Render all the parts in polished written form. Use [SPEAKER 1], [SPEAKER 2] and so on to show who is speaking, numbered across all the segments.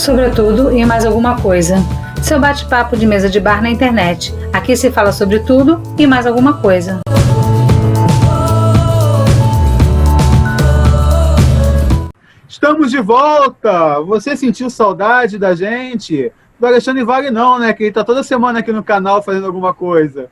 [SPEAKER 1] Sobre tudo e mais alguma coisa. Seu bate-papo de mesa de bar na internet. Aqui se fala sobre tudo e mais alguma coisa.
[SPEAKER 2] Estamos de volta! Você sentiu saudade da gente? Do Alexandre Vale não, né? Que ele tá toda semana aqui no canal fazendo alguma coisa.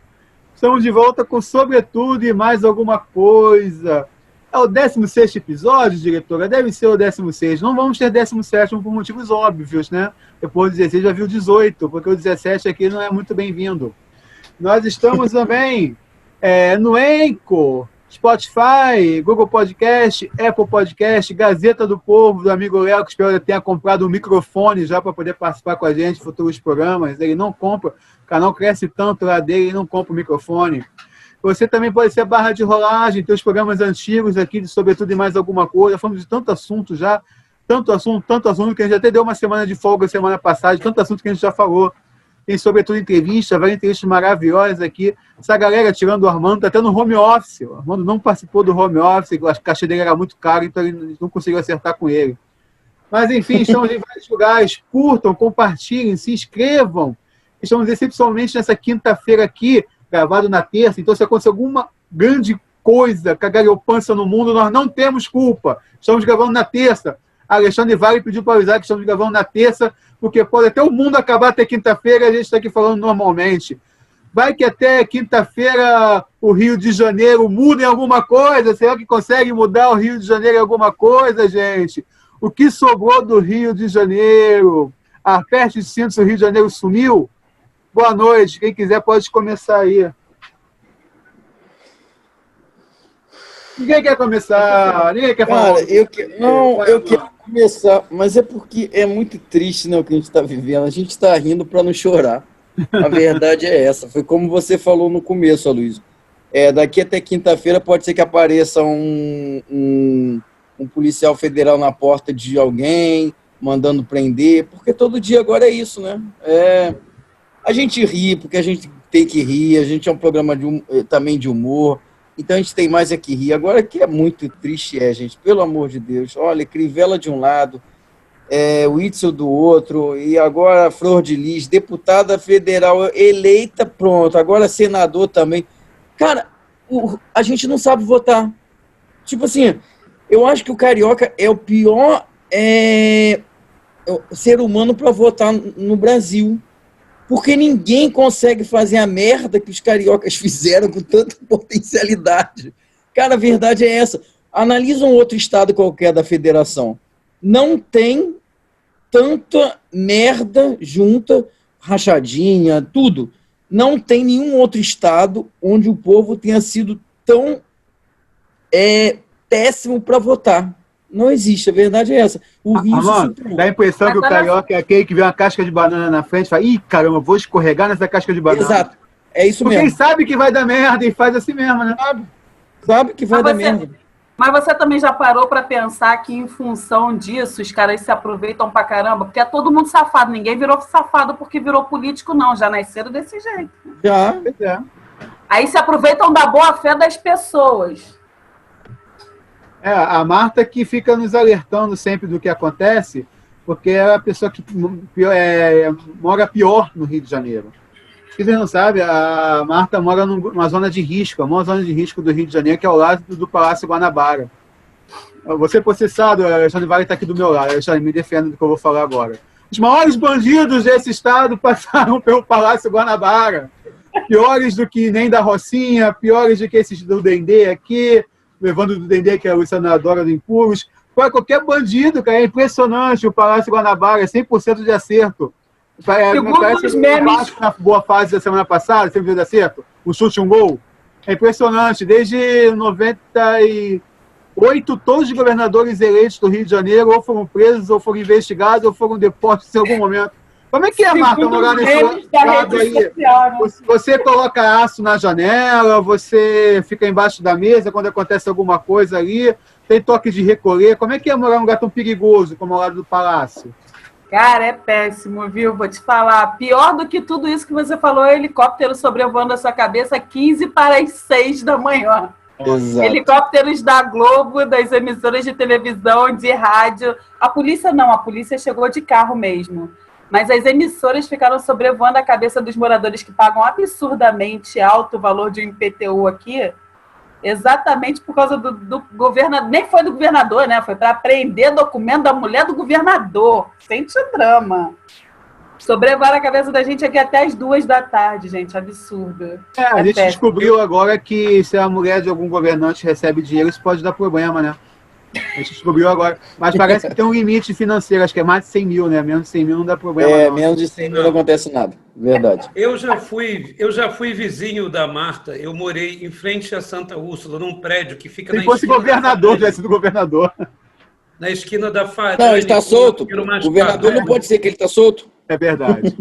[SPEAKER 2] Estamos de volta com Sobretudo e Mais Alguma Coisa. É o 16º episódio, diretora? Deve ser o 16º. Não vamos ter 17º por motivos óbvios, né? Depois do 16 já viu o 18, porque o 17 aqui não é muito bem-vindo. Nós estamos também no Anchor, Spotify, Google Podcast, Apple Podcast, Gazeta do Povo, do amigo Léo, que espero que tenha comprado um microfone já para poder participar com a gente em futuros programas. Ele não compra, o canal cresce tanto lá dele, ele não compra o microfone. Você também pode ser barra de rolagem, tem os programas antigos aqui de Sobretudo e Mais Alguma Coisa. Falamos de tanto assunto já, tanto assunto, que a gente até deu uma semana de folga semana passada, de tanto assunto que a gente já falou. Tem Sobretudo entrevista, várias entrevistas maravilhosas aqui. Essa galera, tirando o Armando, está até no home office. O Armando não participou do home office, a caixa dele era muito cara, então ele não conseguiu acertar com ele. Mas, enfim, estamos em vários lugares. Curtam, compartilhem, se inscrevam. Estamos excepcionalmente nessa quinta-feira aqui, gravado na terça. Então, se acontecer alguma grande coisa, cagalhopança no mundo, nós não temos culpa. Estamos gravando na terça. Alexandre Vale pediu para avisar que estamos gravando na terça, porque pode até o mundo acabar até quinta-feira e a gente está aqui falando normalmente. Vai que até quinta-feira o Rio de Janeiro muda em alguma coisa. Será que consegue mudar o Rio de Janeiro em alguma coisa, gente? O que sobrou do Rio de Janeiro? Aperte os cintos, o Rio de Janeiro sumiu? Boa noite. Quem quiser pode começar aí. Ninguém quer começar. Ninguém quer falar.
[SPEAKER 3] Cara, eu quero começar, mas é porque é muito triste, né, o que a gente está vivendo. A gente está rindo para não chorar. A verdade é essa. Foi como você falou no começo, Aloysio. Daqui até quinta-feira pode ser que apareça um policial federal na porta de alguém, mandando prender, porque todo dia agora é isso, né? A gente ri, porque a gente tem que rir, a gente é um programa também de humor, então a gente tem mais é que rir. Agora que é muito triste, gente, pelo amor de Deus. Olha, Crivella de um lado, o Itzel do outro, e agora Flor de Lis, deputada federal eleita, pronto, agora senador também. Cara, a gente não sabe votar. Tipo assim, eu acho que o carioca é o pior ser humano para votar no Brasil. Porque ninguém consegue fazer a merda que os cariocas fizeram com tanta potencialidade. Cara, a verdade é essa. Analisa um outro estado qualquer da federação. Não tem tanta merda junta, rachadinha, tudo. Não tem nenhum outro estado onde o povo tenha sido tão péssimo para votar. Não existe, a verdade é essa. O Rio
[SPEAKER 2] dá a impressão que o carioca é aquele que vê uma casca de banana na frente e fala, ih, caramba, vou escorregar nessa casca de banana.
[SPEAKER 3] Exato, é isso
[SPEAKER 2] porque
[SPEAKER 3] mesmo.
[SPEAKER 2] Porque ele sabe que vai dar merda e faz assim mesmo, né?
[SPEAKER 3] Sabe que vai dar merda.
[SPEAKER 4] Mas você também já parou para pensar que em função disso os caras se aproveitam pra caramba? Porque é todo mundo safado, ninguém virou safado porque virou político não, já nasceram desse jeito.
[SPEAKER 3] Já.
[SPEAKER 4] Aí se aproveitam da boa-fé das pessoas.
[SPEAKER 2] A Marta que fica nos alertando sempre do que acontece, porque é a pessoa que mora pior no Rio de Janeiro. Se você não sabe, a Marta mora numa zona de risco, a maior zona de risco do Rio de Janeiro, que é ao lado do Palácio Guanabara. Você processado, Alexandre Vale está aqui do meu lado, Alexandre, me defenda do que eu vou falar agora. Os maiores bandidos desse estado passaram pelo Palácio Guanabara. Piores do que nem da Rocinha, piores do que esses do Dendê aqui, levando do Dendê, que é o senador do Impuros. Qualquer bandido, cara, é impressionante. O Palácio Guanabara é 100% de acerto. Parece os memes na boa fase da semana passada, 100% de acerto. Um chute, um gol. É impressionante. Desde 98, todos os governadores eleitos do Rio de Janeiro ou foram presos, ou foram investigados, ou foram depostos em algum momento. Como é que é, Marta, morar nesse lado aí? Você coloca aço na janela, você fica embaixo da mesa quando acontece alguma coisa ali, tem toque de recolher. Como é que é morar num lugar tão perigoso como o lado do palácio?
[SPEAKER 4] Cara, é péssimo, viu? Vou te falar. Pior do que tudo isso que você falou, é helicóptero sobrevoando a sua cabeça 15 para as 6 da manhã.
[SPEAKER 3] Exato.
[SPEAKER 4] Helicópteros da Globo, das emissoras de televisão, de rádio. A polícia não, a polícia chegou de carro mesmo. Mas as emissoras ficaram sobrevoando a cabeça dos moradores que pagam absurdamente alto o valor de um IPTU aqui, exatamente por causa do governador. Nem foi do governador, né? Foi para apreender documento da mulher do governador. Sente o drama. Sobrevoaram a cabeça da gente aqui até as 2 da tarde, gente. Absurdo.
[SPEAKER 2] A gente
[SPEAKER 4] péssimo.
[SPEAKER 2] descobriu agora que se a mulher de algum governante recebe dinheiro, isso pode dar problema, né? A gente descobriu agora. Mas parece que tem um limite financeiro, acho que é mais de 100 mil, né? Menos de 100 mil não dá problema. Não.
[SPEAKER 3] Menos de 100 mil não acontece nada. Verdade.
[SPEAKER 5] Eu já fui vizinho da Marta, eu morei em frente a Santa Úrsula, num prédio que fica
[SPEAKER 2] Se
[SPEAKER 5] na
[SPEAKER 2] fosse
[SPEAKER 5] esquina
[SPEAKER 2] governador,
[SPEAKER 5] da
[SPEAKER 2] tivesse sido governador.
[SPEAKER 5] na esquina da Farane.
[SPEAKER 3] Não, ele está solto.
[SPEAKER 5] Pelo
[SPEAKER 3] O
[SPEAKER 5] Machado.
[SPEAKER 3] governador não pode ser que ele está solto.
[SPEAKER 2] É verdade.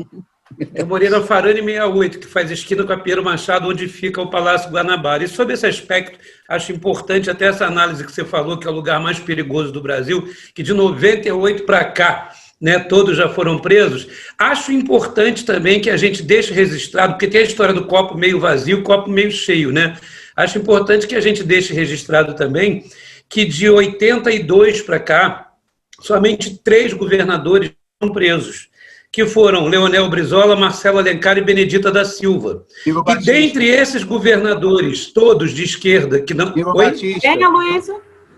[SPEAKER 5] Eu morei na Farane 68, que faz esquina com a Pinheiro Machado, onde fica o Palácio Guanabara. E sobre esse aspecto, acho importante até essa análise que você falou, que é o lugar mais perigoso do Brasil, que de 98 para cá, né, todos já foram presos. Acho importante também que a gente deixe registrado, porque tem a história do copo meio vazio, copo meio cheio, né? Acho importante que a gente deixe registrado também que de 82 para cá, somente 3 governadores foram presos, que foram Leonel Brizola, Marcelo Alencar e Benedita da Silva. E dentre esses governadores, todos de esquerda, que não...
[SPEAKER 2] Nilo
[SPEAKER 5] Oi?
[SPEAKER 2] Batista.
[SPEAKER 4] Quem é Luísa?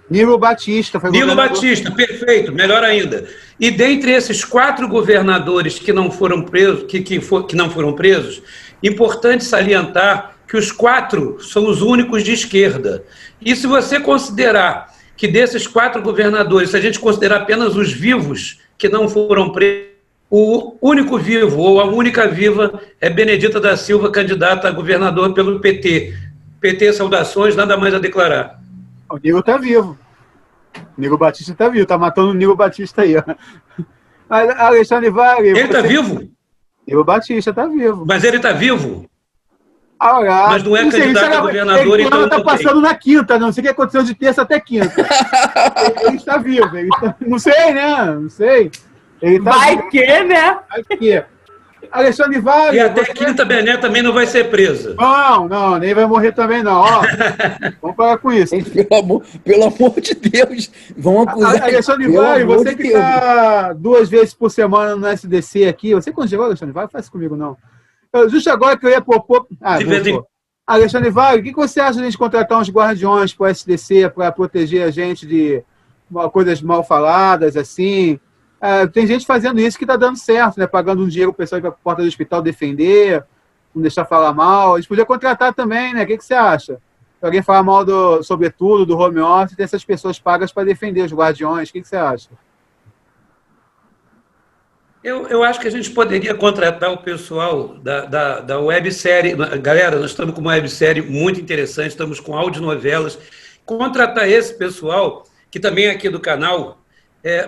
[SPEAKER 2] Nilo Batista foi
[SPEAKER 5] Nilo
[SPEAKER 2] governador.
[SPEAKER 5] Batista, perfeito, melhor ainda. E dentre esses 4 governadores que não foram presos, que não foram presos, importante salientar que os 4 são os únicos de esquerda. E se você considerar que desses 4 governadores, se a gente considerar apenas os vivos que não foram presos, o único vivo, ou a única viva, é Benedita da Silva, candidata a governador pelo PT. PT, saudações, nada mais a declarar.
[SPEAKER 2] O Nilo está vivo. O Nilo Batista está vivo. Está matando o Nilo Batista aí. Ó. Alexandre Vale...
[SPEAKER 5] Ele está vivo?
[SPEAKER 2] Nilo Batista está vivo.
[SPEAKER 5] Mas ele está vivo?
[SPEAKER 2] Mas
[SPEAKER 5] não é candidato a governador, então
[SPEAKER 2] está
[SPEAKER 5] não
[SPEAKER 2] passando na quinta, não sei o que aconteceu de terça até quinta. Ele está vivo. Não sei, né? Não sei. Ele tá
[SPEAKER 4] Vai
[SPEAKER 2] vivo.
[SPEAKER 4] que, né?
[SPEAKER 2] Vai que. Alexandre Vale...
[SPEAKER 5] E até quinta Bené também não vai ser presa.
[SPEAKER 2] Não, nem vai morrer também, não. Ó, vamos parar com isso.
[SPEAKER 3] Pelo amor de Deus, vão acusar.
[SPEAKER 2] Alexandre Vale, você que está 2 vezes por semana no SDC aqui, você quando chegou, Alexandre Vale, faz isso comigo, não. Justo agora que eu ia propor... Alexandre Vale, o que você acha de a gente contratar uns guardiões para o SDC para proteger a gente de coisas mal faladas, assim? Tem gente fazendo isso que está dando certo, né? Pagando um dinheiro para o pessoal ir para a porta do hospital defender, não deixar falar mal. A gente podia contratar também, né? O que você acha? Se alguém falar mal, sobretudo, do home office, tem essas pessoas pagas para defender os guardiões. O que você acha?
[SPEAKER 5] Eu acho que a gente poderia contratar o pessoal da websérie. Galera, nós estamos com uma websérie muito interessante, estamos com audionovelas. Contratar esse pessoal, que também é aqui do canal,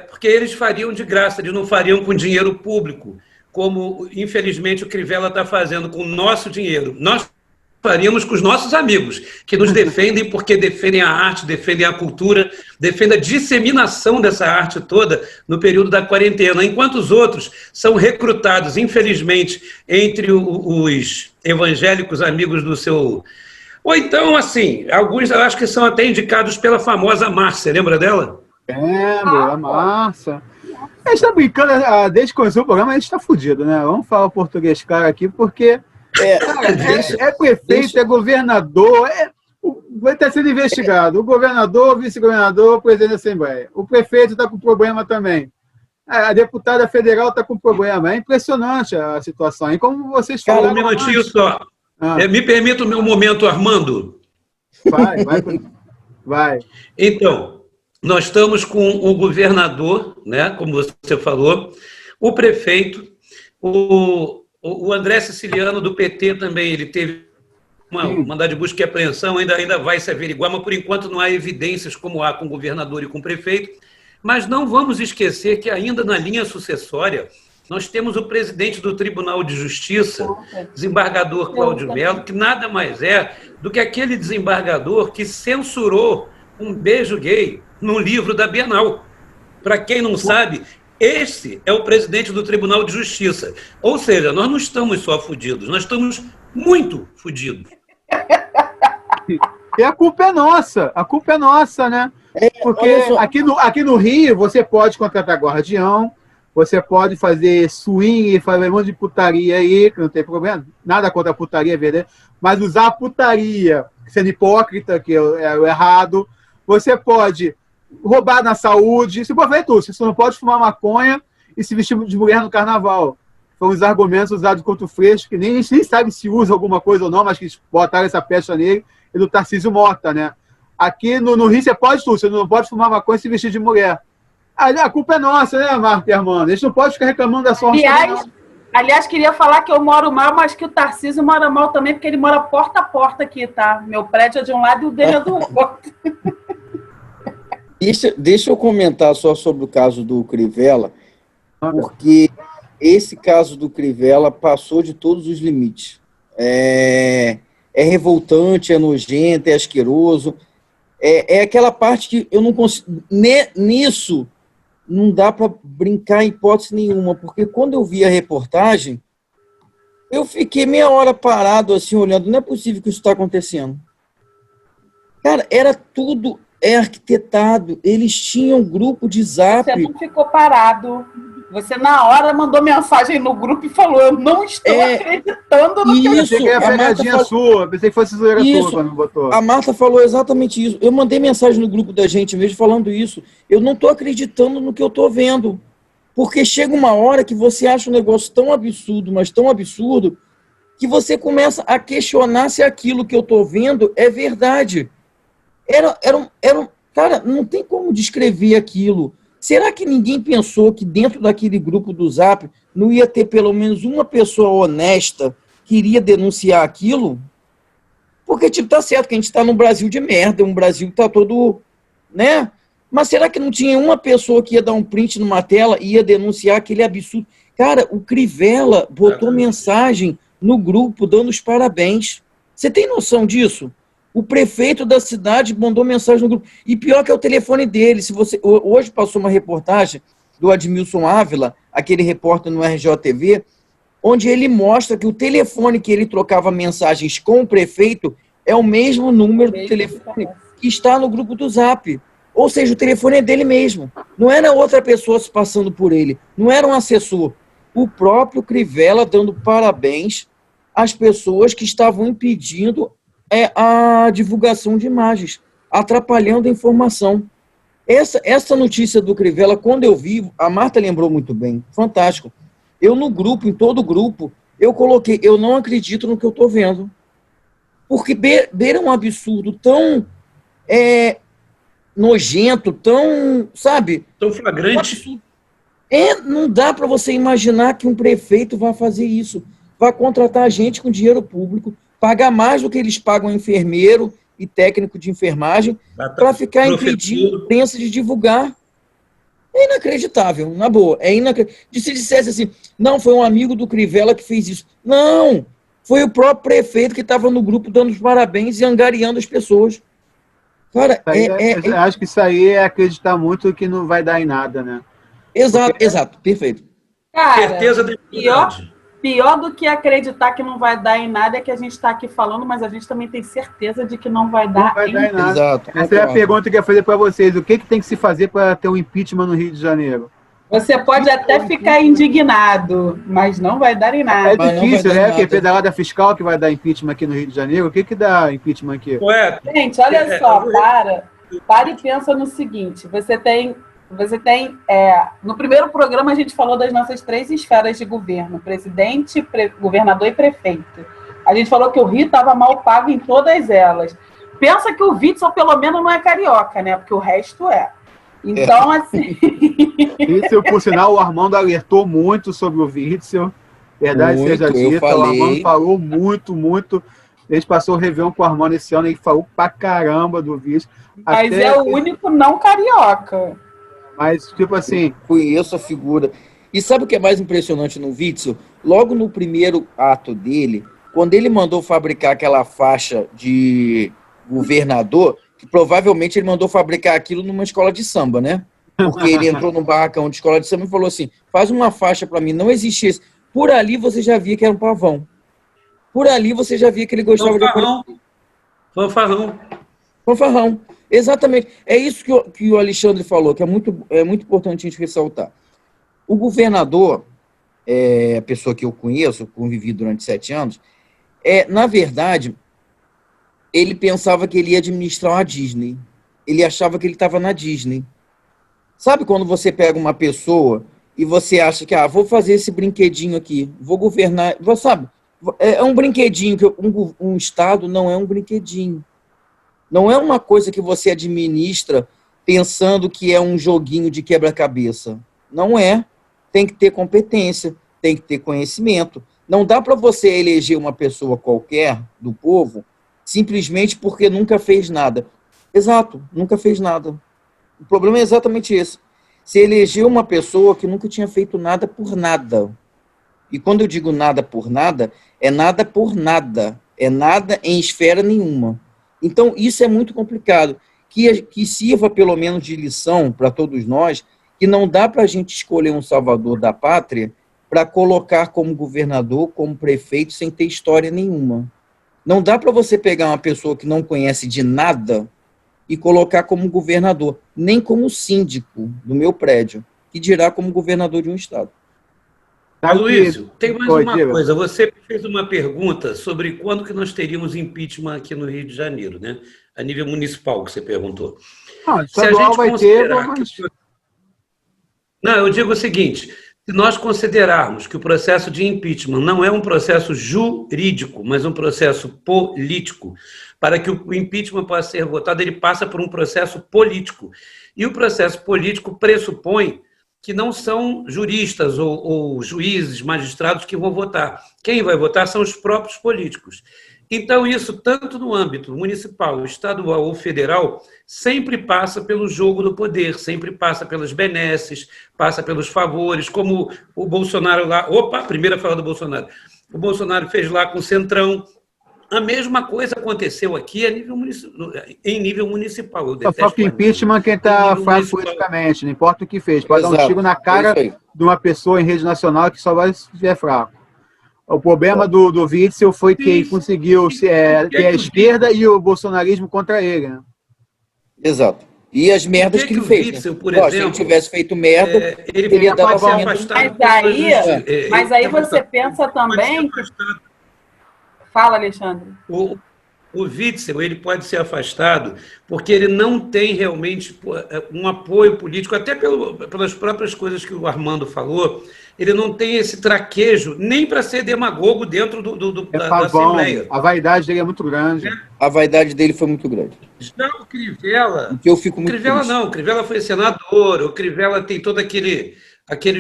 [SPEAKER 5] porque eles fariam de graça, eles não fariam com dinheiro público, como, infelizmente, o Crivella está fazendo com o nosso dinheiro. Nós faríamos com os nossos amigos, que nos defendem porque defendem a arte, defendem a cultura, defendem a disseminação dessa arte toda no período da quarentena, enquanto os outros são recrutados, infelizmente, entre os evangélicos amigos do seu... Ou então, assim, alguns eu acho que são até indicados pela famosa Márcia, lembra dela?
[SPEAKER 2] A Márcia. A gente está brincando, desde que começou o programa, a gente está fudido, né? Vamos falar o português claro aqui, porque é prefeito, é governador, vai estar sendo investigado. O governador, o vice-governador, o presidente da Assembleia. O prefeito está com problema também. A deputada federal está com problema. É impressionante a situação. E como vocês falaram...
[SPEAKER 5] Um minutinho só. Me permita o meu momento, Armando?
[SPEAKER 2] Vai.
[SPEAKER 5] Então... Nós estamos com o governador, né, como você falou, o prefeito, o André Siciliano do PT também, ele teve uma mandado de busca e apreensão, ainda vai se averiguar, mas por enquanto não há evidências como há com o governador e com o prefeito. Mas não vamos esquecer que ainda na linha sucessória nós temos o presidente do Tribunal de Justiça, desembargador Cláudio Melo, que nada mais é do que aquele desembargador que censurou um beijo gay no livro da Bienal. Para quem não sabe, esse é o presidente do Tribunal de Justiça. Ou seja, nós não estamos só fudidos, nós estamos muito fudidos.
[SPEAKER 2] E a culpa é nossa, né? Porque aqui no Rio você pode contratar guardião, você pode fazer swing, fazer um monte de putaria aí, que não tem problema, nada contra a putaria, é verdade, mas usar a putaria, sendo hipócrita, que é o errado, você pode roubar na saúde, você pode fazer tudo, você não pode fumar maconha e se vestir de mulher no carnaval. Foram os argumentos usados contra o Freixo, que nem sabe se usa alguma coisa ou não, mas que botaram essa pecha nele, e do Tarcísio Mota, né? Aqui no Rio você pode tudo, você não pode fumar maconha e se vestir de mulher. A culpa é nossa, né, Marco e Armando? A gente não pode ficar reclamando da sorte.
[SPEAKER 4] Aliás, queria falar que eu moro mal, mas que o Tarcísio mora mal também, porque ele mora porta a porta aqui, tá? Meu prédio é de um lado e o dele é do outro.
[SPEAKER 3] Deixa eu comentar só sobre o caso do Crivella, porque esse caso do Crivella passou de todos os limites. É revoltante, é nojento, é asqueroso. É aquela parte que eu não consigo... Nisso, não dá para brincar em hipótese nenhuma, porque quando eu vi a reportagem, eu fiquei meia hora parado, assim, olhando. Não é possível que isso está acontecendo. Cara, era tudo arquitetado. Eles tinham um grupo de zap.
[SPEAKER 4] Você não ficou parado. Você, na hora, mandou mensagem no grupo e falou: eu não estou acreditando no que eu
[SPEAKER 2] pensei que era pegadinha sua, pensei que fosse zoeira tua quando botou.
[SPEAKER 3] A Marta falou exatamente isso. Eu mandei mensagem no grupo da gente mesmo falando isso. Eu não estou acreditando no que eu estou vendo. Porque chega uma hora que você acha um negócio tão absurdo, mas tão absurdo, que você começa a questionar se aquilo que eu estou vendo é verdade. Cara, não tem como descrever aquilo. Será que ninguém pensou que dentro daquele grupo do Zap não ia ter pelo menos uma pessoa honesta que iria denunciar aquilo? Porque, tipo, tá certo que a gente está num Brasil de merda, um Brasil que tá todo, né? Mas será que não tinha uma pessoa que ia dar um print numa tela e ia denunciar aquele absurdo? Cara, o Crivella botou mensagem no grupo dando os parabéns. Você tem noção disso? O prefeito da cidade mandou mensagem no grupo. E pior que é o telefone dele. Hoje passou uma reportagem do Admilson Ávila, aquele repórter no RJTV, onde ele mostra que o telefone que ele trocava mensagens com o prefeito é o mesmo número do telefone que está no grupo do Zap. Ou seja, o telefone é dele mesmo. Não era outra pessoa se passando por ele. Não era um assessor. O próprio Crivella dando parabéns às pessoas que estavam impedindo a divulgação de imagens, atrapalhando a informação. Essa notícia do Crivella, quando eu vi, a Marta lembrou muito bem, fantástico. Eu no grupo, em todo o grupo, eu coloquei, eu não acredito no que eu estou vendo. Porque beira um absurdo tão nojento, tão, sabe?
[SPEAKER 5] Tão flagrante.
[SPEAKER 3] Não dá para você imaginar que um prefeito vai fazer isso. Vai contratar gente com dinheiro público, pagar mais do que eles pagam enfermeiro e técnico de enfermagem para ficar impedindo a imprensa de divulgar. É inacreditável, na boa. Se dissesse assim, não, foi um amigo do Crivella que fez isso. Não, foi o próprio prefeito que estava no grupo dando os parabéns e angariando as pessoas. Cara,
[SPEAKER 2] acho que isso aí é acreditar muito que não vai dar em nada, né?
[SPEAKER 3] Exato, perfeito.
[SPEAKER 4] Cara,
[SPEAKER 5] certeza da
[SPEAKER 4] pior do que acreditar que não vai dar em nada é que a gente está aqui falando, mas a gente também tem certeza de que não vai dar em
[SPEAKER 2] nada.
[SPEAKER 3] Exato.
[SPEAKER 2] Essa é a pergunta que eu ia fazer para vocês. O que tem que se fazer para ter um impeachment no Rio de Janeiro?
[SPEAKER 4] Você pode até ficar indignado, mas não vai dar em nada.
[SPEAKER 2] É difícil, né? Porque é pedalada fiscal que vai dar impeachment aqui no Rio de Janeiro. O que dá impeachment aqui?
[SPEAKER 4] Gente, olha só, para e pensa no seguinte. Você tem no primeiro programa a gente falou das nossas 3 esferas de governo, presidente, governador e prefeito. A gente falou que o Rio estava mal pago em todas elas. Pensa que o Witzel pelo menos não é carioca, né? Porque o resto é. Então, assim...
[SPEAKER 2] Witzel, por sinal, o Armando alertou muito sobre o Witzel. Verdade seja dita, o Armando falou muito. A gente passou o Réveillon com o Armando esse ano e falou pra caramba do Witzel.
[SPEAKER 4] Mas é o único não carioca.
[SPEAKER 2] Mas, tipo assim...
[SPEAKER 3] Conheço a figura. E sabe o que é mais impressionante no Witzel? Logo no primeiro ato dele, quando ele mandou fabricar aquela faixa de governador, que provavelmente ele mandou fabricar aquilo numa escola de samba, né? Porque ele entrou num barracão de escola de samba e falou assim, faz uma faixa para mim, não existe isso. Por ali você já via que era um pavão. Por ali você já via que ele gostava de...
[SPEAKER 5] Fanfarrão.
[SPEAKER 3] Fanfarrão. Exatamente. É isso que o Alexandre falou, que é muito importante a gente ressaltar. O governador, a pessoa que eu conheço, convivi durante 7 anos, na verdade, ele pensava que ele ia administrar uma Disney. Ele achava que ele estava na Disney. Sabe quando você pega uma pessoa e você acha que, vou fazer esse brinquedinho aqui, vou governar, sabe? É um brinquedinho, que um Estado não é um brinquedinho. Não é uma coisa que você administra pensando que é um joguinho de quebra-cabeça. Não é. Tem que ter competência, tem que ter conhecimento. Não dá para você eleger uma pessoa qualquer do povo simplesmente porque nunca fez nada. Exato, nunca fez nada. O problema é exatamente esse. Você elegeu uma pessoa que nunca tinha feito nada por nada. E quando eu digo nada por nada, é nada por nada. É nada em esfera nenhuma. Então, isso é muito complicado. Que sirva, pelo menos, de lição para todos nós, que não dá para a gente escolher um salvador da pátria para colocar como governador, como prefeito, sem ter história nenhuma. Não dá para você pegar uma pessoa que não conhece de nada e colocar como governador, nem como síndico do meu prédio, que dirá como governador de um estado.
[SPEAKER 5] Aloysio, tem mais uma coisa. Você fez uma pergunta sobre quando que nós teríamos impeachment aqui no Rio de Janeiro, né? A nível municipal, que você perguntou.
[SPEAKER 2] Se a gente vai ter, mas...
[SPEAKER 5] Não, eu digo o seguinte, se nós considerarmos que o processo de impeachment não é um processo jurídico, mas um processo político, para que o impeachment possa ser votado, ele passa por um processo político. E o processo político pressupõe que não são juristas ou juízes, magistrados que vão votar. Quem vai votar são os próprios políticos. Então, isso, tanto no âmbito municipal, estadual ou federal, sempre passa pelo jogo do poder, sempre passa pelas benesses, passa pelos favores, como o Bolsonaro lá... Opa, primeira fala do Bolsonaro. O Bolsonaro fez lá com o Centrão. A mesma coisa aconteceu aqui em nível municipal.
[SPEAKER 2] Só que impeachment quem está fraco politicamente, não importa o que fez. Pode dar um tiro na cara de uma pessoa em rede nacional que só vai se estiver fraco. O problema do Witzel foi que ele conseguiu ter a esquerda e o bolsonarismo contra ele. Né?
[SPEAKER 3] Exato. E as merdas que ele fez.
[SPEAKER 5] Witzel, por exemplo,
[SPEAKER 3] se ele tivesse feito merda,
[SPEAKER 5] ele
[SPEAKER 3] teria dado
[SPEAKER 5] pode ser afastado.
[SPEAKER 4] Mas aí você pensa também... Fala, Alexandre.
[SPEAKER 5] O Witzel, ele pode ser afastado porque ele não tem realmente um apoio político, até pelas próprias coisas que o Armando falou, ele não tem esse traquejo nem para ser demagogo dentro da Assembleia.
[SPEAKER 2] A vaidade dele é muito grande.
[SPEAKER 3] A vaidade dele foi muito grande.
[SPEAKER 5] Já o Crivella...
[SPEAKER 3] Que eu fico muito
[SPEAKER 5] Crivella
[SPEAKER 3] triste.
[SPEAKER 5] não, o Crivella foi senador, o Crivella tem todo aquele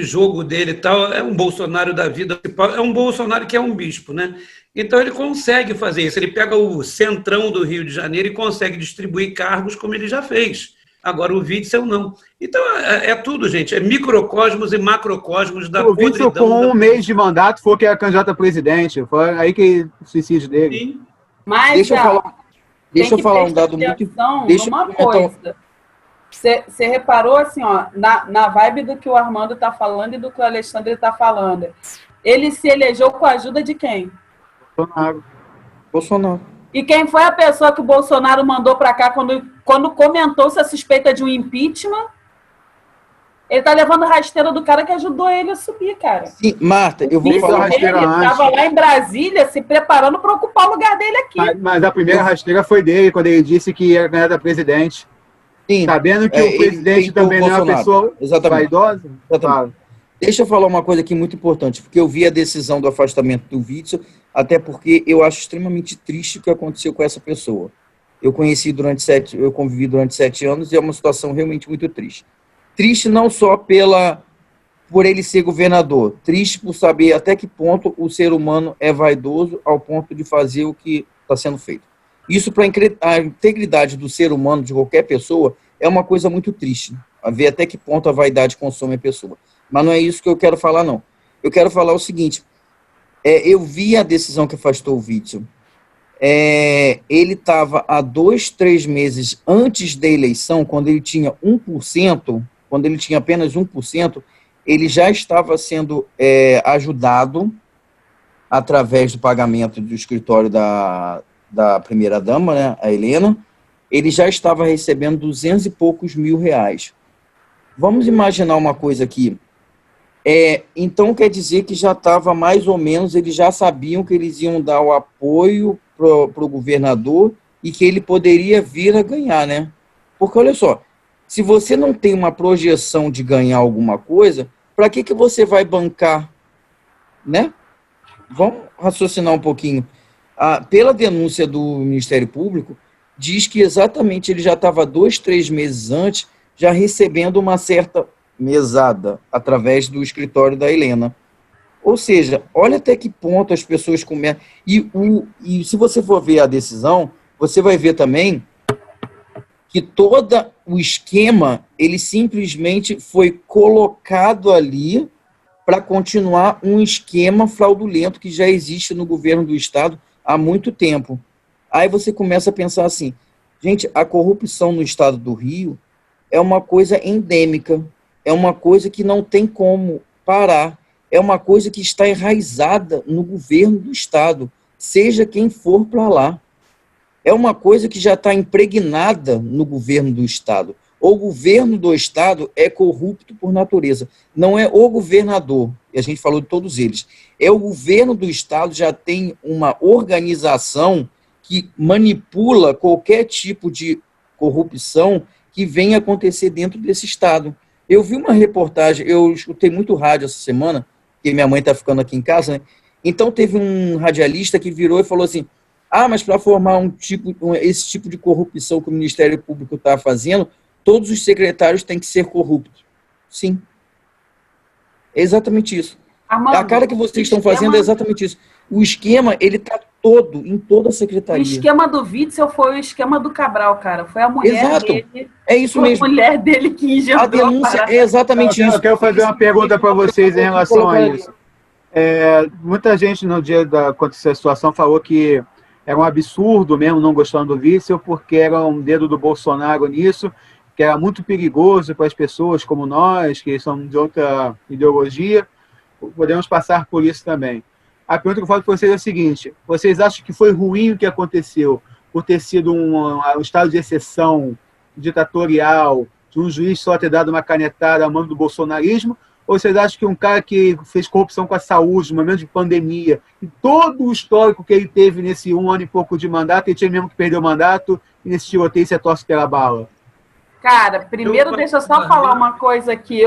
[SPEAKER 5] jogo dele e tal, é um Bolsonaro da vida, é um Bolsonaro que é um bispo, né? Então ele consegue fazer isso, ele pega o centrão do Rio de Janeiro e consegue distribuir cargos como ele já fez. Agora o Witzel não. Então é tudo, gente, é microcosmos e macrocosmos da podridão.
[SPEAKER 2] O Witzel com um mês de mandato foi que era candidato a presidente, foi aí que o suicídio dele.
[SPEAKER 5] Sim.
[SPEAKER 4] Mas
[SPEAKER 3] deixa eu falar um dado muito...
[SPEAKER 4] Uma coisa. Você reparou assim, ó, na vibe do que o Armando está falando e do que o Alexandre está falando. Ele se elegeu com a ajuda de quem?
[SPEAKER 3] Bolsonaro.
[SPEAKER 4] E quem foi a pessoa que o Bolsonaro mandou para cá quando comentou-se a suspeita de um impeachment? Ele tá levando a rasteira do cara que ajudou ele a subir, cara.
[SPEAKER 3] Sim, Marta, eu vou falar
[SPEAKER 4] rasteira antes. Ele estava lá em Brasília se preparando para ocupar o lugar dele aqui.
[SPEAKER 2] Mas a primeira rasteira foi dele, quando ele disse que ia ganhar da presidente. Sim, sabendo que o presidente também não é uma pessoa vaidosa. Claro.
[SPEAKER 3] Deixa eu falar uma coisa aqui muito importante, porque eu vi a decisão do afastamento do Witzel, até porque eu acho extremamente triste o que aconteceu com essa pessoa. Eu convivi durante 7 anos e é uma situação realmente muito triste. Triste não só por ele ser governador, triste por saber até que ponto o ser humano é vaidoso ao ponto de fazer o que está sendo feito. Isso, para a integridade do ser humano, de qualquer pessoa, é uma coisa muito triste. A ver até que ponto a vaidade consome a pessoa. Mas não é isso que eu quero falar, não. Eu quero falar o seguinte. Eu vi a decisão que afastou o Witzel. Ele estava há 2, 3 meses antes da eleição, quando ele tinha 1%, quando ele tinha apenas 1%, ele já estava sendo ajudado através do pagamento do escritório da primeira-dama, né, a Helena, ele já estava recebendo 200 e poucos mil reais. Vamos imaginar uma coisa aqui. Então quer dizer que já estava mais ou menos, eles já sabiam que eles iam dar o apoio para o governador e que ele poderia vir a ganhar, né? Porque olha só, se você não tem uma projeção de ganhar alguma coisa, para que você vai bancar, né? Vamos raciocinar um pouquinho. Pela denúncia do Ministério Público, diz que exatamente ele já estava 2, 3 meses antes, já recebendo uma certa mesada através do escritório da Helena. Ou seja, olha até que ponto as pessoas começam. E se você for ver a decisão, você vai ver também que todo o esquema, ele simplesmente foi colocado ali para continuar um esquema fraudulento que já existe no governo do Estado há muito tempo. Aí você começa a pensar assim, gente, a corrupção no Estado do Rio é uma coisa endêmica, é uma coisa que não tem como parar, é uma coisa que está enraizada no governo do Estado, seja quem for para lá. É uma coisa que já está impregnada no governo do Estado. O governo do Estado é corrupto por natureza. Não é o governador, e a gente falou de todos eles. É o governo do Estado já tem uma organização que manipula qualquer tipo de corrupção que venha acontecer dentro desse Estado. Eu vi uma reportagem, eu escutei muito rádio essa semana, porque minha mãe está ficando aqui em casa, né? Então teve um radialista que virou e falou assim, mas para formar esse tipo de corrupção que o Ministério Público está fazendo, todos os secretários têm que ser corruptos. Sim. É exatamente isso.
[SPEAKER 4] Armando,
[SPEAKER 3] a cara que vocês estão fazendo é exatamente isso. O esquema, ele está todo, em toda a secretaria.
[SPEAKER 4] O esquema do Witzel foi o esquema do Cabral, cara. Foi a mulher dele.
[SPEAKER 3] É isso mesmo.
[SPEAKER 4] Foi a mulher dele que engendrou.
[SPEAKER 3] A denúncia é exatamente isso.
[SPEAKER 2] Eu quero fazer uma pergunta para vocês em relação a isso. Muita gente, no dia da acontecer a situação, falou que era um absurdo mesmo não gostando do Witzel, porque era um dedo do Bolsonaro nisso, que era muito perigoso para as pessoas como nós, que são de outra ideologia, podemos passar por isso também. A pergunta que eu faço para vocês é a seguinte, vocês acham que foi ruim o que aconteceu, por ter sido um estado de exceção ditatorial, de um juiz só ter dado uma canetada a mando do bolsonarismo, ou vocês acham que um cara que fez corrupção com a saúde, no momento de pandemia, e todo o histórico que ele teve nesse 1 ano e pouco de mandato, ele tinha mesmo que perder o mandato, e nesse tiroteio você torce pela bala?
[SPEAKER 4] Cara, primeiro deixa eu só falar uma coisa que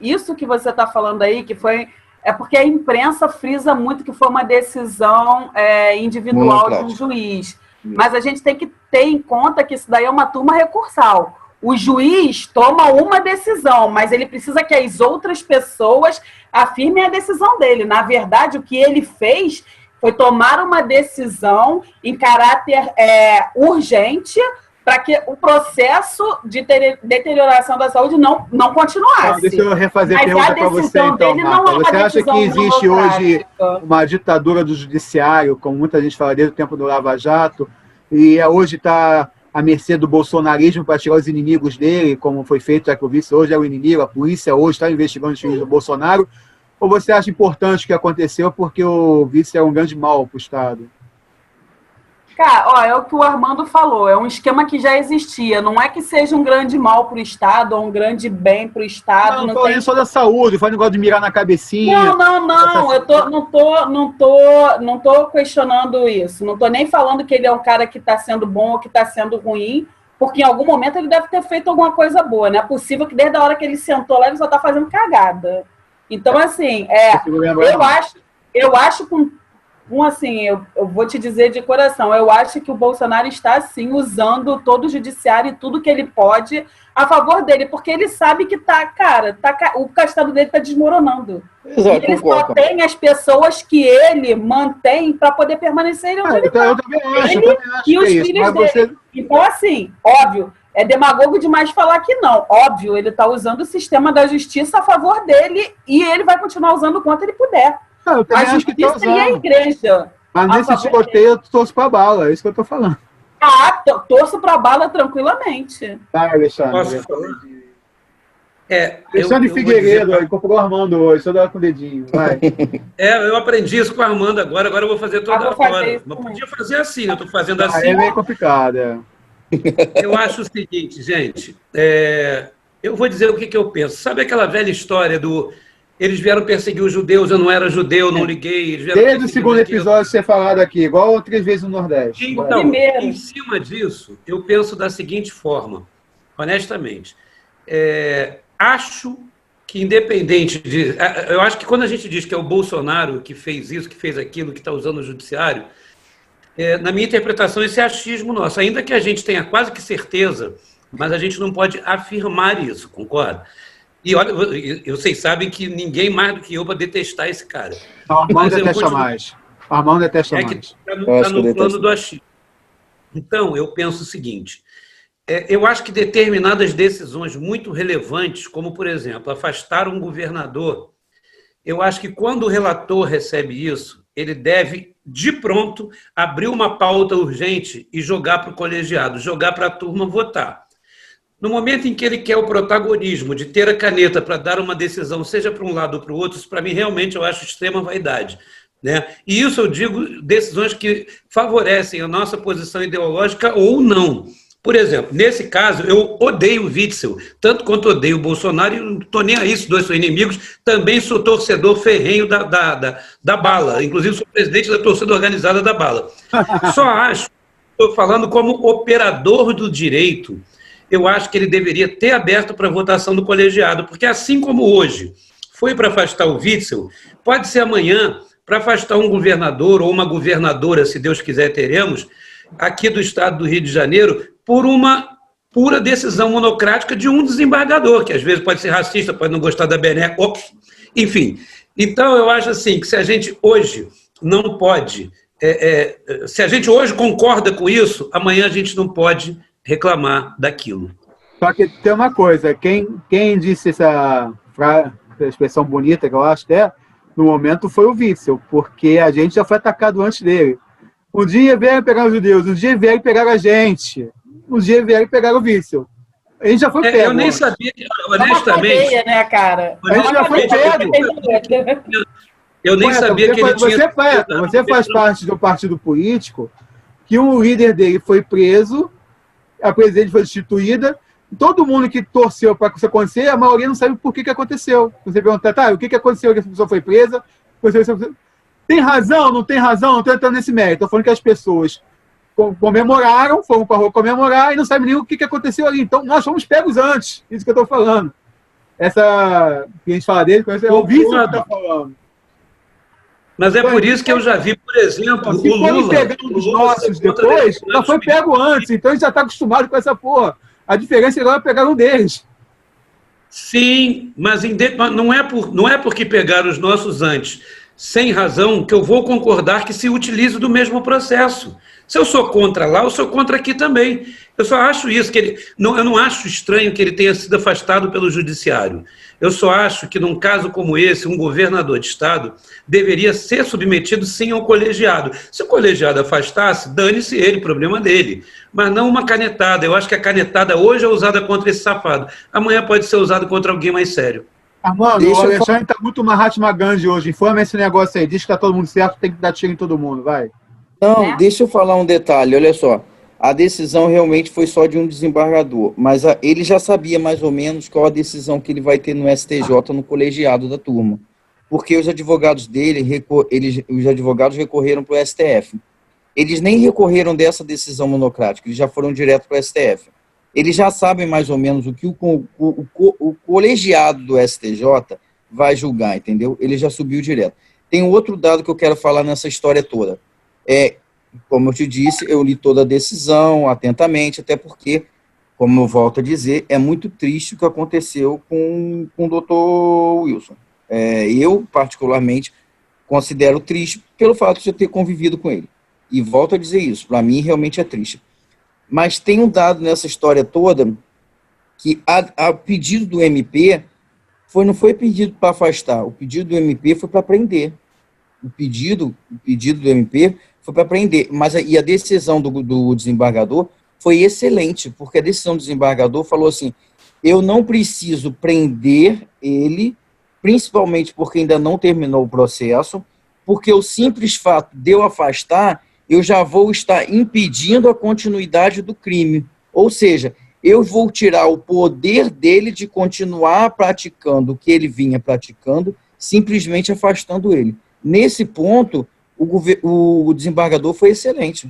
[SPEAKER 4] isso que você está falando aí, que foi... É porque a imprensa frisa muito que foi uma decisão individual de um juiz. Mas a gente tem que ter em conta que isso daí é uma turma recursal. O juiz toma uma decisão, mas ele precisa que as outras pessoas afirmem a decisão dele. Na verdade, o que ele fez foi tomar uma decisão em caráter urgente para que o processo de deterioração da saúde não continuasse.
[SPEAKER 2] Deixa eu refazer a pergunta para você, então, Marta. Você acha que existe hoje uma ditadura do judiciário, como muita gente fala desde o tempo do Lava Jato, e hoje está à mercê do bolsonarismo para tirar os inimigos dele, como foi feito, já que o vice hoje é o inimigo, a polícia hoje está investigando os filhos do Bolsonaro, ou você acha importante o que aconteceu porque o vice é um grande mal para o Estado?
[SPEAKER 4] Cara, é o que o Armando falou, é um esquema que já existia, não é que seja um grande mal para o Estado ou um grande bem para o Estado.
[SPEAKER 2] Não falei só da saúde, foi um negócio de mirar na cabecinha.
[SPEAKER 4] Não, eu não tô questionando isso, não tô nem falando que ele é um cara que está sendo bom ou que está sendo ruim, porque em algum momento ele deve ter feito alguma coisa boa, não é possível que desde a hora que ele sentou lá ele só está fazendo cagada. Então, assim, eu acho com assim, eu vou te dizer de coração, eu acho que o Bolsonaro está, sim, usando todo o judiciário e tudo que ele pode a favor dele, porque ele sabe que o castelo dele está desmoronando.
[SPEAKER 3] Exato,
[SPEAKER 4] e ele só tem as pessoas que ele mantém para poder permanecer onde ele está.
[SPEAKER 2] Eu também acho
[SPEAKER 4] e os filhos dele. Então, assim, óbvio, é demagogo demais falar que não. Óbvio, ele está usando o sistema da justiça a favor dele e ele vai continuar usando o quanto ele puder.
[SPEAKER 2] Eu também acho que tá usando.
[SPEAKER 4] E a igreja.
[SPEAKER 2] Mas nesse tiroteio eu torço pra bala, é isso que eu tô falando.
[SPEAKER 4] Torço pra bala tranquilamente.
[SPEAKER 2] Tá, Alexandre.
[SPEAKER 5] Posso falar?
[SPEAKER 2] Alexandre Figueiredo, ele comprou o Armando hoje, só dá com o dedinho. Vai.
[SPEAKER 5] Eu aprendi isso com o Armando agora eu vou fazer toda hora.
[SPEAKER 4] Mas
[SPEAKER 5] podia fazer assim, eu tô fazendo assim.
[SPEAKER 2] É meio complicado,
[SPEAKER 5] Eu acho o seguinte, gente, eu vou dizer o que eu penso. Sabe aquela velha história do eles vieram perseguir os judeus, eu não era judeu, não liguei. Eles vieram
[SPEAKER 2] Desde o
[SPEAKER 5] perseguir
[SPEAKER 2] segundo
[SPEAKER 5] os judeus.
[SPEAKER 2] episódio ser falado aqui, igual outras vezes no Nordeste.
[SPEAKER 5] Então,
[SPEAKER 4] Primeiro.
[SPEAKER 5] em cima disso, eu penso da seguinte forma, honestamente. Acho que independente de... Eu acho que quando a gente diz que é o Bolsonaro que fez isso, que fez aquilo, que está usando o judiciário, na minha interpretação, esse é achismo nosso. Ainda que a gente tenha quase que certeza, mas a gente não pode afirmar isso, concorda? E olha, vocês sabem que ninguém mais do que eu para detestar esse cara.
[SPEAKER 2] Não, o Armando
[SPEAKER 5] Mas eu
[SPEAKER 2] detesta
[SPEAKER 5] continuo-
[SPEAKER 2] mais. O Armando detesta
[SPEAKER 5] É que
[SPEAKER 2] mais.
[SPEAKER 5] está
[SPEAKER 3] Eu acho que eu
[SPEAKER 5] no plano
[SPEAKER 3] detesto.
[SPEAKER 5] do achismo. Então, eu penso o seguinte, eu acho que determinadas decisões muito relevantes, como, por exemplo, afastar um governador, eu acho que quando o relator recebe isso, ele deve, de pronto, abrir uma pauta urgente e jogar para o colegiado, jogar para a turma votar. No momento em que ele quer o protagonismo de ter a caneta para dar uma decisão, seja para um lado ou para o outro, isso para mim realmente eu acho extrema vaidade. Né? E isso eu digo decisões que favorecem a nossa posição ideológica ou não. Por exemplo, nesse caso, eu odeio o Witzel, tanto quanto odeio o Bolsonaro, e não estou nem aí, os dois são inimigos, também sou torcedor ferrenho da Bala, inclusive sou presidente da torcida organizada da Bala. Só acho, estou falando como operador do direito, eu acho que ele deveria ter aberto para votação do colegiado, porque assim como hoje foi para afastar o Witzel, pode ser amanhã para afastar um governador ou uma governadora, se Deus quiser teremos, aqui do estado do Rio de Janeiro, por uma pura decisão monocrática de um desembargador, que às vezes pode ser racista, pode não gostar da Bené, enfim. Então, eu acho assim, que se a gente hoje não pode, se a gente hoje concorda com isso, amanhã a gente não pode reclamar daquilo.
[SPEAKER 2] Só que tem uma coisa, quem disse essa expressão bonita, que eu acho até, no momento foi o Witzel, porque a gente já foi atacado antes dele. Um dia vieram pegar os judeus, um dia vieram pegar a gente, um dia vieram pegar o Witzel. A gente já foi pego.
[SPEAKER 5] Eu nem sabia, honestamente...
[SPEAKER 4] É uma cadeia, né, cara?
[SPEAKER 2] A gente já foi pego.
[SPEAKER 5] Eu nem sabia que ele tinha...
[SPEAKER 2] Você faz parte do partido político que um líder dele foi preso, a presidente foi destituída, todo mundo que torceu para isso acontecer, a maioria não sabe por que aconteceu. Você pergunta, tá, o que aconteceu que essa pessoa foi presa? Tem razão? Não tem razão? Não estou entrando nesse mérito. Estou falando que as pessoas comemoraram, foram para a rua comemorar e não sabem nem o que aconteceu ali. Então, nós fomos pegos antes. Isso que eu estou falando. Essa que a gente fala dele, é o Witzel que está falando.
[SPEAKER 5] Mas é por isso que eu já vi, por exemplo,
[SPEAKER 2] se
[SPEAKER 5] o Lula...
[SPEAKER 2] pegar os nossos depois, já foi pego antes. Então, a gente já está acostumado com essa porra. A diferença agora é pegar um deles.
[SPEAKER 5] Sim, mas não é porque pegaram os nossos antes, sem razão, que eu vou concordar que se utilize do mesmo processo. Se eu sou contra lá, eu sou contra aqui também. Eu só acho isso, eu não acho estranho que ele tenha sido afastado pelo judiciário. Eu só acho que, num caso como esse, um governador de estado deveria ser submetido, sim, ao colegiado. Se o colegiado afastasse, dane-se ele, problema dele. Mas não uma canetada. Eu acho que a canetada hoje é usada contra esse safado. Amanhã pode ser usada contra alguém mais sério.
[SPEAKER 2] Armando, o Alexandre está muito Mahatma Gandhi hoje. Informa esse negócio aí. Diz que está todo mundo certo, tem que dar tiro em todo mundo. Vai.
[SPEAKER 3] Não, deixa eu falar um detalhe. Olha só. A decisão realmente foi só de um desembargador, mas ele já sabia mais ou menos qual a decisão que ele vai ter no STJ, no colegiado da turma. Porque os advogados dele, os advogados recorreram para o STF. Eles nem recorreram dessa decisão monocrática, eles já foram direto para o STF. Eles já sabem mais ou menos o que o colegiado do STJ vai julgar, entendeu? Ele já subiu direto. Tem outro dado que eu quero falar nessa história toda. Como eu te disse, eu li toda a decisão atentamente, até porque, como eu volto a dizer, é muito triste o que aconteceu com o doutor Wilson. Eu, particularmente, considero triste pelo fato de eu ter convivido com ele. E volto a dizer isso, para mim realmente é triste. Mas tem um dado nessa história toda que, a pedido do MP, não foi pedido para afastar, o pedido do MP foi para prender. O pedido do MP foi para prender, e a decisão do desembargador foi excelente, porque a decisão do desembargador falou assim, eu não preciso prender ele, principalmente porque ainda não terminou o processo, porque o simples fato de eu afastar, eu já vou estar impedindo a continuidade do crime. Ou seja, eu vou tirar o poder dele de continuar praticando o que ele vinha praticando, simplesmente afastando ele. Nesse ponto, o desembargador foi excelente,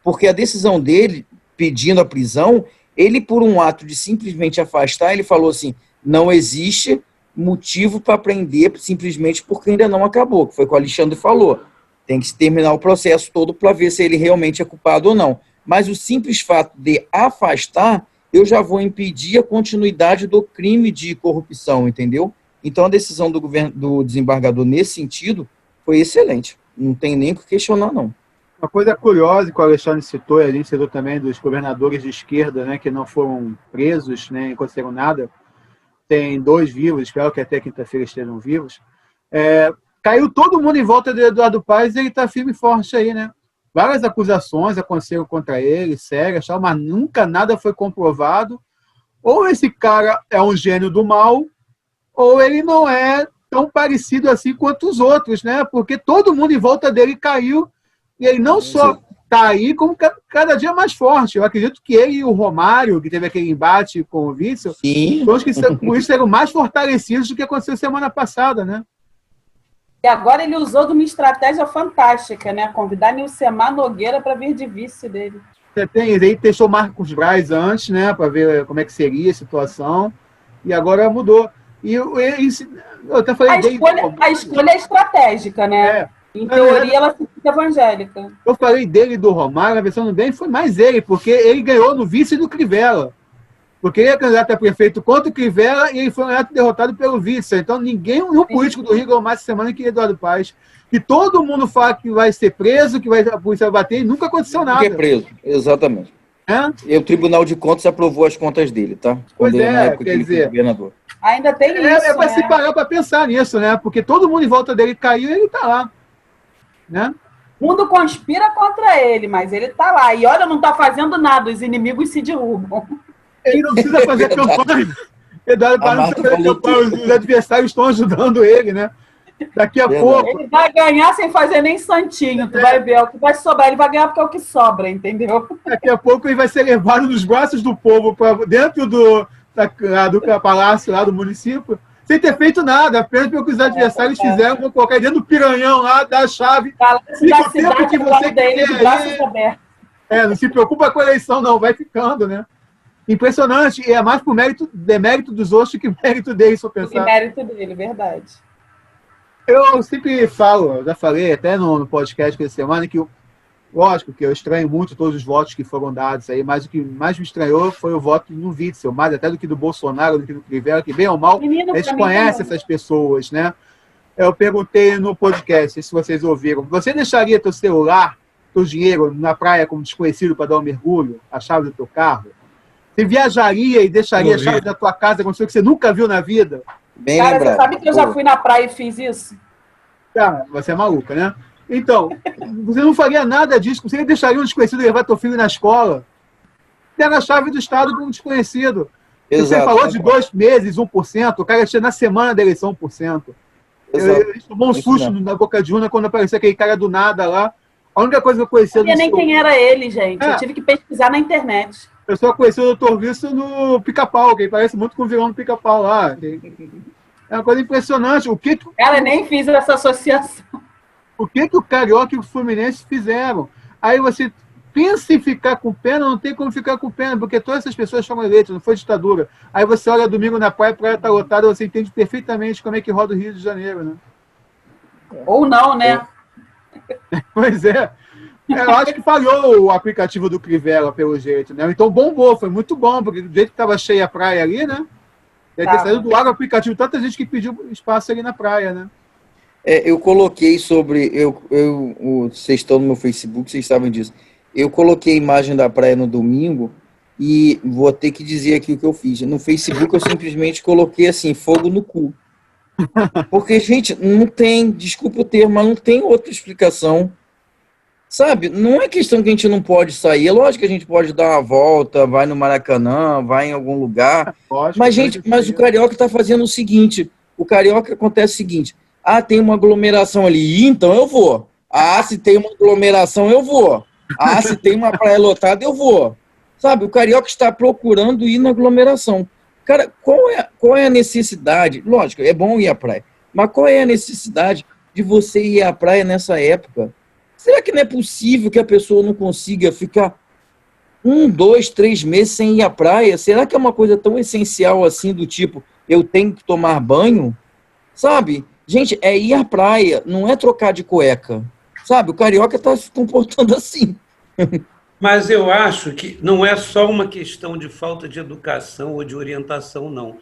[SPEAKER 3] porque a decisão dele, pedindo a prisão, ele, por um ato de simplesmente afastar, ele falou assim, não existe motivo para prender simplesmente porque ainda não acabou, que foi o que o Alexandre falou. Tem que se terminar o processo todo para ver se ele realmente é culpado ou não. Mas o simples fato de afastar, eu já vou impedir a continuidade do crime de corrupção, entendeu? Então a decisão do desembargador nesse sentido foi excelente. Não tem nem o que questionar, não.
[SPEAKER 2] Uma coisa curiosa que o Alexandre citou, e a gente citou também dos governadores de esquerda, né, que não foram presos, né, não aconteceram nada, tem 2 vivos, espero que até quinta-feira estejam vivos, caiu todo mundo em volta do Eduardo Paes e ele está firme e forte aí, né? Várias acusações aconteceram contra ele, sérias, mas nunca nada foi comprovado. Ou esse cara é um gênio do mal, ou ele não é tão parecido assim quanto os outros, né? Porque todo mundo em volta dele caiu e ele não só está aí, como cada dia mais forte. Eu acredito que ele e o Romário, que teve aquele embate com o Witzel, são os que por isso eram mais fortalecidos do que aconteceu semana passada, né?
[SPEAKER 4] E agora ele usou de uma estratégia fantástica, né? Convidar Nilcemar Nogueira para vir de vice dele.
[SPEAKER 2] Ele testou Marcos Braz antes, né? Para ver como é que seria a situação. E agora mudou. E eu até falei
[SPEAKER 4] a escolha é estratégica, né? Em teoria, ela se fica evangélica.
[SPEAKER 2] Eu falei dele e do Romário, a versão do bem foi mais ele, porque ele ganhou no vice do Crivella. Porque ele é candidato a prefeito contra o Crivella e ele foi derrotado pelo vice. Então, nenhum político do Rio ganhou mais essa semana que Eduardo Paes. E todo mundo fala que vai ser preso, que a polícia vai bater, e nunca aconteceu nada.
[SPEAKER 3] Nunca é preso, exatamente. E o Tribunal de Contas aprovou as contas dele, tá?
[SPEAKER 2] Pois quer dizer...
[SPEAKER 4] Governador. Ainda tem isso,
[SPEAKER 2] É para se parar para pensar nisso, né? Porque todo mundo em volta dele caiu e ele está lá. Né?
[SPEAKER 4] O mundo conspira contra ele, mas ele está lá. E olha, não está fazendo nada, os inimigos se derrubam.
[SPEAKER 2] Ele não precisa fazer campanha. Eduardo Paes não precisa fazer campanha. Os adversários estão ajudando ele, né? Daqui a pouco...
[SPEAKER 4] Ele vai ganhar sem fazer nem santinho. Tu vai ver, é o que vai sobrar. Ele vai ganhar porque é o que sobra, entendeu?
[SPEAKER 2] Daqui a pouco ele vai ser levado nos braços do povo para dentro do palácio lá do município, sem ter feito nada, apenas pelo que os adversários fizeram, vão colocar dentro do piranhão lá, dar a chave.
[SPEAKER 4] Fica o tempo que você quer. De braços abertos.
[SPEAKER 2] Não se preocupa com a eleição, não, vai ficando, né? Impressionante, e é mais por demérito dos outros que mérito dele, se eu pensar.
[SPEAKER 4] Que mérito dele, verdade.
[SPEAKER 2] Eu sempre falo, já falei até no podcast essa semana, que lógico que eu estranho muito todos os votos que foram dados aí, mas o que mais me estranhou foi o voto no Witzel, mais até do que do Bolsonaro, do que do Crivella, que bem ou mal, a gente conhece essas pessoas, né? Eu perguntei no podcast, se vocês ouviram, você deixaria teu celular, teu dinheiro na praia como desconhecido para dar um mergulho, a chave do teu carro? Você viajaria e deixaria a chave da tua casa com coisa que você nunca viu na vida?
[SPEAKER 3] Bem
[SPEAKER 4] cara,
[SPEAKER 3] lembrado.
[SPEAKER 4] Você sabe que eu já fui na praia e fiz isso?
[SPEAKER 2] Cara, você é maluca, né? Então, você não faria nada disso. Você deixaria um desconhecido levar teu filho na escola? Pega a chave do Estado com um desconhecido. Exato, você falou de 2 meses, 1%. O cara tinha na semana da eleição 1%. Ele tomou um susto na boca de urna quando apareceu aquele cara do nada lá. A única coisa que eu conhecia...
[SPEAKER 4] Eu não sabia nem quem era ele, gente. Eu tive que pesquisar na internet.
[SPEAKER 2] Eu só conheci o Dr. Wilson no Pica-Pau, que ele parece muito com o vilão do Pica-Pau lá. É uma coisa impressionante.
[SPEAKER 4] Cara, nem fiz essa associação.
[SPEAKER 2] O que o Carioca e o Fluminense fizeram? Aí você pensa em ficar com pena, não tem como ficar com pena, porque todas essas pessoas foram eleitas, não foi ditadura. Aí você olha domingo na praia, a praia está lotada, você entende perfeitamente como é que roda o Rio de Janeiro, né?
[SPEAKER 4] Ou não, né?
[SPEAKER 2] Pois é. Eu acho que falhou o aplicativo do Crivella, pelo jeito, né? Então bombou, foi muito bom, porque do jeito que estava cheia a praia ali, né? Deve ter saído do ar o aplicativo, tanta gente que pediu espaço ali na praia, né?
[SPEAKER 3] Eu coloquei sobre... vocês estão no meu Facebook, vocês sabem disso. Eu coloquei a imagem da praia no domingo e vou ter que dizer aqui o que eu fiz. No Facebook eu simplesmente coloquei assim, fogo no cu. Porque, gente, não tem, desculpa o termo, mas não tem outra explicação. Sabe, não é questão que a gente não pode sair. É lógico que a gente pode dar uma volta, vai no Maracanã, vai em algum lugar. Mas o Carioca está fazendo o seguinte. O Carioca acontece o seguinte. Tem uma aglomeração ali, então eu vou. Se tem uma aglomeração, eu vou. Se tem uma praia lotada, eu vou. Sabe, o carioca está procurando ir na aglomeração. Cara, qual é a necessidade? Lógico, é bom ir à praia, mas qual é a necessidade de você ir à praia nessa época? Será que não é possível que a pessoa não consiga ficar 1, 2, 3 meses sem ir à praia? Será que é uma coisa tão essencial assim, do tipo, eu tenho que tomar banho? Sabe? Gente, é ir à praia, não é trocar de cueca. Sabe? O carioca está se comportando assim.
[SPEAKER 5] Mas eu acho que não é só uma questão de falta de educação ou de orientação, não.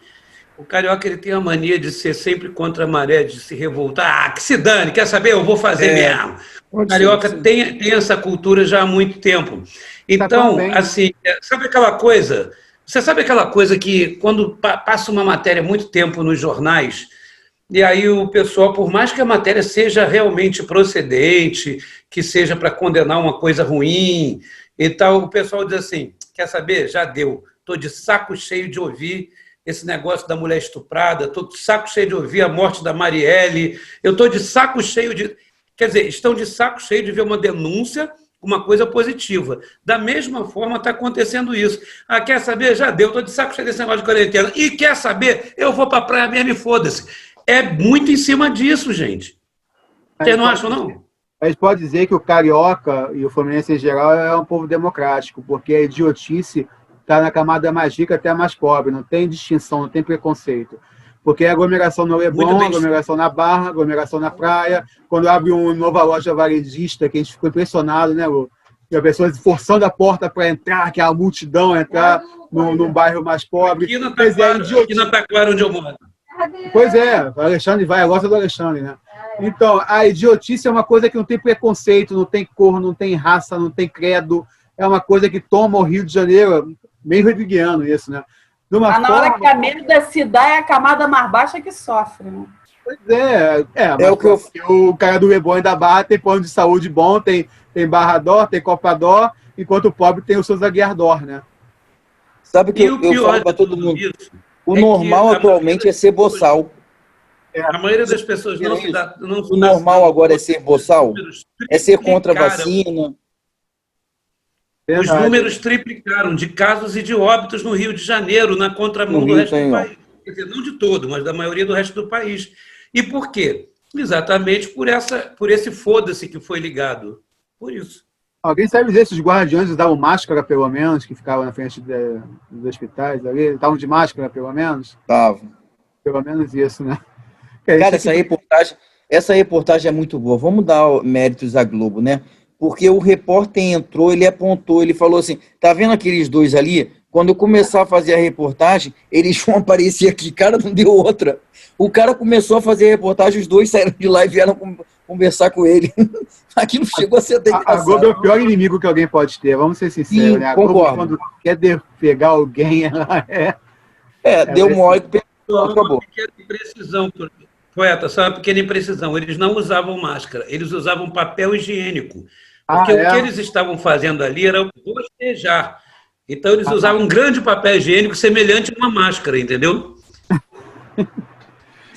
[SPEAKER 5] O carioca ele tem a mania de ser sempre contra a maré, de se revoltar. Ah, que se dane, quer saber? Eu vou fazer mesmo. O carioca tem essa cultura já há muito tempo. Então, assim, sabe aquela coisa? Você sabe aquela coisa que quando passa uma matéria muito tempo nos jornais, e aí o pessoal, por mais que a matéria seja realmente procedente, que seja para condenar uma coisa ruim e tal, o pessoal diz assim, quer saber? Já deu. Estou de saco cheio de ouvir esse negócio da mulher estuprada, estou de saco cheio de ouvir a morte da Marielle, eu estou de saco cheio de... Quer dizer, estão de saco cheio de ver uma denúncia, uma coisa positiva. Da mesma forma está acontecendo isso. Ah, quer saber? Já deu, estou de saco cheio desse negócio de quarentena. E quer saber? Eu vou para a praia mesmo e foda-se. É muito em cima disso, gente. Vocês não acham, não?
[SPEAKER 2] A gente pode dizer que o carioca e o fluminense em geral é um povo democrático, porque a idiotice está na camada mais rica até a mais pobre, não tem distinção, não tem preconceito. Porque a aglomeração no Leblon, aglomeração na Barra, aglomeração na praia, quando abre uma nova loja varejista, que a gente ficou impressionado, né, Lu? E a pessoa forçando a porta para entrar, que é a multidão entrar num bairro mais pobre.
[SPEAKER 5] Aqui na Taquara, onde eu moro.
[SPEAKER 2] Pois é, o Alexandre vai, gosta do Alexandre, né? Então, a idiotice é uma coisa que não tem preconceito, não tem cor, não tem raça, não tem credo. É uma coisa que toma o Rio de Janeiro, meio rodriguiano isso, né?
[SPEAKER 4] Mas na hora que a merda se dá, é a camada mais baixa que sofre, né?
[SPEAKER 2] Pois mas o cara do Leblon e da Barra tem plano de saúde bom, tem Barra Dó, tem Copa Dó, enquanto o pobre tem o Souza Guiar Dó, né?
[SPEAKER 3] Sabe que eu falo para todo mundo, o normal atualmente é ser boçal.
[SPEAKER 5] A maioria das pessoas não se dá...
[SPEAKER 3] O normal agora é ser boçal? É ser contra a vacina?
[SPEAKER 5] Os números triplicaram de casos e de óbitos no Rio de Janeiro, na contramão do resto do país. Quer dizer, não de todo, mas da maioria do resto do país. E por quê? Exatamente por esse foda-se que foi ligado. Por isso.
[SPEAKER 2] Alguém sabe dizer se os guardiões usavam máscara, pelo menos, que ficavam na frente dos hospitais ali? Estavam de máscara, pelo menos?
[SPEAKER 3] Estavam.
[SPEAKER 2] Pelo menos isso, né?
[SPEAKER 3] Cara, essa reportagem é muito boa. Vamos dar méritos à Globo, né? Porque o repórter entrou, ele apontou, ele falou assim, tá vendo aqueles dois ali? Quando eu começar a fazer a reportagem, eles vão aparecer aqui. Cara, não deu outra. O cara começou a fazer a reportagem, os dois saíram de lá e vieram conversar com ele. Aquilo chegou a ser até engraçado.
[SPEAKER 2] A Globo é o pior inimigo que alguém pode ter, vamos ser sinceros, né? A Globo, quando quer pegar alguém, ela
[SPEAKER 3] deu mole que acabou.
[SPEAKER 5] Uma pequena imprecisão, poeta, só uma pequena imprecisão. Eles não usavam máscara, eles usavam papel higiênico. Porque o que eles estavam fazendo ali era bocejar. Então, eles usavam um grande papel higiênico semelhante a uma máscara, entendeu?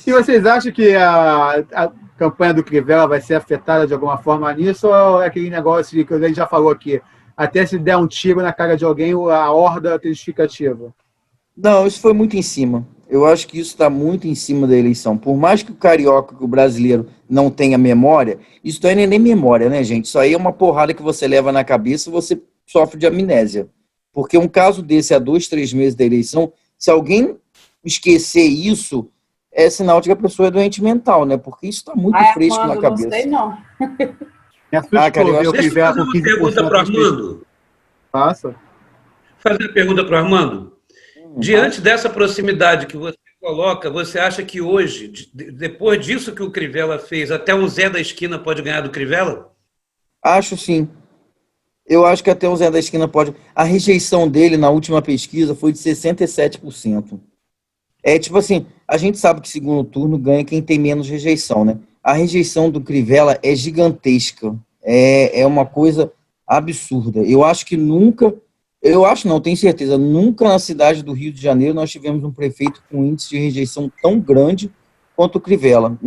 [SPEAKER 2] E vocês acham que a campanha do Crivella vai ser afetada de alguma forma nisso, ou é aquele negócio que a gente já falou aqui, até se der um tiro na cara de alguém, a horda é justificativa?
[SPEAKER 3] Não, isso foi muito em cima. Eu acho que isso está muito em cima da eleição. Por mais que o carioca, que o brasileiro não tenha memória, isso não é nem memória, né, gente? Isso aí é uma porrada que você leva na cabeça e você sofre de amnésia. Porque um caso desse, há 2, 3 meses da eleição, se alguém esquecer isso, é sinal de que a pessoa é doente mental, né? Porque isso está muito fresco na cabeça.
[SPEAKER 4] Não sei, não.
[SPEAKER 5] Deixa eu fazer uma pergunta para o Armando.
[SPEAKER 2] Passa.
[SPEAKER 5] Fazer uma pergunta para o Armando. Diante dessa proximidade que você coloca, você acha que hoje, depois disso que o Crivella fez, até um Zé da Esquina pode ganhar do Crivella?
[SPEAKER 3] Acho sim. Eu acho que até o Zé da Esquina pode... A rejeição dele na última pesquisa foi de 67%. É tipo assim, a gente sabe que segundo turno ganha quem tem menos rejeição, né? A rejeição do Crivella é gigantesca. É uma coisa absurda. Eu acho que nunca... Eu acho não, tenho certeza, nunca na cidade do Rio de Janeiro nós tivemos um prefeito com índice de rejeição tão grande quanto o Crivella.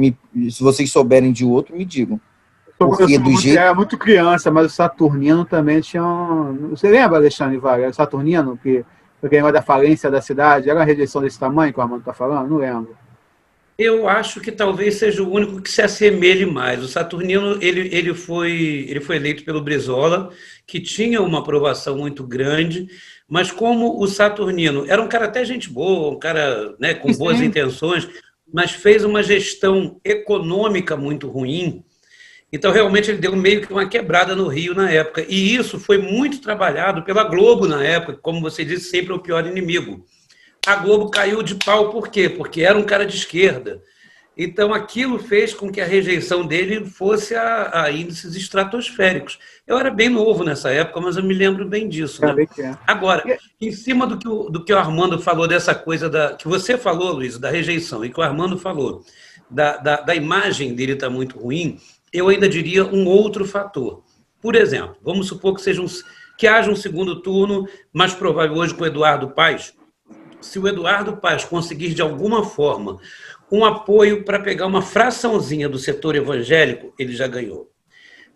[SPEAKER 3] Se vocês souberem de outro, me digam. Porque do jeito...
[SPEAKER 2] Era muito criança, mas o Saturnino também tinha Você lembra, Alexandre Vargas? O Saturnino, que foi aquele negócio da falência da cidade, era uma rejeição desse tamanho que o Armando está falando? Não lembro.
[SPEAKER 5] Eu acho que talvez seja o único que se assemelhe mais. O Saturnino ele foi eleito pelo Brizola, que tinha uma aprovação muito grande, mas como o Saturnino era um cara até gente boa, um cara, né, com boas intenções, mas fez uma gestão econômica muito ruim, então realmente ele deu meio que uma quebrada no Rio na época. E isso foi muito trabalhado pela Globo na época, como você disse, sempre é o pior inimigo. A Globo caiu de pau, por quê? Porque era um cara de esquerda. Então, aquilo fez com que a rejeição dele fosse a índices estratosféricos. Eu era bem novo nessa época, mas eu me lembro bem disso. Né? Agora, em cima do que o Armando falou, dessa coisa que você falou, Luiz, da rejeição, e que o Armando falou, da imagem dele estar muito ruim, eu ainda diria um outro fator. Por exemplo, vamos supor que haja um segundo turno, mais provável hoje com o Eduardo Paes. Se o Eduardo Paes conseguir, de alguma forma, um apoio para pegar uma fraçãozinha do setor evangélico, ele já ganhou.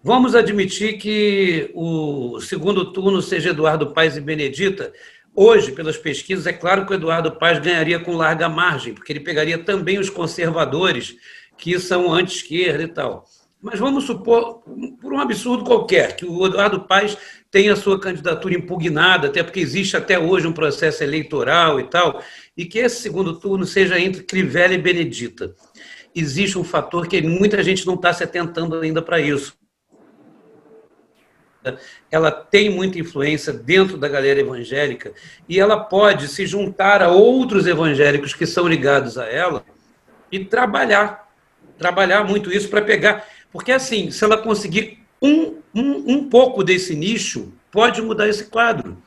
[SPEAKER 5] Vamos admitir que o segundo turno seja Eduardo Paes e Benedita. Hoje, pelas pesquisas, é claro que o Eduardo Paes ganharia com larga margem, porque ele pegaria também os conservadores, que são anti-esquerda e tal. Mas vamos supor, por um absurdo qualquer, que o Eduardo Paes tenha a sua candidatura impugnada, até porque existe até hoje um processo eleitoral e tal, e que esse segundo turno seja entre Crivella e Benedita. Existe um fator que muita gente não está se atentando ainda para isso. Ela tem muita influência dentro da galera evangélica e ela pode se juntar a outros evangélicos que são ligados a ela e trabalhar muito isso para pegar... Porque, assim, se ela conseguir um pouco desse nicho, pode mudar esse quadro.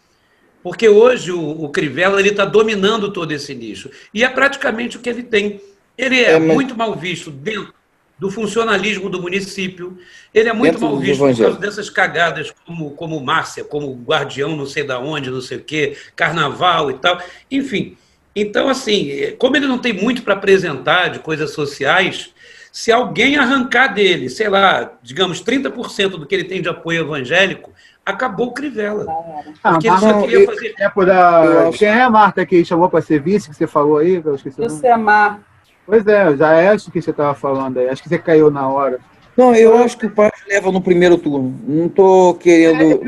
[SPEAKER 5] Porque hoje o Crivella está dominando todo esse nicho. E é praticamente o que ele tem. Ele é muito mal visto dentro do funcionalismo do município, ele é muito mal visto por causa dessas cagadas como Márcia, como Guardião não sei da onde, não sei o quê, Carnaval e tal. Enfim, então, assim, como ele não tem muito para apresentar de coisas sociais... Se alguém arrancar dele, sei lá, digamos, 30% do que ele tem de apoio evangélico, acabou o Crivella. Porque ele só queria fazer...
[SPEAKER 2] Quem é a Marta que chamou para ser vice, que você falou aí? Eu esqueci o nome. Pois é, já é isso que você estava falando aí. Acho que você caiu na hora.
[SPEAKER 3] Não, eu acho que o Paes leva no primeiro turno. Não estou querendo...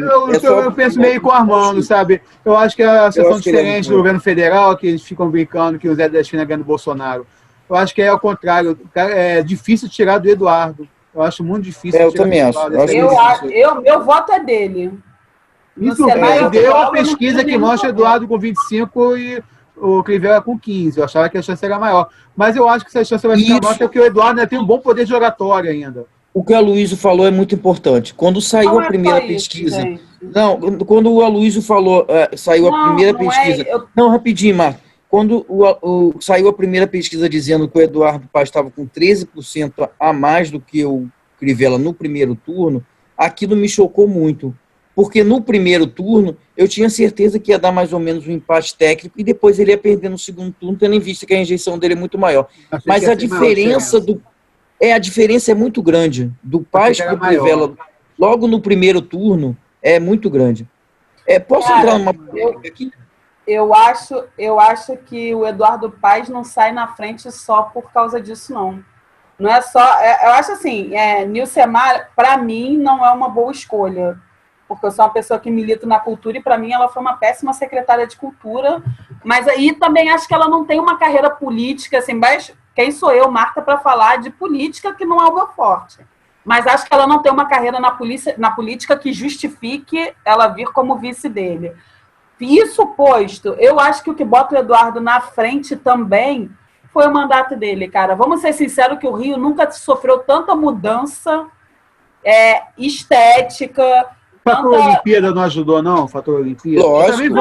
[SPEAKER 2] Eu penso meio com o Armando, sabe? Eu acho que é a situação diferente do governo federal, que eles ficam brincando que o Zé da Esquina ganha do Bolsonaro. Eu acho que é ao contrário. É difícil tirar do Eduardo. Eu acho muito difícil.
[SPEAKER 3] Eu também acho.
[SPEAKER 4] Meu voto é dele.
[SPEAKER 2] Me surpreendeu a pesquisa que mostra o Eduardo com 25 e o Crivella com 15. Eu achava que a chance era maior. Mas eu acho que essa chance vai ficar maior porque o Eduardo ainda tem um bom poder de oratória ainda.
[SPEAKER 3] O que o Aloysio falou é muito importante. Quando saiu a primeira pesquisa... Não, quando o Aloysio falou, saiu a primeira pesquisa... Não, rapidinho, Marta. Quando saiu a primeira pesquisa dizendo que o Eduardo Paes estava com 13% a mais do que o Crivella no primeiro turno, aquilo me chocou muito. Porque no primeiro turno, eu tinha certeza que ia dar mais ou menos um empate técnico e depois ele ia perder no segundo turno, tendo em vista que a rejeição dele é muito maior. Mas a diferença a diferença é muito grande. Do Paes para o Crivella, logo no primeiro turno, é muito grande. Posso entrar numa polêmica aqui?
[SPEAKER 4] Eu acho que o Eduardo Paes não sai na frente só por causa disso, não. Não é só... eu acho assim, Nilcemar, para mim, não é uma boa escolha, porque eu sou uma pessoa que milita na cultura e, para mim, ela foi uma péssima secretária de cultura, mas aí também acho que ela não tem uma carreira política, assim, mas quem sou eu, Marta, para falar de política, que não é o meu forte. Mas acho que ela não tem uma carreira na política que justifique ela vir como vice dele. Isso posto, eu acho que o que bota o Eduardo na frente também foi o mandato dele, cara. Vamos ser sinceros que o Rio nunca sofreu tanta mudança estética.
[SPEAKER 2] O fator Olimpíada não ajudou, não? O fator Olimpíada?
[SPEAKER 3] Lógico.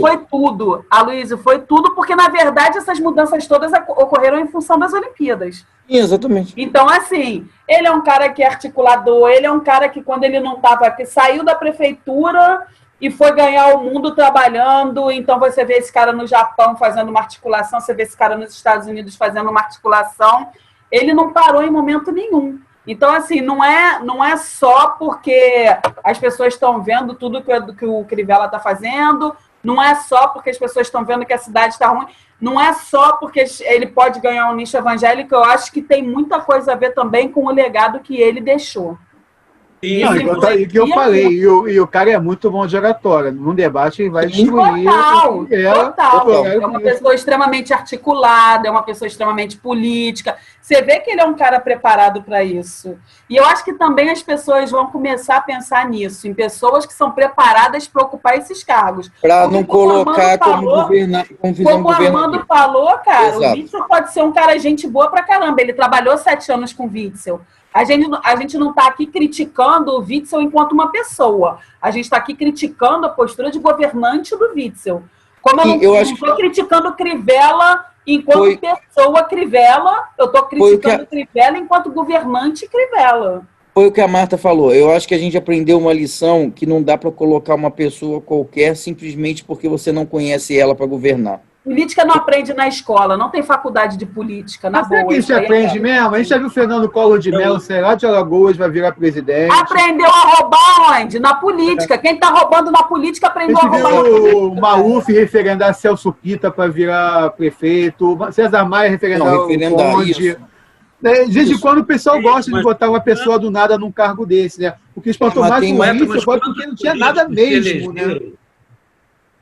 [SPEAKER 4] Foi tudo. Aloysio, foi tudo, porque, na verdade, essas mudanças todas ocorreram em função das Olimpíadas.
[SPEAKER 3] Exatamente.
[SPEAKER 4] Então, assim, ele é um cara que é articulador, ele é um cara que, quando ele não estava aqui, saiu da prefeitura... e foi ganhar o mundo trabalhando, então você vê esse cara no Japão fazendo uma articulação, você vê esse cara nos Estados Unidos fazendo uma articulação, ele não parou em momento nenhum. Então, assim, não é só porque as pessoas estão vendo tudo que o Crivella está fazendo, não é só porque as pessoas estão vendo que a cidade está ruim, não é só porque ele pode ganhar um nicho evangélico, eu acho que tem muita coisa a ver também com o legado que ele deixou.
[SPEAKER 2] Não, e que eu falei, e o cara é muito bom de oratória. Num debate ele vai destruir.
[SPEAKER 4] Total. É uma pessoa extremamente articulada, é uma pessoa extremamente política. Você vê que ele é um cara preparado para isso. E eu acho que também as pessoas vão começar a pensar nisso, em pessoas que são preparadas para ocupar esses cargos.
[SPEAKER 3] Para não colocar como visão
[SPEAKER 4] como o Armando falou, cara,
[SPEAKER 3] Exato.
[SPEAKER 4] O Witzel pode ser um cara gente boa pra caramba. Ele trabalhou 7 anos com o Witzel. A gente não está aqui criticando o Witzel enquanto uma pessoa. A gente está aqui criticando a postura de governante do Witzel. Como eu não estou criticando o Crivella enquanto pessoa Crivella, eu estou criticando o Crivella enquanto governante Crivella.
[SPEAKER 3] Foi o que a Marta falou. Eu acho que a gente aprendeu uma lição que não dá para colocar uma pessoa qualquer simplesmente porque você não conhece ela para governar.
[SPEAKER 4] Política não aprende na escola, não tem faculdade de política, na boa.
[SPEAKER 2] Será que a gente aprende mesmo? A gente já viu o Fernando Collor de Mello, sei lá, de Alagoas, vai virar presidente.
[SPEAKER 4] Aprendeu a roubar onde? Na política. Quem está roubando na política aprendeu a roubar na política.
[SPEAKER 2] O Maluf referendar Celso Pita para virar prefeito, César Maia referendar o Conde. Desde quando o pessoal gosta de botar uma pessoa do nada num cargo desse, né? O que espantou mais o Witzel foi porque não tinha nada mesmo, né?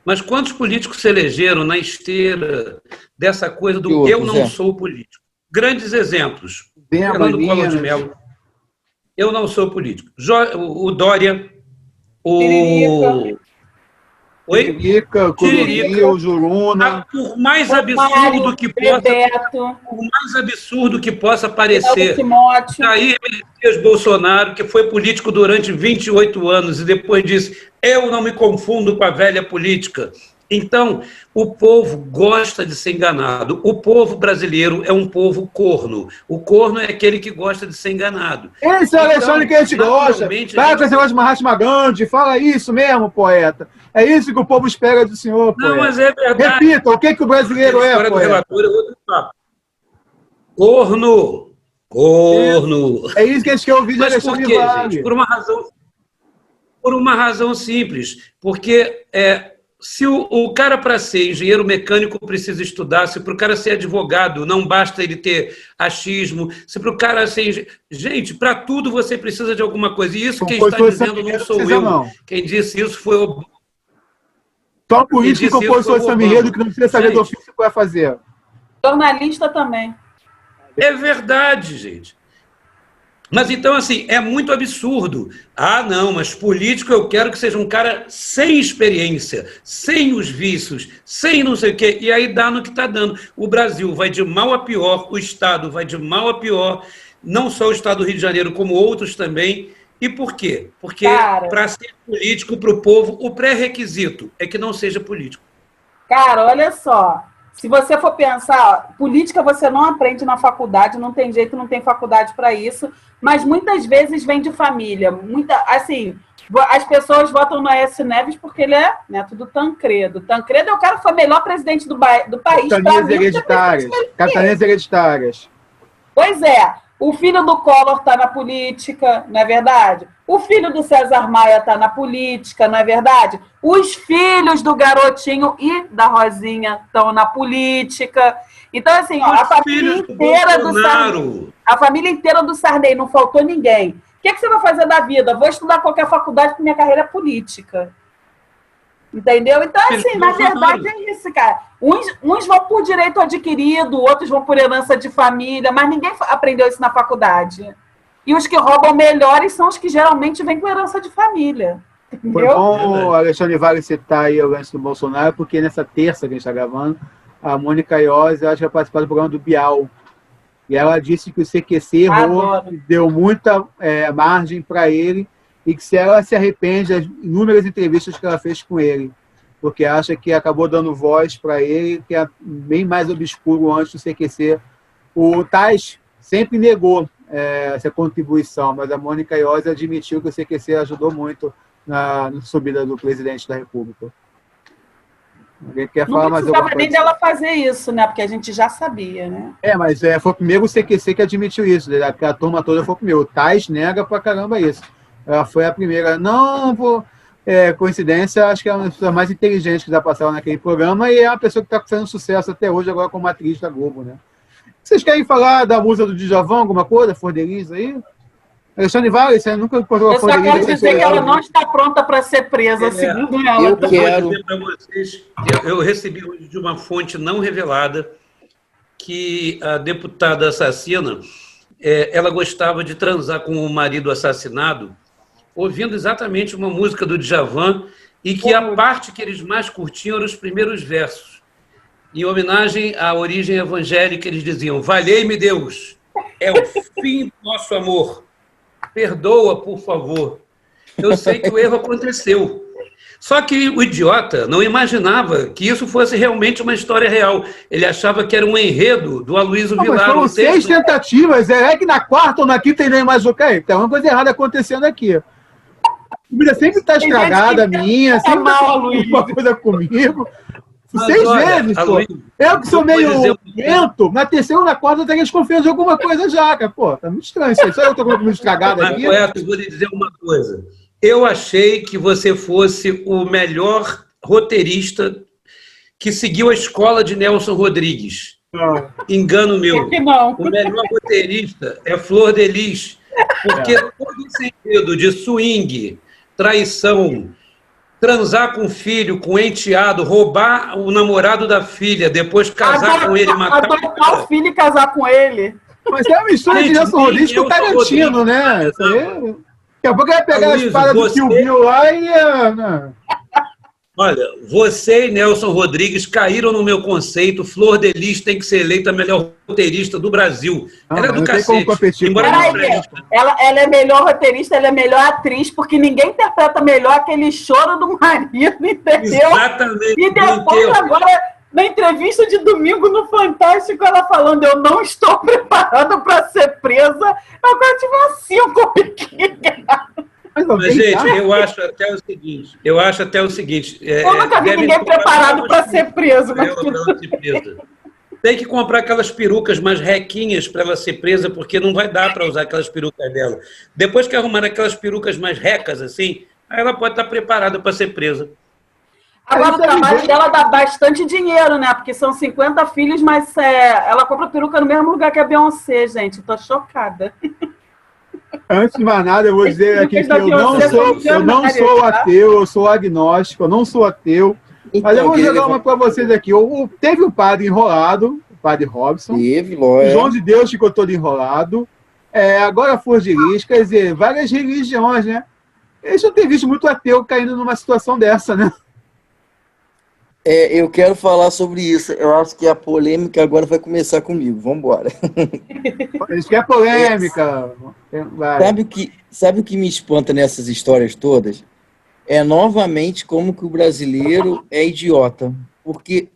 [SPEAKER 5] Mas quantos políticos se elegeram na esteira dessa coisa do eu não sou político? Grandes exemplos. Fernando Collor de Mello. Eu não sou político. O Dória.
[SPEAKER 2] Tiririca, o Juruna.
[SPEAKER 5] Por mais absurdo que possa parecer, Jair Messias Bolsonaro, que foi político durante 28 anos e depois disse: eu não me confundo com a velha política. Então, o povo gosta de ser enganado. O povo brasileiro é um povo corno. O corno é aquele que gosta de ser enganado.
[SPEAKER 2] Esse é o Alexandre que a gente gosta. Vai com esse negócio de Mahatma Gandhi, fala isso mesmo, poeta. É isso que o povo espera do senhor, poeta.
[SPEAKER 5] Não, mas é verdade.
[SPEAKER 2] Repita, o que o brasileiro é, poeta?
[SPEAKER 5] Corno. Corno.
[SPEAKER 2] É isso que a gente quer ouvir de Alexandre
[SPEAKER 5] Vale.
[SPEAKER 2] Vale.
[SPEAKER 5] Gente? Por uma razão simples. Porque se o cara, para ser engenheiro mecânico, precisa estudar, se para o cara ser advogado não basta ele ter achismo, se para o cara ser... Gente, para tudo você precisa de alguma coisa. E isso quem está dizendo não sou eu. Não. Quem disse isso foi o...
[SPEAKER 2] Só por isso que compositor Samirredo, que não precisa saber do ofício que vai fazer.
[SPEAKER 4] Jornalista também.
[SPEAKER 5] É verdade, gente. Mas então, assim, é muito absurdo. Ah, não, mas político eu quero que seja um cara sem experiência, sem os vícios, sem não sei o quê, e aí dá no que está dando. O Brasil vai de mal a pior, o Estado vai de mal a pior, não só o Estado do Rio de Janeiro, como outros também. E por quê? Porque para ser político para o povo, o pré-requisito é que não seja político.
[SPEAKER 4] Cara, olha só. Se você for pensar, política você não aprende na faculdade, não tem jeito, não tem faculdade para isso, mas muitas vezes vem de família. Assim, as pessoas votam no Aécio Neves porque ele é neto do Tancredo. Tancredo é o cara que foi o melhor presidente do país.
[SPEAKER 2] Capitanias hereditárias.
[SPEAKER 4] Pois é. O filho do Collor está na política, não é verdade? O filho do César Maia está na política, não é verdade? Os filhos do Garotinho e da Rosinha estão na política. Então, assim, ó, a família inteira do Sarney, não faltou ninguém. O que você vai fazer da vida? Vou estudar qualquer faculdade porque minha carreira é política. Entendeu? Então, assim, na verdade é isso, cara. Uns vão por direito adquirido, outros vão por herança de família, mas ninguém aprendeu isso na faculdade. E os que roubam melhores são os que geralmente vêm com herança de família. Entendeu?
[SPEAKER 2] Foi bom, Alexandre Vale, citar aí o lance do Bolsonaro, porque nessa terça que a gente está gravando, a Mônica Iose, acho que vai participar do programa do Bial. E ela disse que o CQC errou, deu muita margem para ele, e que se ela se arrepende das inúmeras entrevistas que ela fez com ele, porque acha que acabou dando voz para ele, que é bem mais obscuro antes do CQC. O Tais sempre negou essa contribuição, mas a Mônica Iose admitiu que o CQC ajudou muito na subida do presidente da República. Alguém quer
[SPEAKER 4] Não
[SPEAKER 2] falar mais alguma
[SPEAKER 4] precisava nem
[SPEAKER 2] coisa?
[SPEAKER 4] dela fazer isso, né? Porque a gente já sabia, né?
[SPEAKER 2] Mas foi o primeiro CQC que admitiu isso, né? A turma toda foi o primeiro. O Tais nega pra caramba isso. Ela foi a primeira. Não, coincidência, acho que é uma das pessoas mais inteligentes que já passaram naquele programa e é uma pessoa que está fazendo sucesso até hoje, agora como atriz da Globo, né? Vocês querem falar da musa do Djavan, alguma coisa? Fordelis aí? Alexandre Vale, você nunca encontrou a
[SPEAKER 4] Eu só
[SPEAKER 2] Fordelis?
[SPEAKER 4] quero dizer que ela não está pronta para ser presa, segundo ela.
[SPEAKER 3] Eu
[SPEAKER 5] Vou
[SPEAKER 3] quero.
[SPEAKER 5] dizer para vocês que eu recebi hoje de uma fonte não revelada que a deputada assassina, ela gostava de transar com o marido assassinado, ouvindo exatamente uma música do Djavan, e que a parte que eles mais curtiam eram os primeiros versos. Em homenagem à origem evangélica, eles diziam: valei-me Deus, é o fim do nosso amor, perdoa, por favor. Eu sei que o erro aconteceu. Só que o idiota não imaginava que isso fosse realmente uma história real. Ele achava que era um enredo do Aloysio
[SPEAKER 2] Mas
[SPEAKER 5] Vilar.
[SPEAKER 2] foram 6 tentativas, é que na quarta ou na quinta ainda é mais o que? Tem uma coisa errada acontecendo aqui. A comida sempre está estragada, minha, sempre tá uma coisa comigo. 6 vezes, pô.
[SPEAKER 5] Aloysio,
[SPEAKER 2] Eu que sou meio lento, na terceira ou na quarta eu tenho desconfiança de alguma coisa já, cara. Pô, tá muito estranho isso aí. Só eu tô com comida estragada
[SPEAKER 5] Mas,
[SPEAKER 2] aqui.
[SPEAKER 5] poeta, eu vou lhe dizer uma coisa. Eu achei que você fosse o melhor roteirista que seguiu a escola de Nelson Rodrigues. Engano meu. O melhor roteirista é Flor de Lis, porque todo esse enredo de swing, traição, transar com o filho, com o enteado, roubar o namorado da filha, depois casar com ele, matar
[SPEAKER 4] adotar o filho e casar com ele.
[SPEAKER 2] Mas é uma história de Nelson Rodrigues com o Tarantino, né? Isso aí. Daqui a pouco vai pegar
[SPEAKER 5] Aloysio,
[SPEAKER 2] a espada do Kill Bill lá e.
[SPEAKER 5] Olha, você e Nelson Rodrigues caíram no meu conceito. Flor de Lis tem que ser eleita a melhor roteirista do Brasil. Ela é do cacete.
[SPEAKER 4] Ela é melhor roteirista, ela é melhor atriz, porque ninguém interpreta melhor aquele choro do marido, entendeu?
[SPEAKER 5] Exatamente.
[SPEAKER 4] E depois, agora, na entrevista de domingo no Fantástico, ela falando: eu não estou preparada para ser presa. Eu quero tiver assim, um
[SPEAKER 5] Mas, gente, eu acho até o seguinte.
[SPEAKER 4] Eu nunca vi ninguém preparado para ser preso.
[SPEAKER 5] Tem que comprar aquelas perucas mais requinhas para ela ser presa, porque não vai dar para usar aquelas perucas dela. Depois que arrumar aquelas perucas mais recas, assim, aí ela pode estar preparada para ser presa.
[SPEAKER 4] Agora, o trabalho dela dá bastante dinheiro, né? Porque são 50 filhos, mas ela compra peruca no mesmo lugar que a Beyoncé, gente. Tô chocada.
[SPEAKER 2] Antes de mais nada, eu vou dizer aqui que eu não sou ateu, eu sou agnóstico, eu não sou ateu. Mas eu vou jogar uma para vocês aqui. Teve o padre enrolado, o padre Robson.
[SPEAKER 3] Teve,
[SPEAKER 2] o João de Deus ficou todo enrolado. Agora Flor de Lis, quer dizer, várias religiões, né? Eles não têm visto muito ateu caindo numa situação dessa, né?
[SPEAKER 3] Eu quero falar sobre isso. Eu acho que a polêmica agora vai começar comigo. Vamos embora.
[SPEAKER 2] Eles querem polêmica.
[SPEAKER 3] Sabe o que me espanta nessas histórias todas? É novamente como que o brasileiro é idiota. Porque,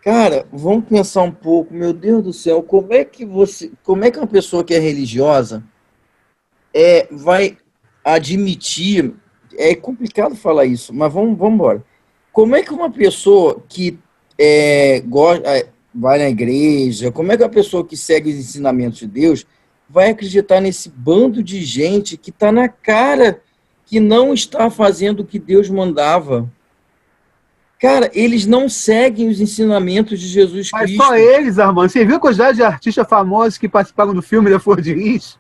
[SPEAKER 3] cara, vamos pensar um pouco, meu Deus do céu, como é que uma pessoa que é religiosa vai admitir, é complicado falar isso, mas vamos embora. Como é que uma pessoa que vai na igreja, como é que uma pessoa que segue os ensinamentos de Deus vai acreditar nesse bando de gente que está na cara que não está fazendo o que Deus mandava? Cara, eles não seguem os ensinamentos de Jesus Cristo.
[SPEAKER 2] Mas só eles, Armando. Você viu a quantidade de artistas famosos que participaram do filme da Flor de Lis?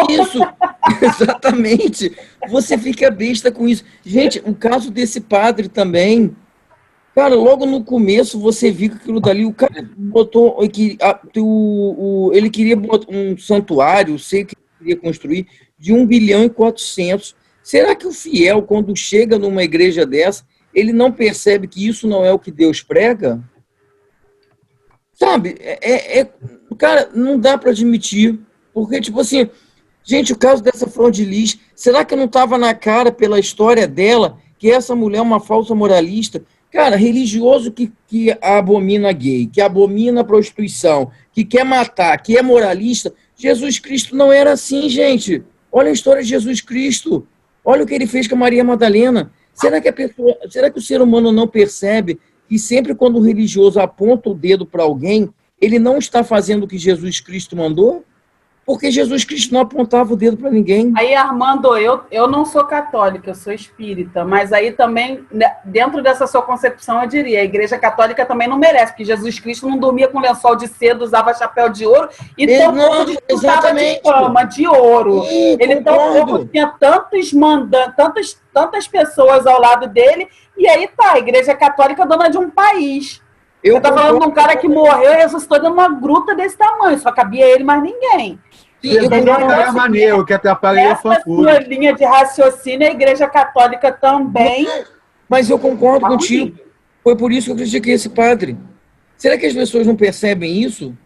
[SPEAKER 3] Isso, exatamente. Você fica besta com isso. Gente, o caso desse padre também, cara, logo no começo você viu que aquilo dali, o cara botou, ele queria botar um santuário, sei que ele queria construir, de 1,4 bilhão. Será que o fiel, quando chega numa igreja dessa, ele não percebe que isso não é o que Deus prega? Sabe, cara, não dá para admitir. Porque, tipo assim, gente, o caso dessa Flor de Lis, será que não estava na cara pela história dela que essa mulher é uma falsa moralista? Cara, religioso que abomina gay, que abomina prostituição, que quer matar, que é moralista, Jesus Cristo não era assim, gente. Olha a história de Jesus Cristo. Olha o que ele fez com a Maria Madalena. Será que o ser humano não percebe que sempre quando o religioso aponta o dedo para alguém, ele não está fazendo o que Jesus Cristo mandou? Porque Jesus Cristo não apontava o dedo para ninguém.
[SPEAKER 4] Aí, Armando, eu não sou católica, eu sou espírita, mas aí também, dentro dessa sua concepção, eu diria, a Igreja Católica também não merece, porque Jesus Cristo não dormia com lençol de seda, usava chapéu de ouro, e tampouco disputava de fama, de ouro. Ele tampouco tinha tantas pessoas ao lado dele, e aí tá, a Igreja Católica é dona de um país. Você está falando de um cara que morreu e ressuscitou numa gruta desse tamanho, só cabia ele, mais ninguém.
[SPEAKER 2] É maneiro, que atrapalha a fã-clube.
[SPEAKER 4] Essa sua linha de raciocínio, a Igreja Católica também.
[SPEAKER 3] Mas eu concordo contigo. Foi por isso que eu critiquei esse padre. Será que as pessoas não percebem isso?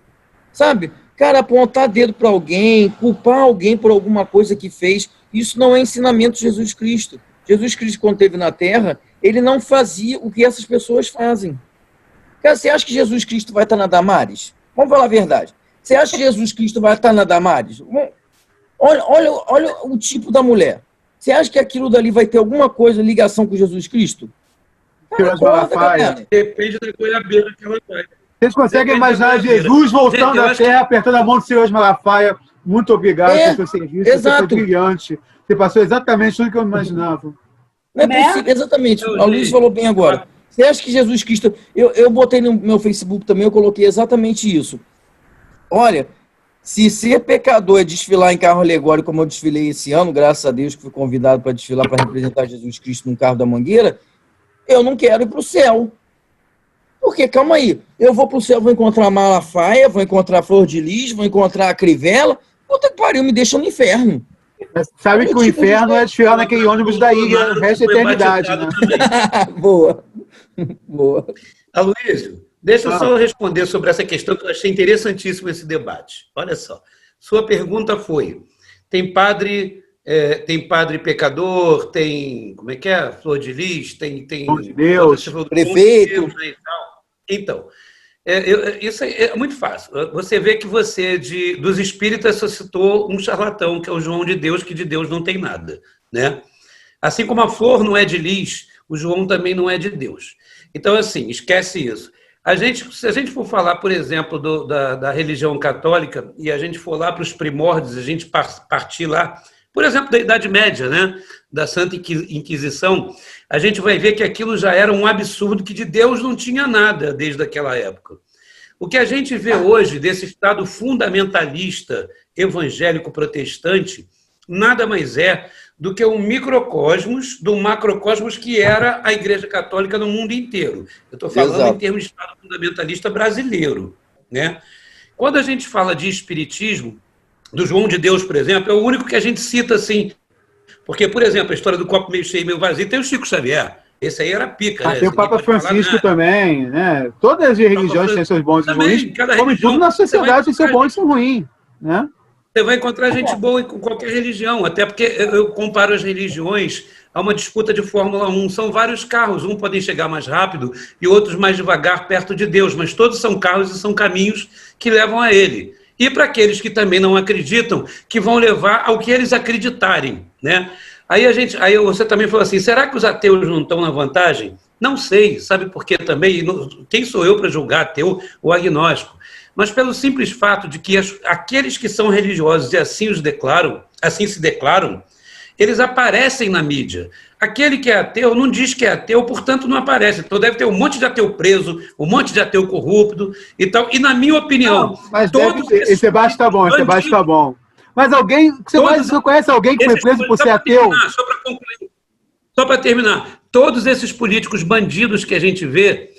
[SPEAKER 3] Sabe? Cara, apontar dedo para alguém, culpar alguém por alguma coisa que fez, isso não é ensinamento de Jesus Cristo. Jesus Cristo, quando esteve na Terra, ele não fazia o que essas pessoas fazem. Cara, você acha que Jesus Cristo vai estar na Damares? Vamos falar a verdade. Você acha que Jesus Cristo vai estar na Damares? Olha o tipo da mulher. Você acha que aquilo dali vai ter alguma coisa, ligação com Jesus Cristo?
[SPEAKER 5] Cara, depende da goiabeira que ela vai.
[SPEAKER 2] Vocês conseguem imaginar Jesus voltando à Terra, apertando a mão do senhor Malafaia? Muito obrigado pelo seu serviço. Exato. Você foi brilhante. Você passou exatamente tudo que eu imaginava.
[SPEAKER 3] Não é possível, exatamente. A Luiz falou bem agora. Você acha que Jesus Cristo... Eu botei no meu Facebook também, eu coloquei exatamente isso. Olha, se ser pecador é desfilar em carro alegórico, como eu desfilei esse ano, graças a Deus que fui convidado para desfilar para representar Jesus Cristo num carro da Mangueira, eu não quero ir para o céu. Porque, calma aí, eu vou para o céu, vou encontrar Malafaia, vou encontrar Flor de Lis, vou encontrar a Crivella, puta que pariu, me deixa no inferno.
[SPEAKER 2] Mas sabe que o inferno é desfilar naquele ônibus da ilha o resto da eternidade, né?
[SPEAKER 3] Boa. Boa.
[SPEAKER 5] Aloysio, deixa eu só responder sobre essa questão que eu achei interessantíssimo esse debate. Olha só, sua pergunta foi, tem padre pecador, tem, como é que é? Flor de Lis, tem
[SPEAKER 2] de Deus,
[SPEAKER 3] prefeito.
[SPEAKER 5] Deus, né, e tal. Então, isso é muito fácil. Você vê que você, dos espíritas, só citou um charlatão, que é o João de Deus, que de Deus não tem nada, né? Assim como a flor não é de Lis, o João também não é de Deus. Então, assim, esquece isso. Se a gente for falar, por exemplo, da religião católica, e a gente for lá para os primórdios, a gente partir lá, por exemplo, da Idade Média, né, da Santa Inquisição, a gente vai ver que aquilo já era um absurdo, que de Deus não tinha nada desde aquela época. O que a gente vê hoje desse Estado fundamentalista, evangélico protestante, nada mais é do que um microcosmos do macrocosmos que era a Igreja Católica no mundo inteiro. Eu estou falando Exato. Em termos de Estado fundamentalista brasileiro, né? Quando a gente fala de espiritismo, do João de Deus, por exemplo, é o único que a gente cita assim, porque, por exemplo, a história do copo meio cheio e meio vazio, tem o Chico Xavier. Esse aí era pica, né?
[SPEAKER 2] Tem o Papa Francisco também, né? Todas as religiões têm seus bons e ruins, como tudo na sociedade tem seu bom e seu ruim, né?
[SPEAKER 5] Você vai encontrar gente boa em qualquer religião, até porque eu comparo as religiões a uma disputa de Fórmula 1. São vários carros, um podem chegar mais rápido e outros mais devagar perto de Deus, mas todos são carros e são caminhos que levam a ele. E para aqueles que também não acreditam, que vão levar ao que eles acreditarem, né? Aí você também falou assim, será que os ateus não estão na vantagem? Não sei, sabe por quê também? Quem sou eu para julgar ateu ou agnóstico? Mas pelo simples fato de que aqueles que são religiosos e assim se declaram, eles aparecem na mídia. Aquele que é ateu não diz que é ateu, portanto não aparece. Então deve ter um monte de ateu preso, um monte de ateu corrupto e tal. E na minha opinião...
[SPEAKER 2] Não, mas esse debate tá bom, esse debate tá bom. Mas você conhece alguém que foi preso por ser ateu?
[SPEAKER 5] Só para terminar, todos esses políticos bandidos que a gente vê,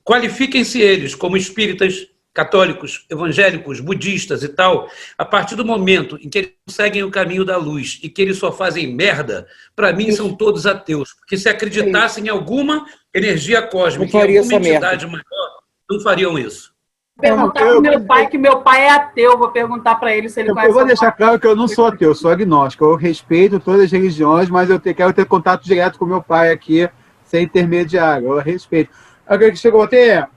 [SPEAKER 5] qualifiquem-se eles como espíritas, católicos, evangélicos, budistas e tal, a partir do momento em que eles seguem o caminho da luz e que eles só fazem merda, para mim são todos ateus, porque se acreditassem em alguma energia cósmica, em alguma entidade maior, não fariam isso.
[SPEAKER 4] Vou perguntar pro meu pai, que meu pai é ateu, vou perguntar para ele se ele conhece.
[SPEAKER 2] Eu vou deixar claro que eu não sou ateu, eu sou agnóstico, eu respeito todas as religiões, mas eu quero ter contato direto com meu pai aqui, sem intermediário, eu respeito. Agora que chegou até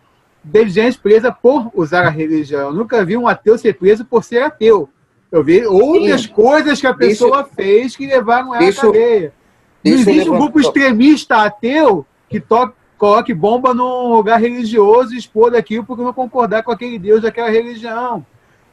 [SPEAKER 2] teve gente presa por usar a religião. Eu nunca vi um ateu ser preso por ser ateu. Eu vi outras coisas que a pessoa fez que levaram ela à cadeia. Não
[SPEAKER 3] Deixa eu
[SPEAKER 2] existe um
[SPEAKER 3] levantar-
[SPEAKER 2] grupo extremista ateu que coloque bomba num lugar religioso e expor aquilo porque não concordar com aquele Deus daquela religião.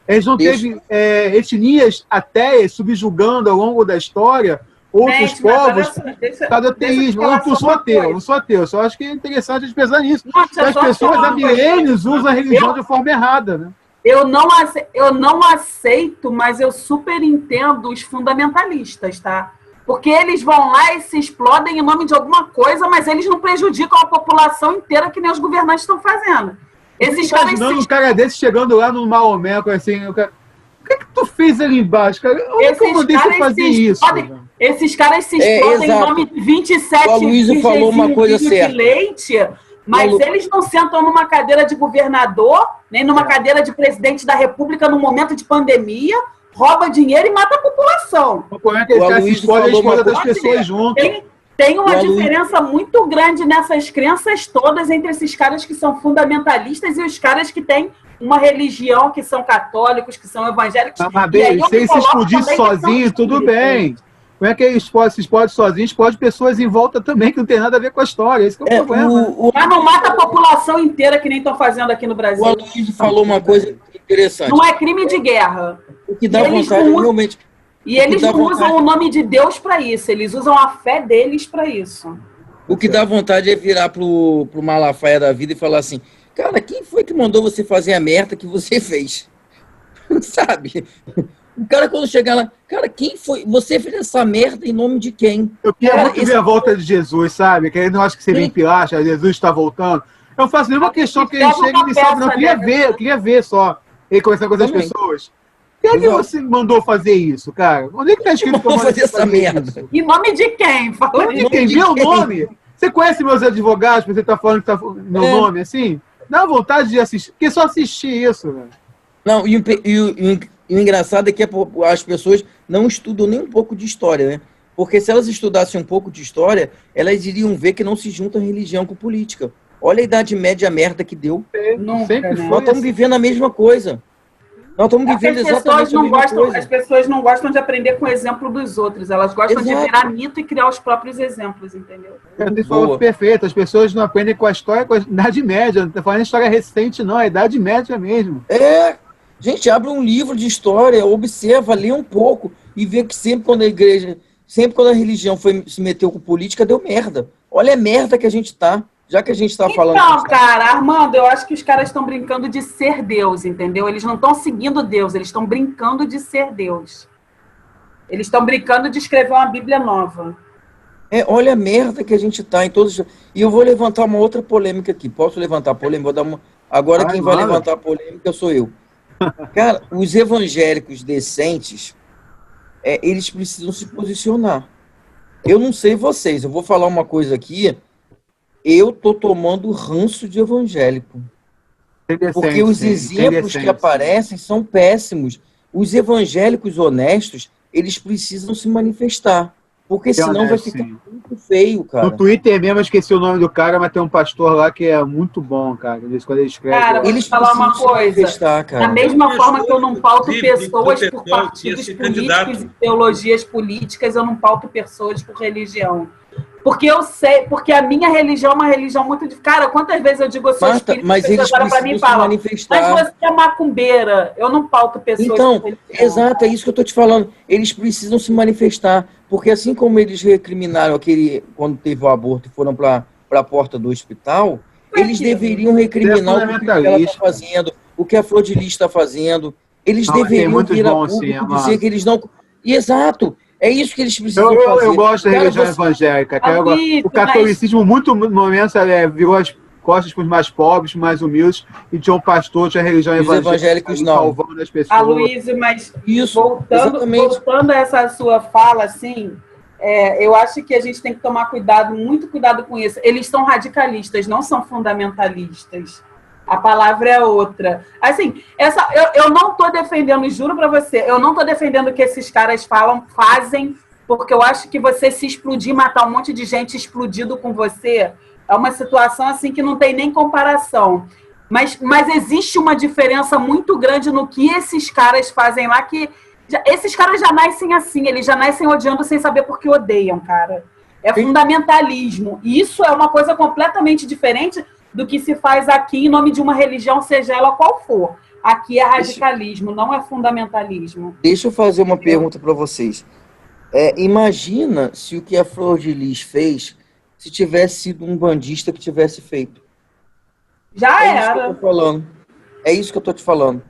[SPEAKER 2] Eles não
[SPEAKER 3] Deixa-
[SPEAKER 2] teve etnias ateias subjugando ao longo da história outros
[SPEAKER 4] Gente, mas olha
[SPEAKER 2] povos
[SPEAKER 4] só,
[SPEAKER 2] por causa do ateísmo. Eu não sou ateu, eu não sou ateu. Só acho que é interessante a gente pensar nisso.
[SPEAKER 4] Não, deixa eu
[SPEAKER 2] As
[SPEAKER 4] só
[SPEAKER 2] pessoas
[SPEAKER 4] falar
[SPEAKER 2] há
[SPEAKER 4] uma coisa.
[SPEAKER 2] milênios usam a religião de forma errada, né?
[SPEAKER 4] Eu não aceito, mas eu super entendo os fundamentalistas, tá? Porque eles vão lá e se explodem em nome de alguma coisa, mas eles não prejudicam a população inteira que nem os governantes estão fazendo. Esses caras
[SPEAKER 2] Imaginando um cara desse chegando lá no Maomé, assim, o que tu fez ali embaixo, cara? Onde é que eu mandei você fazer isso?
[SPEAKER 4] Esses caras se explodem em
[SPEAKER 3] exato.
[SPEAKER 4] nome de 27
[SPEAKER 3] O Aloysio falou uma coisa certa.
[SPEAKER 4] de leite, mas eles não sentam numa cadeira de governador, nem numa cadeira de presidente da República no momento de pandemia, rouba dinheiro e mata a população.
[SPEAKER 2] Como é que esse cara se explode a esposa das pessoas junto?
[SPEAKER 4] Tem uma diferença muito grande nessas crenças todas entre esses caras que são fundamentalistas e os caras que têm uma religião, que são católicos, que são evangélicos.
[SPEAKER 2] Mas bem, se ele se explodisse sozinho, tudo bem. Como é que ele se explode sozinho? Explode pessoas em volta também, que não tem nada a ver com a história. Esse que é o problema.
[SPEAKER 4] Mas não mata a população inteira, que nem estão fazendo aqui no Brasil.
[SPEAKER 3] O Aloysio falou uma coisa interessante.
[SPEAKER 4] Não é crime de guerra.
[SPEAKER 3] O que dá vontade realmente...
[SPEAKER 4] E eles não usam o nome de Deus para isso, eles usam a fé deles para isso.
[SPEAKER 3] O que dá vontade é virar pro Malafaia da vida e falar assim, cara, quem foi que mandou você fazer a merda que você fez? Sabe? O cara quando chegar lá, cara, quem foi? Você fez essa merda em nome de quem?
[SPEAKER 2] Eu queria muito ver a volta de Jesus, sabe? Que ele não acha que seria em pilacha, Jesus está voltando. Eu não faço nenhuma questão que ele chegue e me salve, não. Eu queria ver só ele conversar com as pessoas. Quem é que você mandou fazer isso, cara? Onde é que tá escrito que eu
[SPEAKER 3] fazer essa merda?
[SPEAKER 2] Isso?
[SPEAKER 4] Em nome de quem?
[SPEAKER 2] Em nome de quem? Vê o nome. Você conhece meus advogados, você tá falando que tá meu nome assim? Dá vontade de assistir. Porque só assistir isso, velho.
[SPEAKER 3] Não, e o engraçado é que as pessoas não estudam nem um pouco de história, né? Porque se elas estudassem um pouco de história, elas iriam ver que não se junta religião com política. Olha a Idade Média merda que deu.
[SPEAKER 2] Sempre foi.
[SPEAKER 3] Nós estamos vivendo a mesma coisa. Nós estamos vivendo exatamente a mesma coisa.
[SPEAKER 4] As pessoas não gostam de aprender com o exemplo dos outros. Elas gostam de virar mito e criar os próprios exemplos, entendeu?
[SPEAKER 2] Você falou perfeito. As pessoas não aprendem com a história, com a Idade Média. Não está falando de história recente, não. É a Idade Média mesmo.
[SPEAKER 3] Gente, abre um livro de história, observa, lê um pouco e vê que sempre quando a religião se meteu com política, deu merda. Olha a merda que a gente tá. Já que a gente está falando...
[SPEAKER 4] Não, cara, Armando, eu acho que os caras estão brincando de ser Deus, entendeu? Eles não estão seguindo Deus, eles estão brincando de ser Deus. Eles estão brincando de escrever uma Bíblia nova.
[SPEAKER 3] Olha a merda que a gente tá em todos... E eu vou levantar uma outra polêmica aqui. Posso levantar a polêmica? Vou dar uma... Agora quem vai levantar a polêmica sou eu. Cara, os evangélicos decentes, eles precisam se posicionar. Eu não sei vocês, eu vou falar uma coisa aqui... Eu tô tomando ranço de evangélico. Porque os exemplos que aparecem são péssimos. Os evangélicos honestos, eles precisam se manifestar. Porque senão vai ficar muito feio, cara.
[SPEAKER 2] No Twitter mesmo, eu esqueci o nome do cara, mas tem um pastor lá que é muito bom, cara. Quando ele escreve...
[SPEAKER 4] Cara, vou te falar uma coisa. Da mesma forma que eu não pauto pessoas por partidos políticos e teologias políticas, eu não pauto pessoas por religião. Porque eu sei, porque a minha religião é uma religião muito... Cara, quantas vezes eu digo, eu sou espírita,
[SPEAKER 3] mas eles
[SPEAKER 4] agora para mim e falam, mas você é macumbeira, eu não pauto pessoas...
[SPEAKER 3] Então, exato, é isso que eu tô te falando. Eles precisam se manifestar, porque assim como eles recriminaram quando teve o aborto e foram para a porta do hospital, eles deveriam recriminar o que ela está fazendo, o que a Flor de Lis está fazendo. Eles deveriam vir a público dizer que eles não... Exato. É isso que eles precisam fazer.
[SPEAKER 2] Eu gosto da religião evangélica. O catolicismo, muito momentos, virou as costas para os mais pobres, mais humildes, e tinha um pastor, tinha a religião evangélica.
[SPEAKER 3] Os evangélicos não.
[SPEAKER 2] Salvando as pessoas.
[SPEAKER 4] Aloysio, mas
[SPEAKER 3] isso,
[SPEAKER 4] voltando a essa sua fala, assim, eu acho que a gente tem que tomar cuidado, muito cuidado com isso. Eles são radicalistas, não são fundamentalistas. A palavra é outra. Assim, eu não estou defendendo, juro para você, eu não estou defendendo o que esses caras fazem, porque eu acho que você se explodir, matar um monte de gente explodido com você, é uma situação assim que não tem nem comparação. Mas existe uma diferença muito grande no que esses caras fazem lá, que esses caras já nascem assim, eles já nascem odiando sem saber por que odeiam, cara. É fundamentalismo. E isso é uma coisa completamente diferente do que se faz aqui em nome de uma religião, seja ela qual for. Aqui é radicalismo, não é fundamentalismo.
[SPEAKER 3] Deixa eu fazer uma pergunta para vocês. Imagina se o que a Flor de Lis fez, se tivesse sido um bandista que tivesse feito.
[SPEAKER 4] Já
[SPEAKER 3] É isso que eu
[SPEAKER 4] era.
[SPEAKER 3] tô falando. É isso que eu estou te falando.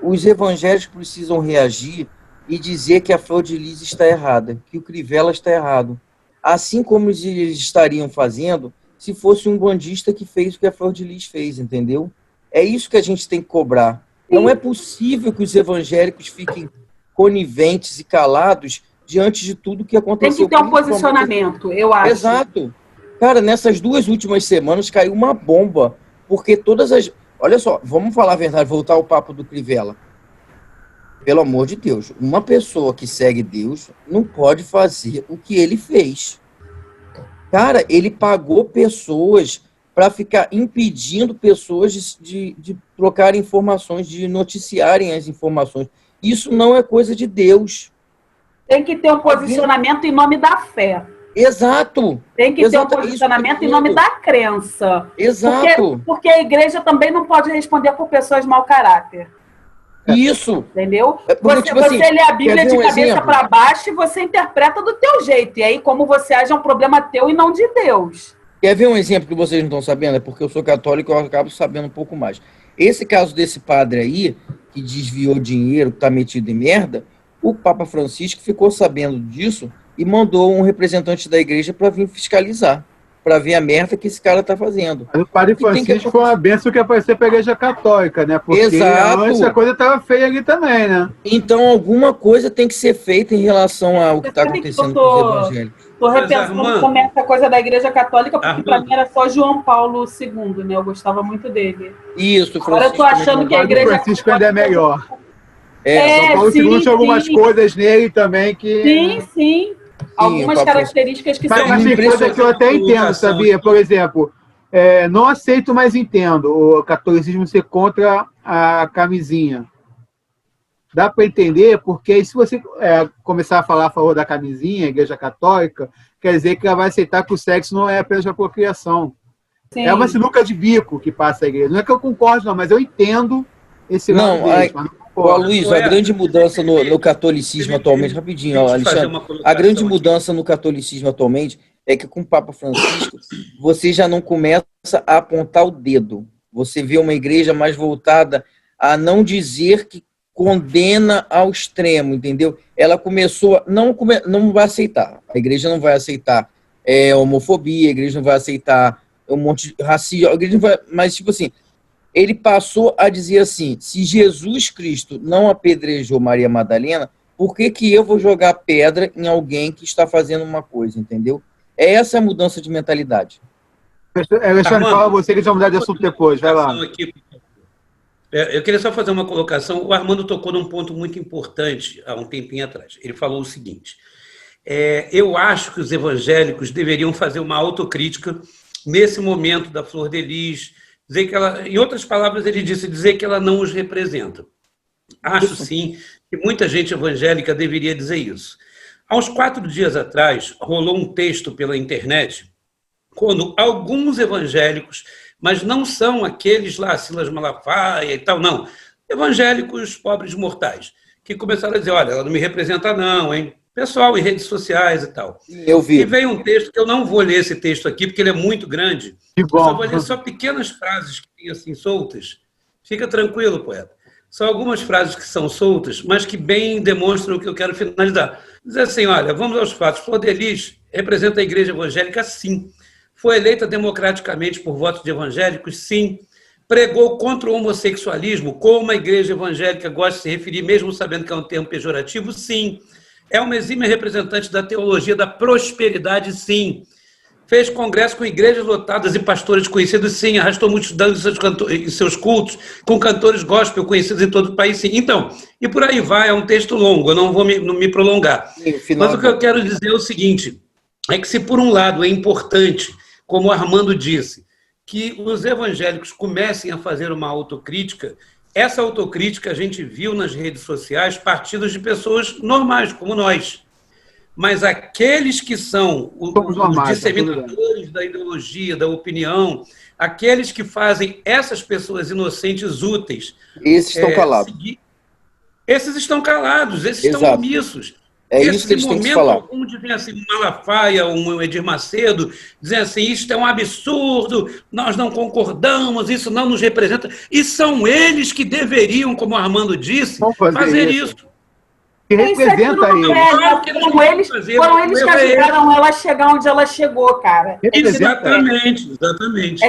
[SPEAKER 3] Os evangélicos precisam reagir e dizer que a Flor de Lis está errada, que o Crivella está errado. Assim como eles estariam fazendo se fosse um bandista que fez o que a Flor de Lis fez, entendeu? É isso que a gente tem que cobrar. Não é possível que os evangélicos fiquem coniventes e calados diante de tudo que aconteceu.
[SPEAKER 4] Tem que ter um posicionamento, eu acho.
[SPEAKER 3] Exato. Cara, nessas 2 últimas semanas caiu uma bomba, porque todas as... Olha só, vamos falar a verdade, voltar ao papo do Crivella. Pelo amor de Deus, uma pessoa que segue Deus não pode fazer o que ele fez. Cara, ele pagou pessoas para ficar impedindo pessoas de trocarem informações, de noticiarem as informações. Isso não é coisa de Deus.
[SPEAKER 4] Tem que ter um posicionamento em nome da fé.
[SPEAKER 3] Exato.
[SPEAKER 4] Tem que ter um
[SPEAKER 3] Exato,
[SPEAKER 4] posicionamento em nome da crença.
[SPEAKER 3] Exato.
[SPEAKER 4] Porque a igreja também não pode responder por pessoas de mau caráter.
[SPEAKER 3] Isso.
[SPEAKER 4] Entendeu?
[SPEAKER 3] Porque, tipo
[SPEAKER 4] você
[SPEAKER 3] assim,
[SPEAKER 4] lê a Bíblia
[SPEAKER 3] quer ver
[SPEAKER 4] de
[SPEAKER 3] um
[SPEAKER 4] cabeça
[SPEAKER 3] exemplo?
[SPEAKER 4] para baixo e você interpreta do teu jeito. E aí, como você age, é um problema teu e não de Deus.
[SPEAKER 3] Quer ver um exemplo que vocês não estão sabendo? É porque eu sou católico e eu acabo sabendo um pouco mais. Esse caso desse padre aí, que desviou dinheiro, que está metido em merda, o Papa Francisco ficou sabendo disso e mandou um representante da igreja para vir fiscalizar, para ver a merda que esse cara está fazendo.
[SPEAKER 2] Mas o Padre Francisco foi uma bênção que apareceu para a Igreja Católica, né? Porque
[SPEAKER 3] Exato.
[SPEAKER 2] antes a coisa estava feia ali também, né?
[SPEAKER 3] Então, alguma coisa tem que ser feita em relação ao que está acontecendo com os evangélicos.
[SPEAKER 4] Estou repensando como é essa coisa da Igreja Católica, porque para mim era só João Paulo II, né? Eu gostava muito dele.
[SPEAKER 3] Isso,
[SPEAKER 4] Agora eu estou achando que a Igreja
[SPEAKER 2] Francisco ainda é melhor.
[SPEAKER 3] São
[SPEAKER 2] Paulo
[SPEAKER 4] sim,
[SPEAKER 2] II tinha algumas
[SPEAKER 4] sim.
[SPEAKER 2] coisas nele também que...
[SPEAKER 4] Sim. Algumas características que
[SPEAKER 2] Mas
[SPEAKER 4] são
[SPEAKER 2] tem coisa que eu até entendo, sabia? Por exemplo, não aceito, mas entendo o catolicismo ser contra a camisinha. Dá para entender, porque se você começar a falar a favor da camisinha, a Igreja Católica, quer dizer que ela vai aceitar que o sexo não é apenas a procriação.
[SPEAKER 4] Sim.
[SPEAKER 2] É uma sinuca de bico que passa a igreja. Não é que eu concordo, não, mas eu entendo esse lado deles, mas não concordo.
[SPEAKER 3] Luiz, a grande mudança no catolicismo atualmente, rapidinho, Alexandre, a grande mudança no catolicismo atualmente é que com o Papa Francisco, você já não começa a apontar o dedo. Você vê uma igreja mais voltada a não dizer que condena ao extremo, entendeu? Ela começou, não vai aceitar, a igreja não vai aceitar homofobia, a igreja não vai aceitar um monte de racismo, a igreja não vai, mas tipo assim, ele passou a dizer assim, se Jesus Cristo não apedrejou Maria Madalena, por que eu vou jogar pedra em alguém que está fazendo uma coisa, entendeu? Essa é a mudança de mentalidade.
[SPEAKER 2] Alexandre, fala você que a gente vai mudar de assunto depois, vai lá.
[SPEAKER 5] Eu queria só fazer uma colocação. O Armando tocou num ponto muito importante há um tempinho atrás. Ele falou o seguinte, eu acho que os evangélicos deveriam fazer uma autocrítica nesse momento da Flor de Lis, dizer que ela, em outras palavras, ele disse, dizer que ela não os representa. Acho, sim, que muita gente evangélica deveria dizer isso. Há uns 4 dias atrás, rolou um texto pela internet, quando alguns evangélicos, mas não são aqueles lá, Silas Malafaia e tal, não, evangélicos pobres mortais, que começaram a dizer, olha, ela não me representa não, hein? Pessoal em redes sociais e tal.
[SPEAKER 3] Eu vi.
[SPEAKER 5] E veio um texto, que eu não vou ler esse texto aqui, porque ele é muito grande, eu só vou ler só pequenas frases que tem assim soltas. Fica tranquilo, poeta. São algumas frases que são soltas, mas que bem demonstram o que eu quero finalizar. Diz assim, olha, vamos aos fatos. Flor de Lis representa a igreja evangélica, sim. Foi eleita democraticamente por votos de evangélicos, sim. Pregou contra o homossexualismo, como a igreja evangélica gosta de se referir, mesmo sabendo que é um termo pejorativo, sim. É uma exímia representante da teologia da prosperidade, sim. Fez congresso com igrejas lotadas e pastores conhecidos, sim. Arrastou multidão em seus cultos, com cantores gospel conhecidos em todo o país, sim. Então, e por aí vai, é um texto longo, eu não vou me prolongar. Mas o que eu quero dizer é o seguinte, é que se por um lado é importante, como o Armando disse, que os evangélicos comecem a fazer uma autocrítica, essa autocrítica a gente viu nas redes sociais partidas de pessoas normais, como nós. mas aqueles que são
[SPEAKER 2] Somos normais,
[SPEAKER 5] os
[SPEAKER 2] tá tudo
[SPEAKER 5] disseminadores da ideologia, da opinião, aqueles que fazem essas pessoas inocentes úteis.
[SPEAKER 3] Esses estão calados.
[SPEAKER 5] Esses estão calados, esses estão
[SPEAKER 3] Exato.
[SPEAKER 5] omissos.
[SPEAKER 3] É
[SPEAKER 5] Esses,
[SPEAKER 3] isso que eles
[SPEAKER 5] em
[SPEAKER 3] têm que
[SPEAKER 5] momento
[SPEAKER 3] falar.
[SPEAKER 5] algum, dizem assim, um Malafaia, um Edir Macedo, dizem assim, isto é um absurdo, nós não concordamos, isso não nos representa. E são eles que deveriam, como o Armando disse,
[SPEAKER 2] Vamos
[SPEAKER 5] fazer isso.
[SPEAKER 2] Que representa eles.
[SPEAKER 4] Foram eles que ajudaram ela a chegar onde ela chegou, cara.
[SPEAKER 5] Exatamente.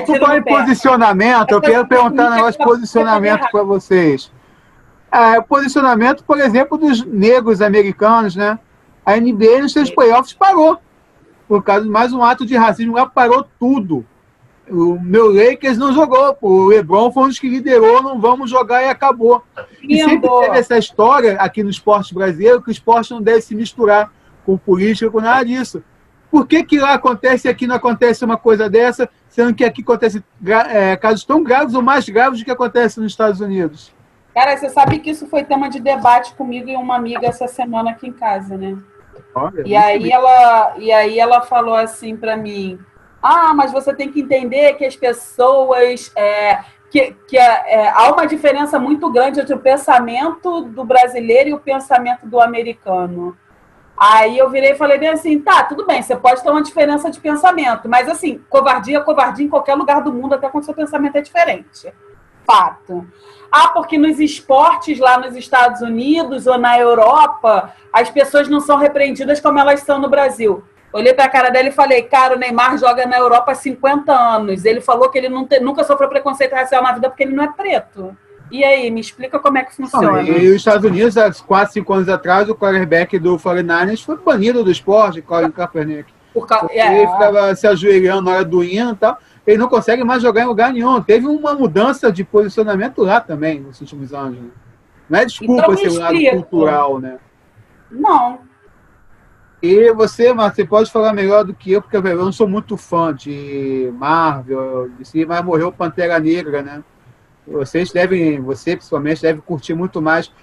[SPEAKER 2] Por falar em posicionamento, eu quero perguntar um negócio de posicionamento para vocês. O posicionamento, por exemplo, dos negros americanos, né? A NBA nos seus playoffs parou. Por causa de mais um ato de racismo, lá parou tudo. O meu Lakers não jogou. O LeBron foi um dos que liderou, não vamos jogar e acabou. E sempre teve essa história aqui no esporte brasileiro, que o esporte não deve se misturar com política, com nada disso. Por que lá acontece e aqui não acontece uma coisa dessa, sendo que aqui acontece casos tão graves ou mais graves do que acontece nos Estados Unidos?
[SPEAKER 4] Cara, você sabe que isso foi tema de debate comigo e uma amiga essa semana aqui em casa, né?
[SPEAKER 2] Olha,
[SPEAKER 4] e aí ela falou assim para mim, mas você tem que entender que as pessoas... há uma diferença muito grande entre o pensamento do brasileiro e o pensamento do americano. Aí eu virei e falei bem assim, tá, tudo bem, você pode ter uma diferença de pensamento, mas assim, covardia é covardia em qualquer lugar do mundo, até quando seu pensamento é diferente. Fato. Porque nos esportes lá nos Estados Unidos ou na Europa, as pessoas não são repreendidas como elas são no Brasil. Olhei para a cara dela e falei, cara, o Neymar joga na Europa há 50 anos. Ele falou que ele nunca sofreu preconceito racial na vida porque ele não é preto. E aí, me explica como é que funciona.
[SPEAKER 2] E os Estados Unidos, há 4, 5 anos atrás, o quarterback do 49ers foi banido do esporte, Colin Kaepernick. Ele ficava se ajoelhando na hora do hino e tal. Ele não consegue mais jogar em lugar nenhum. Teve uma mudança de posicionamento lá também, nos últimos anos. Né? Não é desculpa então, esse lado cultural, né?
[SPEAKER 4] Não.
[SPEAKER 2] E você, Marcos, você pode falar melhor do que eu, porque eu não sou muito fã de Marvel, mas morreu Pantera Negra, né? Você principalmente, deve curtir muito mais.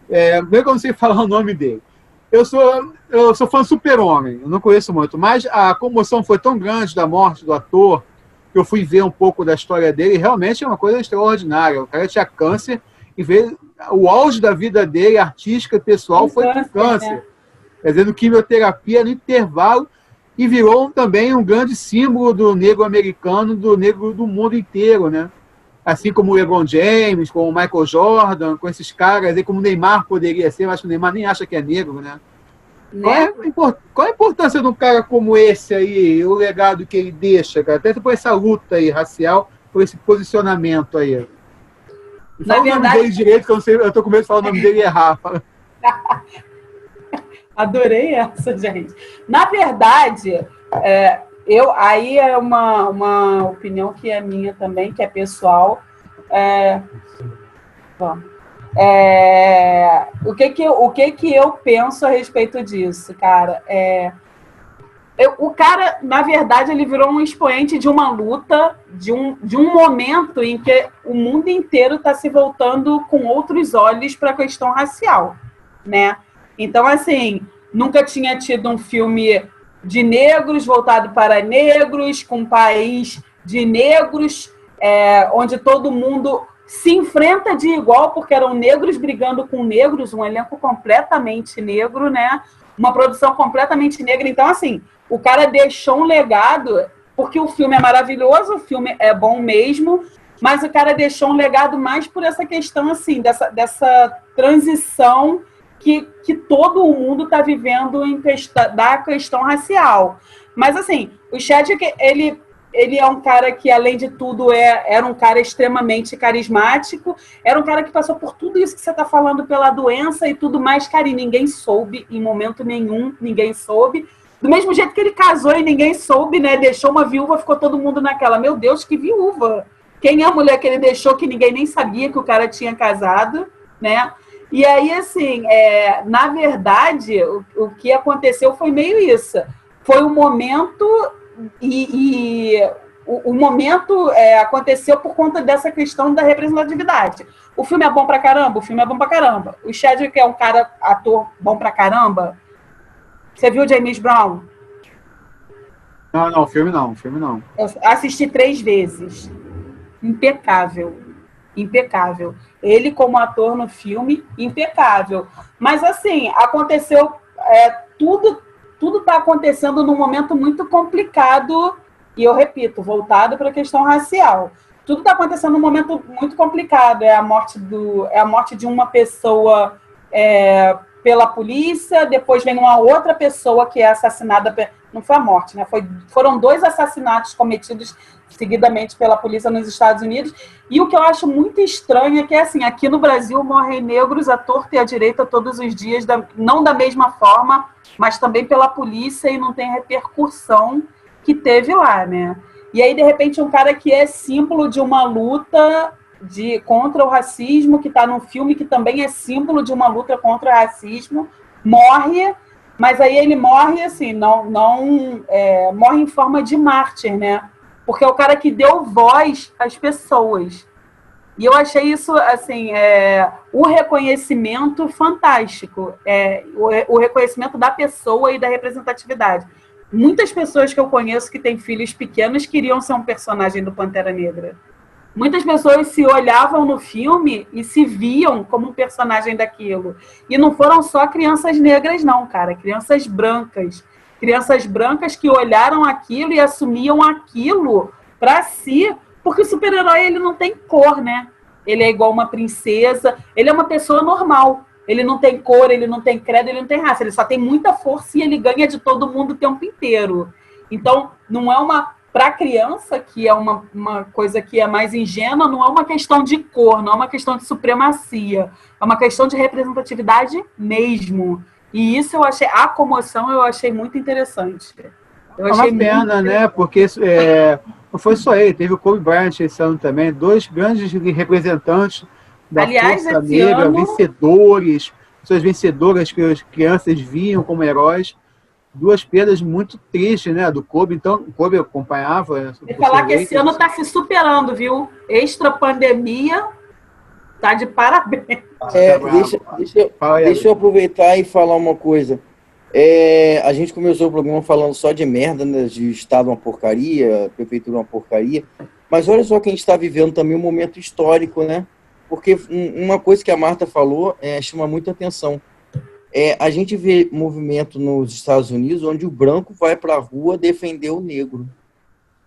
[SPEAKER 2] Mesmo que eu não sei falar o nome dele. Eu sou fã do Super-Homem, eu não conheço muito, mas a comoção foi tão grande da morte do ator, que eu fui ver um pouco da história dele, e realmente é uma coisa extraordinária. O cara tinha câncer, e ver o auge da vida dele, artística e pessoal, foi com câncer. Né? Fazendo quimioterapia no intervalo, e virou também um grande símbolo do negro americano, do negro do mundo inteiro, né? Assim como o LeBron James, como o Michael Jordan, com esses caras, e como o Neymar poderia ser, mas o Neymar nem acha que é negro, né? Qual a importância de um cara como esse aí, o legado que ele deixa, cara? Até por essa luta aí racial, por esse posicionamento aí. Fala o nome dele direito, que eu não sei, eu tô com medo de falar o nome dele e errar.
[SPEAKER 4] Adorei essa, gente. Na verdade, aí é uma opinião que é minha também, que é pessoal. O que eu penso a respeito disso, cara? O cara, na verdade, ele virou um expoente de uma luta, de um momento em que o mundo inteiro está se voltando com outros olhos para a questão racial, né? Então, assim, nunca tinha tido um filme de negros voltado para negros, com um país de negros, onde todo mundo se enfrenta de igual, porque eram negros brigando com negros, um elenco completamente negro, né? Uma produção completamente negra. Então, assim, o cara deixou um legado, porque o filme é maravilhoso, o filme é bom mesmo, mas o cara deixou um legado mais por essa questão, assim, dessa transição que todo o mundo está vivendo da questão racial. Mas, assim, o Chadwick, ele é um cara que, além de tudo, era um cara extremamente carismático, era um cara que passou por tudo isso que você está falando, pela doença e tudo mais, cara, e ninguém soube, em momento nenhum, ninguém soube. Do mesmo jeito que ele casou e ninguém soube, né? Deixou uma viúva, ficou todo mundo naquela, meu Deus, que viúva! Quem é a mulher que ele deixou que ninguém nem sabia que o cara tinha casado, né? E aí, assim, na verdade, o que aconteceu foi meio isso. Foi um momento o momento aconteceu por conta dessa questão da representatividade. O filme é bom pra caramba? O filme é bom pra caramba. O Chadwick é um ator bom pra caramba? Você viu James Brown?
[SPEAKER 2] Não, filme não.
[SPEAKER 4] Eu assisti 3 vezes. Impecável. Impecável. Ele, como ator no filme, impecável. Mas, assim, aconteceu... tudo está acontecendo num momento muito complicado, e eu repito, voltado para a questão racial. Tudo está acontecendo num momento muito complicado. É a morte de uma pessoa pela polícia, depois vem uma outra pessoa que é assassinada... Não foi a morte, né? Foram 2 assassinatos cometidos seguidamente pela polícia nos Estados Unidos. E o que eu acho muito estranho é que, assim, aqui no Brasil morrem negros à torta e à direita todos os dias, não da mesma forma, mas também pela polícia, e não tem repercussão que teve lá, né? E aí, de repente, um cara que é símbolo de uma luta contra o racismo, que está num filme que também é símbolo de uma luta contra o racismo, morre, mas aí ele morre assim, morre em forma de mártir, né? Porque é o cara que deu voz às pessoas. E eu achei isso, assim, o reconhecimento fantástico, o reconhecimento da pessoa e da representatividade. Muitas pessoas que eu conheço que têm filhos pequenos queriam ser um personagem do Pantera Negra. Muitas pessoas se olhavam no filme e se viam como um personagem daquilo. E não foram só crianças negras, não, cara. Crianças brancas. Crianças brancas que olharam aquilo e assumiam aquilo para si, porque o super-herói ele não tem cor, né? Ele é igual uma princesa, ele é uma pessoa normal. Ele não tem cor, ele não tem credo, ele não tem raça. Ele só tem muita força e ele ganha de todo mundo o tempo inteiro. Então, não é uma... Para a criança, que é uma coisa que é mais ingênua, não é uma questão de cor, não é uma questão de supremacia, é uma questão de representatividade mesmo. E isso eu achei, a comoção eu achei muito interessante.
[SPEAKER 2] É uma pena, né? Porque não foi só ele, teve o Kobe Bryant esse ano também, 2 grandes representantes da força negra, vencedores, pessoas vencedoras que as crianças viam como heróis. 2 perdas muito tristes, né? Do Kobe. Então, o Kobe acompanhava.
[SPEAKER 4] E falar que esse ano está se superando, viu? Extra pandemia, tá de parabéns.
[SPEAKER 3] Deixa eu aproveitar e falar uma coisa. A gente começou o programa falando só de merda, né? De Estado uma porcaria, prefeitura uma porcaria. Mas olha só que a gente está vivendo também um momento histórico, né? Porque uma coisa que a Marta falou chama muita atenção. A gente vê movimento nos Estados Unidos onde o branco vai para a rua defender o negro.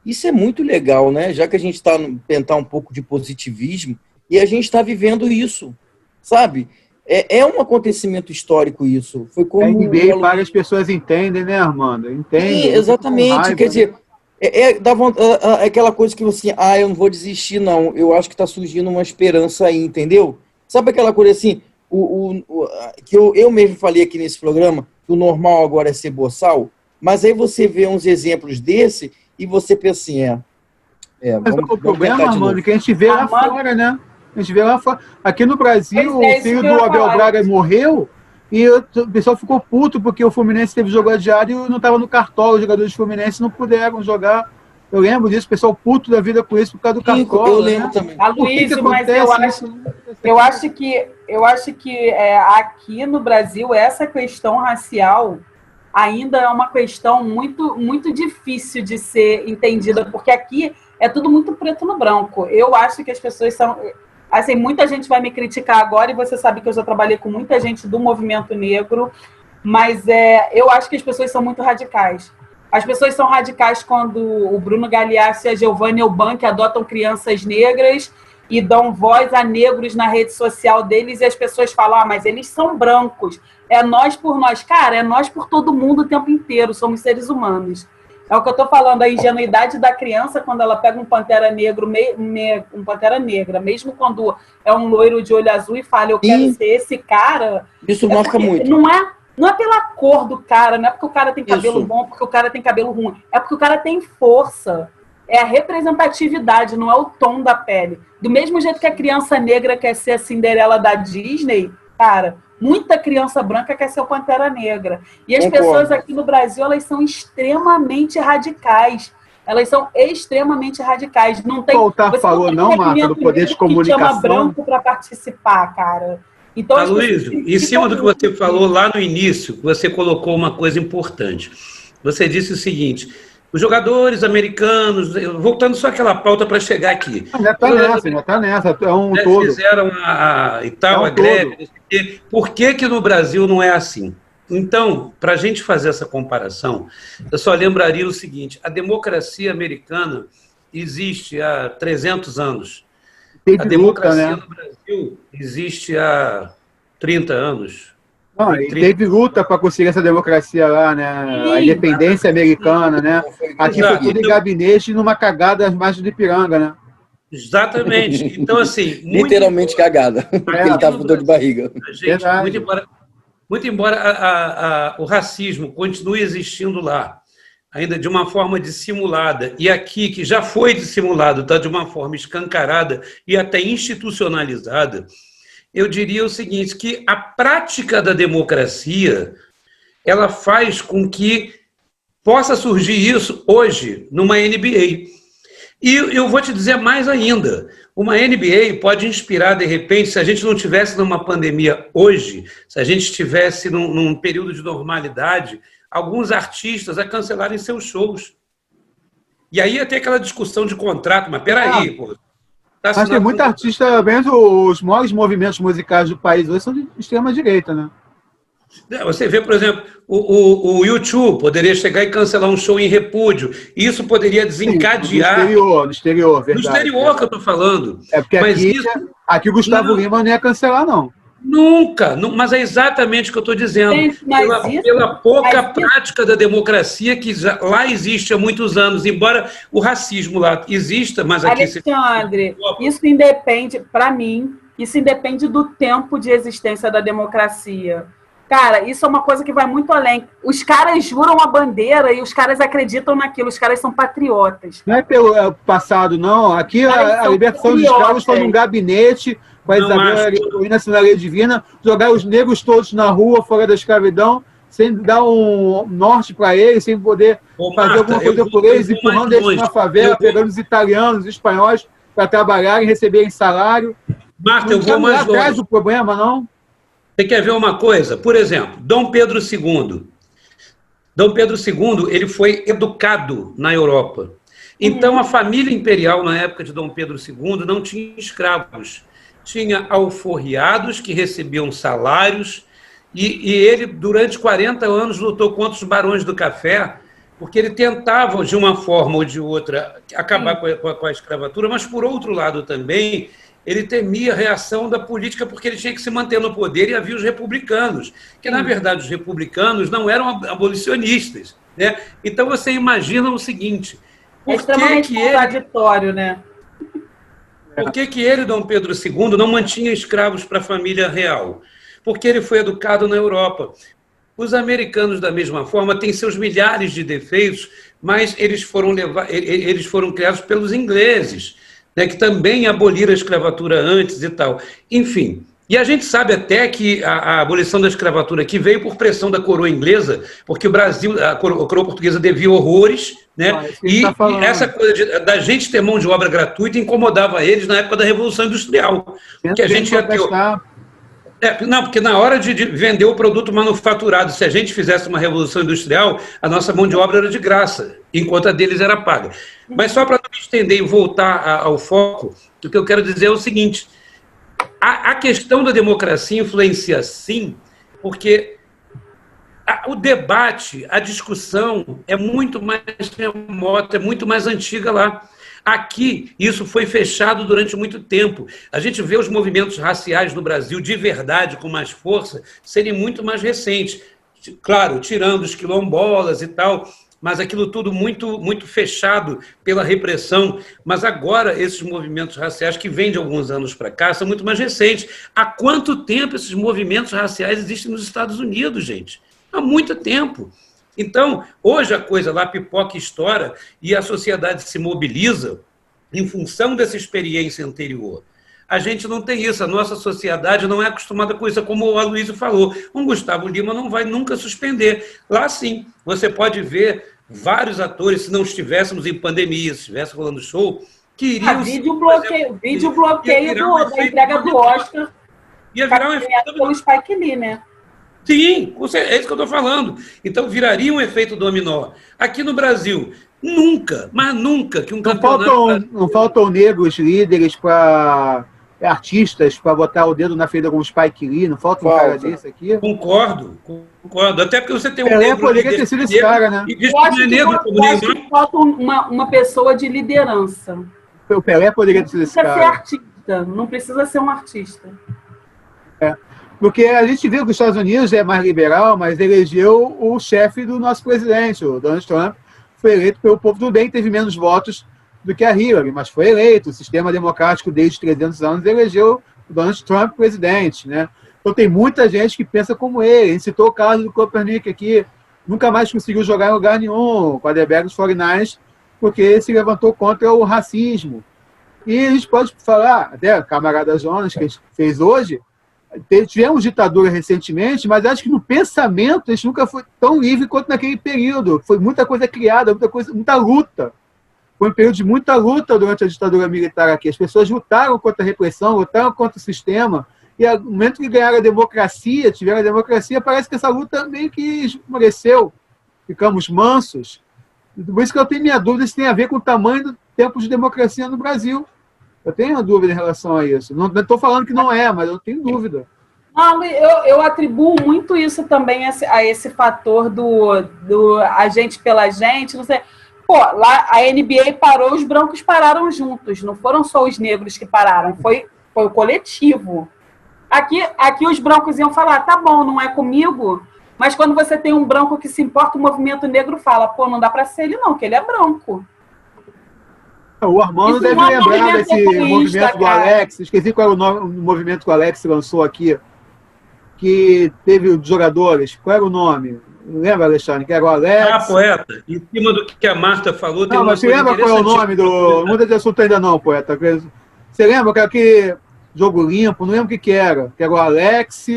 [SPEAKER 3] Isso é muito legal, né? Já que a gente está tentar um pouco de positivismo, e a gente está vivendo isso, sabe? É um acontecimento histórico isso. Foi como
[SPEAKER 2] NBA, várias pessoas entendem, né, Armando? Entendem.
[SPEAKER 3] Sim, exatamente. Quer dizer, aquela coisa que você, eu não vou desistir, não. Eu acho que está surgindo uma esperança aí, entendeu? Sabe aquela coisa assim... que eu mesmo falei aqui nesse programa, que o normal agora é ser boçal, mas aí você vê uns exemplos desse e você pensa assim,
[SPEAKER 2] mas o problema, Armando, é que a gente vê lá fora, né? A gente vê lá fora. Aqui no Brasil, o filho do Abel Braga morreu e o pessoal ficou puto porque o Fluminense teve jogo adiado e não estava no cartola, os jogadores do Fluminense não puderam jogar. Eu lembro disso, o pessoal puto da vida com isso por causa do cartola. Eu lembro também.
[SPEAKER 4] Aloysio, mas eu acho que aqui no Brasil essa questão racial ainda é uma questão muito, muito difícil de ser entendida, porque aqui é tudo muito preto no branco. Eu acho que as pessoas são... Assim, muita gente vai me criticar agora, e você sabe que eu já trabalhei com muita gente do movimento negro, mas eu acho que as pessoas são muito radicais. As pessoas são radicais quando o Bruno Gagliasso e a Giovanna Elbank adotam crianças negras e dão voz a negros na rede social deles, e as pessoas falam, mas eles são brancos. É nós por nós. Cara, é nós por todo mundo o tempo inteiro, somos seres humanos. É o que eu estou falando, a ingenuidade da criança quando ela pega um pantera negro, um pantera negra, mesmo quando é um loiro de olho azul e fala, eu quero ser esse cara.
[SPEAKER 3] Isso marca muito.
[SPEAKER 4] Não é pela cor do cara, não é porque o cara tem cabelo bom, porque o cara tem cabelo ruim. É porque o cara tem força. É a representatividade, não é o tom da pele. Do mesmo jeito que a criança negra quer ser a Cinderela da Disney, cara, muita criança branca quer ser o Pantera Negra. E as pessoas aqui no Brasil, elas são extremamente radicais. Elas são extremamente radicais. Não tem...
[SPEAKER 2] Falou não, Marta, do poder de comunicação.
[SPEAKER 4] Que chama branco para participar, cara. Então,
[SPEAKER 5] Aloysio, em cima do que você falou lá no início, você colocou uma coisa importante. Você disse o seguinte: os jogadores americanos, voltando só àquela pauta para chegar aqui.
[SPEAKER 2] Já está nessa, é um todo.
[SPEAKER 5] Fizeram e tal, a greve, não sei o quê. Por que que no Brasil não é assim? Então, para a gente fazer essa comparação, eu só lembraria o seguinte: a democracia americana existe há 300 anos. A democracia no Brasil existe há 30 anos.
[SPEAKER 2] Não, e teve luta para conseguir essa democracia lá, né? A independência americana, né? Aqui foi tudo em gabinete numa cagada mais de Ipiranga, né?
[SPEAKER 5] Exatamente. Então, assim...
[SPEAKER 3] Literalmente cagada. Porque ele estava com dor de barriga.
[SPEAKER 5] Gente, muito embora o racismo continue existindo lá, ainda de uma forma dissimulada, e aqui, que já foi dissimulado, está de uma forma escancarada e até institucionalizada, eu diria o seguinte, que a prática da democracia, ela faz com que possa surgir isso hoje numa NBA. E eu vou te dizer mais ainda, uma NBA pode inspirar, de repente, se a gente não estivesse numa pandemia hoje, se a gente estivesse num período de normalidade, alguns artistas a cancelarem seus shows. E aí ia ter aquela discussão de contrato, mas peraí, pô.
[SPEAKER 2] Mas tem muita artista, mesmo os maiores movimentos musicais do país hoje são de extrema-direita, né?
[SPEAKER 5] Você vê, por exemplo, o YouTube poderia chegar e cancelar um show em repúdio. Isso poderia desencadear...
[SPEAKER 2] Sim, no exterior, verdade.
[SPEAKER 5] No exterior que eu estou falando.
[SPEAKER 2] É porque
[SPEAKER 5] mas
[SPEAKER 2] aqui o Gustavo Lima não ia cancelar, não.
[SPEAKER 5] Nunca, mas é exatamente o que eu estou dizendo.
[SPEAKER 4] Gente,
[SPEAKER 5] pela pouca prática da democracia que lá existe há muitos anos, embora o racismo lá exista, mas aqui...
[SPEAKER 4] Alexandre, isso independe, para mim, isso independe do tempo de existência da democracia. Cara, isso é uma coisa que vai muito além. Os caras juram a bandeira e os caras acreditam naquilo, os caras são patriotas.
[SPEAKER 2] Não é pelo passado, não. Aqui a libertação dos escravos foi num gabinete com a Isabel Nacional Divina, jogar os negros todos na rua, fora da escravidão, sem dar um norte para eles, sem poder fazer alguma coisa por eles, empurrando eles na favela, pegando os italianos, os espanhóis para trabalharem, receberem salário.
[SPEAKER 5] Marta, eu vou mais longe.
[SPEAKER 2] Atrás do problema, não?
[SPEAKER 5] Você quer ver uma coisa? Por exemplo, Dom Pedro II. Dom Pedro II, ele foi educado na Europa. Então, a família imperial, na época de Dom Pedro II, não tinha escravos. Tinha alforriados que recebiam salários, e ele, durante 40 anos, lutou contra os barões do café, porque ele tentava, de uma forma ou de outra, acabar com a escravatura, mas, por outro lado, também... ele temia a reação da política porque ele tinha que se manter no poder e havia os republicanos, que, na verdade, os republicanos não eram abolicionistas, né? Então, você imagina o seguinte...
[SPEAKER 4] Por
[SPEAKER 5] que ele, Dom Pedro II, não mantinha escravos para a família real? Porque ele foi educado na Europa. Os americanos, da mesma forma, têm seus milhares de defeitos, mas eles foram criados pelos ingleses, né, que também aboliram a escravatura antes e tal. Enfim, e a gente sabe até que a abolição da escravatura aqui veio por pressão da coroa inglesa, porque o Brasil, a coroa portuguesa devia horrores, né? E essa coisa da gente ter mão de obra gratuita incomodava eles na época da Revolução Industrial. Que a gente ia ter... não, porque na hora de vender o produto manufaturado, se a gente fizesse uma revolução industrial, a nossa mão de obra era de graça, enquanto a deles era paga. Mas só para não me estender e voltar ao foco, o que eu quero dizer é o seguinte: a questão da democracia influencia sim, porque o debate, a discussão é muito mais remota, é muito mais antiga lá. Aqui, isso foi fechado durante muito tempo. A gente vê os movimentos raciais no Brasil, de verdade, com mais força, serem muito mais recentes. Claro, tirando os quilombolas e tal, mas aquilo tudo muito, muito fechado pela repressão. Mas agora, esses movimentos raciais, que vêm de alguns anos para cá, são muito mais recentes. Há quanto tempo esses movimentos raciais existem nos Estados Unidos, gente? Há muito tempo. Então, hoje a coisa lá pipoca e estoura e a sociedade se mobiliza em função dessa experiência anterior. A gente não tem isso, a nossa sociedade não é acostumada com isso, como o Aloysio falou. Um Gustavo Lima não vai nunca suspender. Lá sim, você pode ver vários atores, se não estivéssemos em pandemia, se estivesse rolando show, que iriam...
[SPEAKER 4] Vídeo bloqueio da entrega do Oscar.
[SPEAKER 5] Ia virar um efeito
[SPEAKER 4] pelo
[SPEAKER 5] dominó.
[SPEAKER 4] Spike Lee, né?
[SPEAKER 5] Sim, é isso que eu estou falando. Então, viraria um efeito dominó. Aqui no Brasil, nunca, mas nunca, que um campeonato...
[SPEAKER 2] Não faltam negros líderes para artistas para botar o dedo na ferida com o Spike Lee, não falta um cara desse aqui?
[SPEAKER 5] Concordo. Até porque você tem um
[SPEAKER 2] Pelé
[SPEAKER 5] negro
[SPEAKER 2] poderia
[SPEAKER 5] líder
[SPEAKER 2] ter sido esse
[SPEAKER 5] negro,
[SPEAKER 2] cara, né?
[SPEAKER 5] e diz
[SPEAKER 4] Eu
[SPEAKER 5] que
[SPEAKER 4] acho
[SPEAKER 5] não é
[SPEAKER 4] que,
[SPEAKER 5] negro como
[SPEAKER 4] eu acho que
[SPEAKER 5] Neymar.
[SPEAKER 4] falta uma pessoa de liderança.
[SPEAKER 2] O Pelé poderia
[SPEAKER 4] Não
[SPEAKER 2] ter sido esse
[SPEAKER 4] precisa ser
[SPEAKER 2] cara.
[SPEAKER 4] artista, não precisa ser um artista.
[SPEAKER 2] Porque a gente viu que os Estados Unidos é mais liberal, mas elegeu o chefe do nosso presidente, o Donald Trump, foi eleito pelo povo. Tudo bem, teve menos votos do que a Hillary, mas foi eleito. O sistema democrático desde 300 anos elegeu o Donald Trump presidente, né? Então tem muita gente que pensa como ele. A gente citou o caso do Kaepernick aqui, nunca mais conseguiu jogar em lugar nenhum com a quarterback dos 49ers, porque se levantou contra o racismo. E a gente pode falar, até a camarada Jonas, que a gente fez hoje, tivemos ditadura recentemente, mas acho que no pensamento a gente nunca foi tão livre quanto naquele período. Foi muita coisa criada, muita luta. Foi um período de muita luta durante a ditadura militar aqui. As pessoas lutaram contra a repressão, lutaram contra o sistema, e no momento que ganharam a democracia, tiveram a democracia, parece que essa luta meio que esmoreceu. Ficamos mansos. Por isso que eu tenho minha dúvida se tem a ver com o tamanho do tempo de democracia no Brasil. Eu tenho uma dúvida em relação a isso. Não estou falando que não é, mas eu tenho dúvida.
[SPEAKER 4] Não, eu atribuo muito isso também a esse fator do a gente pela gente. Não sei. Pô, lá a NBA parou, os brancos pararam juntos. Não foram só os negros que pararam, foi o coletivo. Aqui os brancos iam falar, tá bom, não é comigo, mas quando você tem um branco que se importa, o movimento negro fala, pô, não dá para ser ele não, que ele é branco.
[SPEAKER 2] O Armando
[SPEAKER 4] Isso
[SPEAKER 2] deve
[SPEAKER 4] não é
[SPEAKER 2] lembrar desse
[SPEAKER 4] egoísta,
[SPEAKER 2] movimento do
[SPEAKER 4] cara.
[SPEAKER 2] Alex. Esqueci qual era o nome, o movimento que o Alex lançou aqui, que teve os jogadores. Qual era o nome? Lembra, Alexandre? Que era o Alex.
[SPEAKER 5] Poeta, em cima do que a Marta falou, tem
[SPEAKER 2] Não,
[SPEAKER 5] uma
[SPEAKER 2] mas você
[SPEAKER 5] coisa
[SPEAKER 2] lembra qual é o nome do... Não muda de assunto ainda não, poeta. Você lembra que era aquele jogo limpo? Não lembro o que era. Que era o Alex,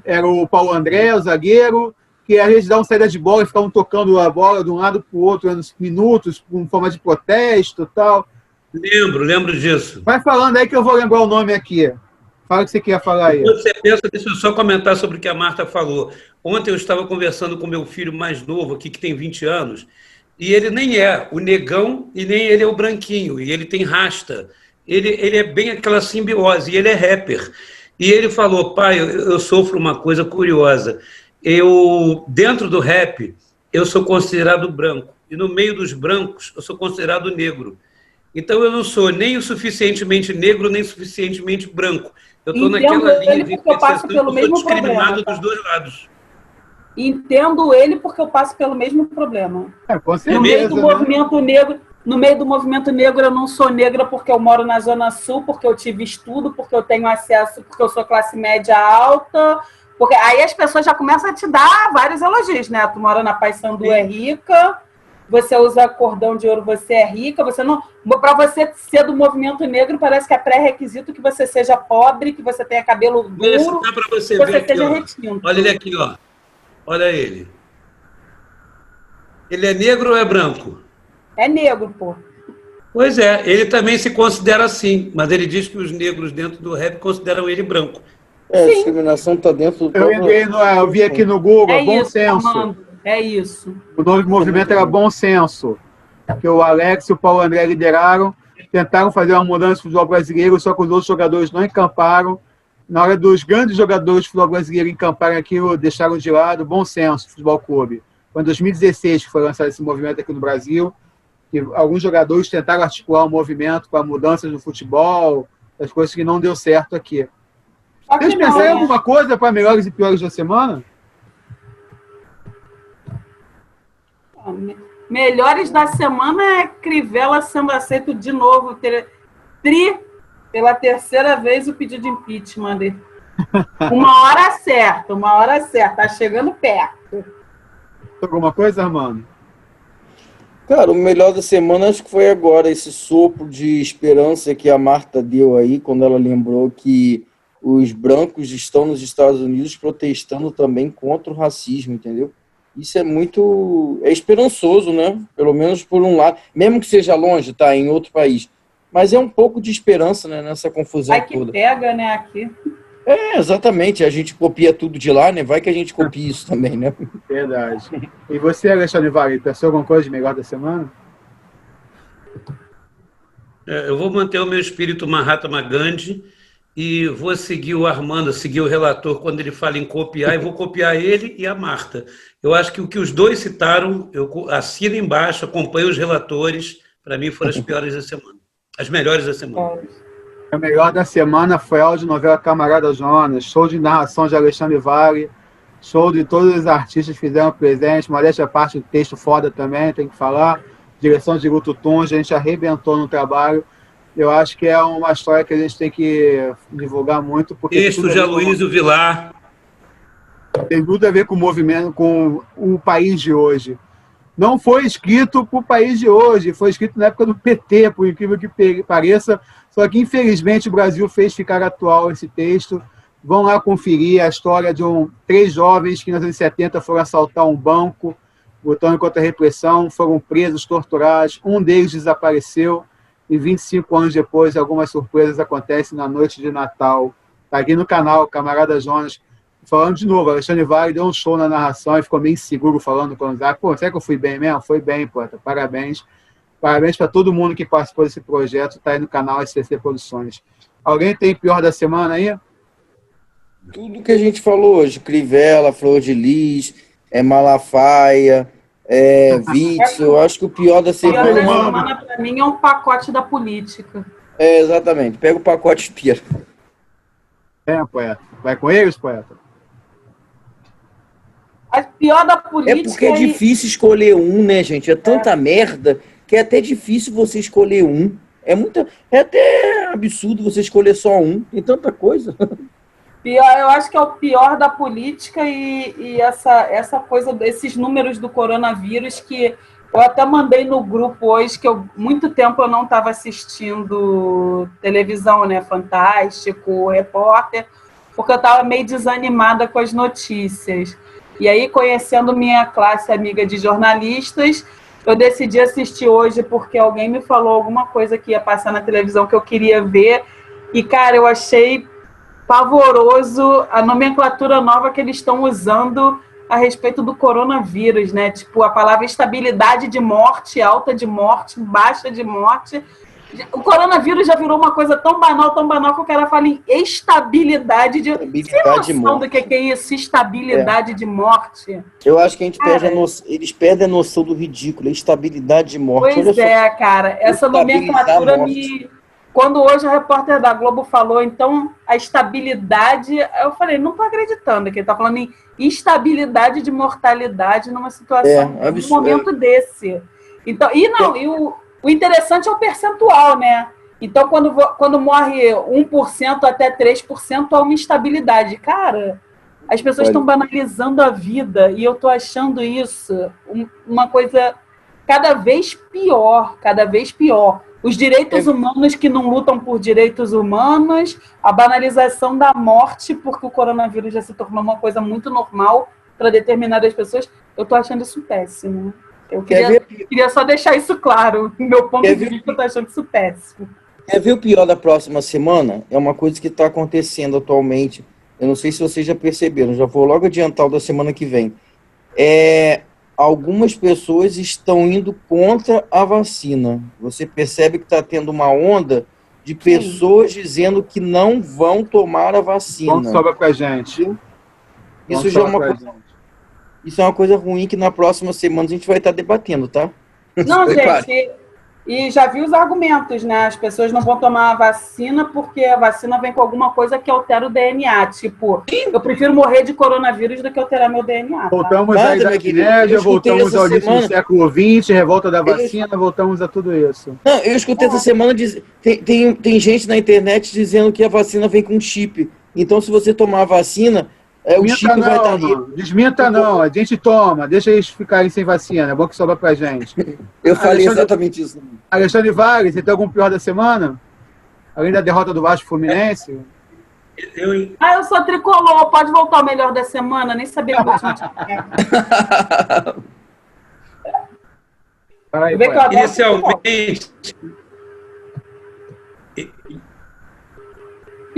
[SPEAKER 2] era o Paulo André, o zagueiro, que às vezes davam saída de bola e ficavam tocando a bola de um lado para o outro, uns minutos, com forma de protesto e tal.
[SPEAKER 5] Lembro disso.
[SPEAKER 2] Vai falando aí que eu vou lembrar o nome aqui. Fala o que você quer falar aí.
[SPEAKER 5] Quando você pensa, deixa eu só comentar sobre o que a Marta falou. Ontem eu estava conversando com meu filho mais novo aqui, que tem 20 anos, e ele nem é o negão e nem ele é o branquinho, e ele tem rasta. Ele é bem aquela simbiose, e ele é rapper. E ele falou, pai, eu sofro uma coisa curiosa. Dentro do rap, eu sou considerado branco, e no meio dos brancos, eu sou considerado negro. Então eu não sou nem o suficientemente negro, nem suficientemente branco. Eu estou naquela linha de
[SPEAKER 4] eu passo pelo
[SPEAKER 5] eu sou
[SPEAKER 4] mesmo
[SPEAKER 5] discriminado
[SPEAKER 4] problema, tá?
[SPEAKER 5] dos dois lados.
[SPEAKER 4] Entendo ele porque eu passo pelo mesmo problema.
[SPEAKER 2] Com certeza,
[SPEAKER 4] No meio do
[SPEAKER 2] né?
[SPEAKER 4] movimento negro, no meio do movimento negro, eu não sou negra porque eu moro na Zona Sul, porque eu tive estudo, porque eu tenho acesso, porque eu sou classe média alta. Porque aí as pessoas já começam a te dar vários elogios, né? Tu mora na Paissandu, é rica, você usa cordão de ouro, você é rica, você não. Para você ser do movimento negro, parece que é pré-requisito que você seja pobre, que você tenha cabelo duro,
[SPEAKER 5] Dá para você
[SPEAKER 4] que
[SPEAKER 5] ver
[SPEAKER 4] você
[SPEAKER 5] aqui,
[SPEAKER 4] seja
[SPEAKER 5] ó.
[SPEAKER 4] retinto.
[SPEAKER 5] Olha ele aqui, ó. Olha ele. Ele é negro ou é branco?
[SPEAKER 4] É negro, pô.
[SPEAKER 5] Pois é, ele também se considera assim, mas ele diz que os negros dentro do rap consideram ele branco.
[SPEAKER 3] A discriminação está dentro do...
[SPEAKER 2] Eu vi aqui no Google,
[SPEAKER 4] É
[SPEAKER 2] Bom
[SPEAKER 4] isso,
[SPEAKER 2] Senso.
[SPEAKER 4] Armando, é isso.
[SPEAKER 2] O nome do movimento era Bom Senso, que o Alex e o Paulo André lideraram, tentaram fazer uma mudança no futebol brasileiro, só que os outros jogadores não encamparam. Na hora dos grandes jogadores do futebol brasileiro encamparem aquilo, deixaram de lado. Bom Senso, Futebol Clube. Foi em 2016 que foi lançado esse movimento aqui no Brasil, e alguns jogadores tentaram articular um movimento para mudanças no futebol, as coisas que não deu certo aqui.
[SPEAKER 4] Só que
[SPEAKER 2] Vocês
[SPEAKER 4] não,
[SPEAKER 2] pensaram em
[SPEAKER 4] né?
[SPEAKER 2] alguma coisa para melhores e piores da semana?
[SPEAKER 4] Melhores da semana é Crivella sendo aceito de novo, pela terceira vez o pedido de impeachment dele. Uma hora certa, tá chegando perto.
[SPEAKER 2] Alguma coisa, Armando?
[SPEAKER 3] Cara, o melhor da semana acho que foi agora, esse sopro de esperança que a Marta deu aí, quando ela lembrou que os brancos estão nos Estados Unidos protestando também contra o racismo, entendeu? Isso é muito... é esperançoso, né? Pelo menos por um lado. Mesmo que seja longe, tá? Em outro país. Mas é um pouco de esperança, né? Nessa confusão
[SPEAKER 4] Aí que
[SPEAKER 3] toda.
[SPEAKER 4] pega, né, aqui.
[SPEAKER 3] Exatamente, a gente copia tudo de lá, né? Vai que a gente copia isso também, né?
[SPEAKER 2] Verdade. E você, Alexandre Vale, pensou alguma coisa de melhor da semana?
[SPEAKER 5] Eu vou manter o meu espírito Mahatma Gandhi e vou seguir o Armando, seguir o relator quando ele fala em copiar, e vou copiar ele e a Marta. Eu acho que o que os dois citaram, eu assino embaixo, acompanho os relatores, para mim foram as piores da semana. As melhores da semana.
[SPEAKER 2] O melhor da semana foi a audionovela Camarada Jonas, show de narração de Alexandre Vale, show de todos os artistas que fizeram presente, modéstia à parte, texto foda também, tem que falar, direção de Guto Tunja, a gente arrebentou no trabalho. Eu acho que é uma história que a gente tem que divulgar muito, porque
[SPEAKER 5] Texto de Aloysio Vilar.
[SPEAKER 2] tem tudo a ver com o movimento, com o país de hoje. Não foi escrito para o país de hoje, foi escrito na época do PT, por incrível que pareça, só que infelizmente o Brasil fez ficar atual esse texto. Vão lá conferir a história de três jovens que nos anos 70 foram assaltar um banco, lutando contra a repressão, foram presos, torturados, um deles desapareceu, e 25 anos depois algumas surpresas acontecem na noite de Natal. Está aqui no canal, Camarada Jonas. Falando de novo, Alexandre Vale deu um show na narração e ficou meio inseguro falando com o Zé. Pô, será que eu fui bem mesmo? Foi bem, pô. Parabéns. Parabéns para todo mundo que participou desse projeto. Está aí no canal SCC Produções. Alguém tem pior da semana aí?
[SPEAKER 3] Tudo que a gente falou hoje, Crivella, Flor de Lis, Malafaia, Witzel, eu acho que o pior da
[SPEAKER 4] O pior da
[SPEAKER 3] semana...
[SPEAKER 4] semana, para mim, é um pacote da política.
[SPEAKER 3] Exatamente, pega o pacote inteiro.
[SPEAKER 2] Poeta. Vai com eles, poeta?
[SPEAKER 4] A pior da política...
[SPEAKER 3] Porque é difícil escolher um, né, gente? É tanta merda que é até difícil você escolher um. É até absurdo você escolher só um. Tem tanta coisa.
[SPEAKER 4] Pior, eu acho que é o pior da política e essa coisa desses números do coronavírus que eu até mandei no grupo hoje, que muito tempo eu não estava assistindo televisão, né? Fantástico, Repórter, porque eu estava meio desanimada com as notícias. E aí, conhecendo minha classe amiga de jornalistas, eu decidi assistir hoje porque alguém me falou alguma coisa que ia passar na televisão que eu queria ver. E, cara, eu achei pavoroso a nomenclatura nova que eles estão usando a respeito do coronavírus, né? Tipo, a palavra estabilidade de morte, alta de morte, baixa de morte. O coronavírus já virou uma coisa tão banal que o cara fala em estabilidade de... Você tem noção do que é isso? Estabilidade de morte?
[SPEAKER 3] Eu acho que a gente eles perdem a noção do ridículo, a estabilidade de morte.
[SPEAKER 4] Pois cara, essa nomenclatura me... Quando hoje o repórter da Globo falou, então, a estabilidade... Eu falei, não estou acreditando que ele está falando em instabilidade de mortalidade numa situação, num momento desse. Então, o interessante é o percentual, né? Então, quando morre 1% até 3%, há uma instabilidade. Cara, as pessoas estão banalizando a vida e eu estou achando isso uma coisa cada vez pior, cada vez pior. Os direitos humanos que não lutam por direitos humanos, a banalização da morte, porque o coronavírus já se tornou uma coisa muito normal para determinadas pessoas. Eu estou achando isso péssimo. Eu queria só deixar isso claro. Meu ponto de vista, eu estou achando isso péssimo.
[SPEAKER 3] Quer ver o pior da próxima semana? É uma coisa que está acontecendo atualmente. Eu não sei se vocês já perceberam, já vou logo adiantar o da semana que vem. Algumas pessoas estão indo contra a vacina. Você percebe que está tendo uma onda de pessoas dizendo que não vão tomar a vacina.
[SPEAKER 2] Quanto sobra pra gente?
[SPEAKER 3] Isso já é uma coisa... Isso é uma coisa ruim que na próxima semana a gente vai estar debatendo, tá?
[SPEAKER 4] Não, gente, e já vi os argumentos, né? As pessoas não vão tomar a vacina porque a vacina vem com alguma coisa que altera o DNA. Tipo, eu prefiro morrer de coronavírus do que alterar meu DNA. Tá?
[SPEAKER 2] Voltamos à Idade Média, voltamos ao início do século XX, revolta da vacina, voltamos a tudo isso.
[SPEAKER 3] Não, eu escutei essa semana, tem gente na internet dizendo que a vacina vem com chip. Então, se você tomar a vacina... o chip vai estar ali.
[SPEAKER 2] Desminta não, a gente toma, deixa eles ficarem sem vacina, é bom que sobra pra gente.
[SPEAKER 3] Eu falei exatamente isso.
[SPEAKER 2] Alexandre Vale, você tem algum pior da semana? Além da derrota do Vasco Fluminense?
[SPEAKER 4] Eu sou tricolor, pode voltar o melhor da semana, nem sabia que eu tinha.
[SPEAKER 5] Inicialmente...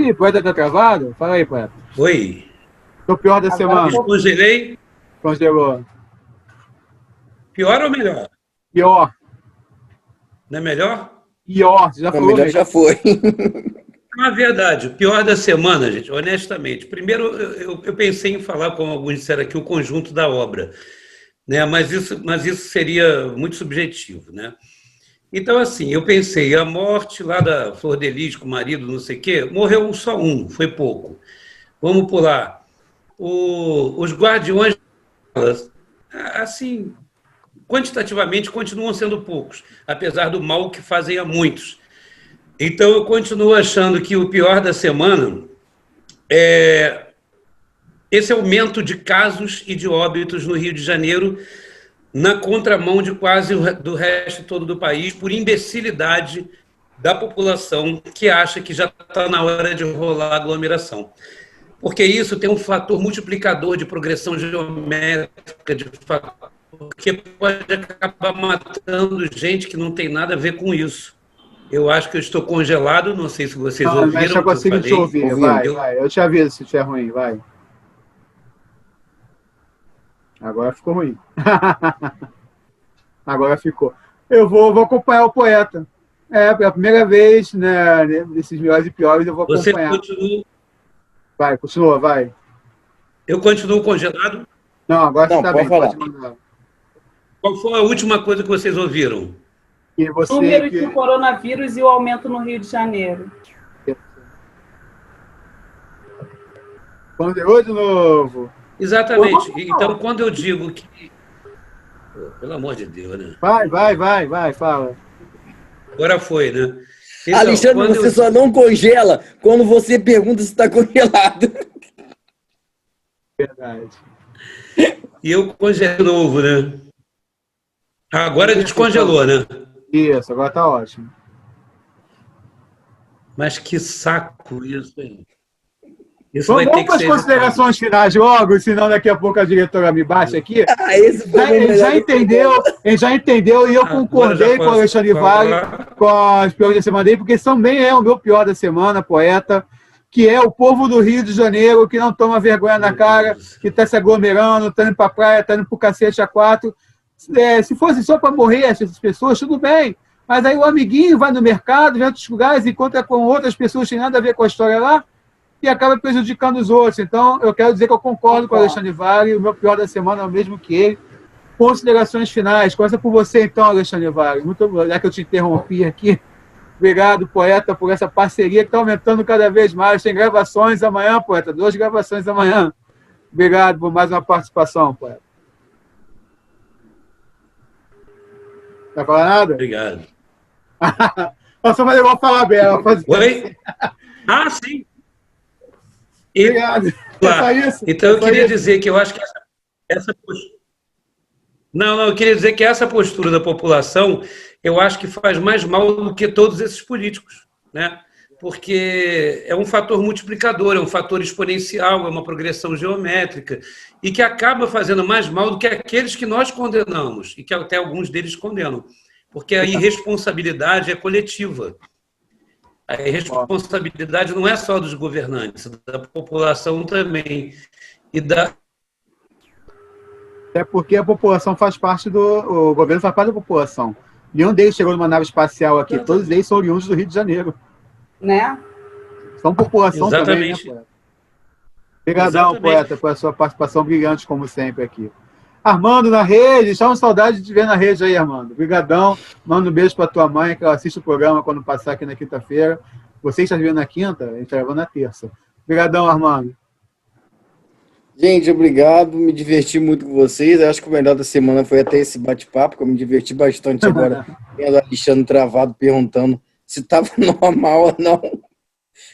[SPEAKER 2] Ih, poeta tá travado? Fala aí, poeta.
[SPEAKER 5] Oi.
[SPEAKER 2] Tô pior da semana.
[SPEAKER 5] Descongelei.
[SPEAKER 2] Congelou.
[SPEAKER 5] Pior ou melhor?
[SPEAKER 2] Pior.
[SPEAKER 5] Não é melhor?
[SPEAKER 2] Pior. Você já
[SPEAKER 3] Não,
[SPEAKER 2] falou
[SPEAKER 3] melhor
[SPEAKER 2] mesmo.
[SPEAKER 3] já foi.
[SPEAKER 5] Na verdade, o pior da semana, gente, honestamente. Primeiro, eu pensei em falar, como alguns disseram aqui, o conjunto da obra, né? Mas isso seria muito subjetivo, né? Então, assim, eu pensei, a morte lá da Flor de Lis com o marido, não sei o quê, morreu só um, foi pouco. Vamos pular. Os Guardiões, assim, quantitativamente continuam sendo poucos, apesar do mal que fazem a muitos. Então, eu continuo achando que o pior da semana é esse aumento de casos e de óbitos no Rio de Janeiro, na contramão de quase do resto todo do país, por imbecilidade da população que acha que já está na hora de rolar a aglomeração. Porque isso tem um fator multiplicador de progressão geométrica, porque pode acabar matando gente que não tem nada a ver com isso. Eu acho que eu estou congelado, não sei se vocês
[SPEAKER 2] Não, mas
[SPEAKER 5] ouviram
[SPEAKER 2] só
[SPEAKER 5] o que eu
[SPEAKER 2] consigo te
[SPEAKER 5] falei.
[SPEAKER 2] ouvir. Vai. Eu te aviso se estiver ruim, vai. Agora ficou ruim. Agora ficou. Eu vou acompanhar o poeta. Pela primeira vez, né, nesses melhores e piores, eu vou
[SPEAKER 5] Você
[SPEAKER 2] acompanhar.
[SPEAKER 5] continua.
[SPEAKER 2] Vai, continua, vai.
[SPEAKER 5] Eu continuo congelado.
[SPEAKER 2] Não, agora
[SPEAKER 3] Não,
[SPEAKER 2] você está
[SPEAKER 3] pode
[SPEAKER 2] bem,
[SPEAKER 3] falar.
[SPEAKER 2] pode mandar.
[SPEAKER 5] Qual foi a última coisa que vocês ouviram?
[SPEAKER 2] E você
[SPEAKER 4] Números
[SPEAKER 2] que...
[SPEAKER 4] do coronavírus e o aumento no Rio de Janeiro.
[SPEAKER 2] Ponderou de novo.
[SPEAKER 5] Exatamente. Então, quando eu digo que... Pô, pelo amor de Deus, né?
[SPEAKER 2] Vai, fala.
[SPEAKER 5] Agora foi, né? Então,
[SPEAKER 3] Alexandre,
[SPEAKER 5] quando
[SPEAKER 3] você
[SPEAKER 5] eu-
[SPEAKER 3] só não congela quando você pergunta se está congelado.
[SPEAKER 2] Verdade.
[SPEAKER 5] E eu congelei de novo, né? Agora descongelou, né?
[SPEAKER 2] Isso, agora tá ótimo.
[SPEAKER 5] Mas que saco isso, hein? Isso vai
[SPEAKER 2] Vamos
[SPEAKER 5] ter que
[SPEAKER 2] para as
[SPEAKER 5] ser...
[SPEAKER 2] considerações finais logo, senão daqui a pouco a diretora me baixa aqui.
[SPEAKER 3] Esse foi o
[SPEAKER 2] Ele
[SPEAKER 3] melhor.
[SPEAKER 2] já entendeu, e eu
[SPEAKER 5] Agora
[SPEAKER 2] concordei
[SPEAKER 5] já
[SPEAKER 2] com o
[SPEAKER 5] posso
[SPEAKER 2] Alexandre Vale,
[SPEAKER 5] falar.
[SPEAKER 2] com as piores da semana, porque também é o meu pior da semana, poeta, que é o povo do Rio de Janeiro, que não toma vergonha na cara, que está se aglomerando, está indo para a praia, está indo para o cacete a quatro. Se fosse só para morrer essas pessoas, tudo bem. Mas aí o amiguinho vai no mercado, vem em outros lugares, encontra com outras pessoas que têm nada a ver com a história lá, e acaba prejudicando os outros. Então, eu quero dizer que eu concordo com o Alexandre Vale, o meu pior da semana é o mesmo que ele. Considerações finais. Começa por você, então, Alexandre Vale. Muito, já que eu te interrompi aqui. Obrigado, poeta, por essa parceria que está aumentando cada vez mais. Tem gravações amanhã, poeta. 2 gravações amanhã. Obrigado por mais uma participação, poeta. Não vai falar nada?
[SPEAKER 5] Obrigado.
[SPEAKER 2] Nossa, mas eu vou falar bem.
[SPEAKER 5] Oi? Ah, sim.
[SPEAKER 2] Obrigado.
[SPEAKER 5] Claro.
[SPEAKER 2] É só isso?
[SPEAKER 5] Então, eu
[SPEAKER 2] É só
[SPEAKER 5] queria
[SPEAKER 2] isso?
[SPEAKER 5] dizer que eu acho que essa postura... Não, eu queria dizer que essa postura da população, eu acho que faz mais mal do que todos esses políticos, né? Porque é um fator multiplicador, é um fator exponencial, é uma progressão geométrica, e que acaba fazendo mais mal do que aqueles que nós condenamos, e que até alguns deles condenam, porque a irresponsabilidade é coletiva. A irresponsabilidade não é só dos governantes, da população também.
[SPEAKER 2] É porque a população faz parte o governo faz parte da população. Nenhum deles chegou numa nave espacial aqui. Todos eles são oriundos do Rio de Janeiro.
[SPEAKER 4] Né?
[SPEAKER 2] São população
[SPEAKER 5] Exatamente.
[SPEAKER 2] também, né, poeta? Obrigadão, poeta, por sua participação brilhante, como sempre, aqui. Armando, na rede. Estamos com saudade de te ver na rede aí, Armando. Obrigadão. Manda um beijo para tua mãe, que ela assiste o programa quando passar aqui na quinta-feira. Você está vendo na quinta, a gente está gravando na terça. Obrigadão, Armando.
[SPEAKER 3] Gente, obrigado. Me diverti muito com vocês. Acho que o melhor da semana foi até esse bate-papo, que eu me diverti bastante agora, vendo o Alexandre travado, perguntando se estava normal ou não.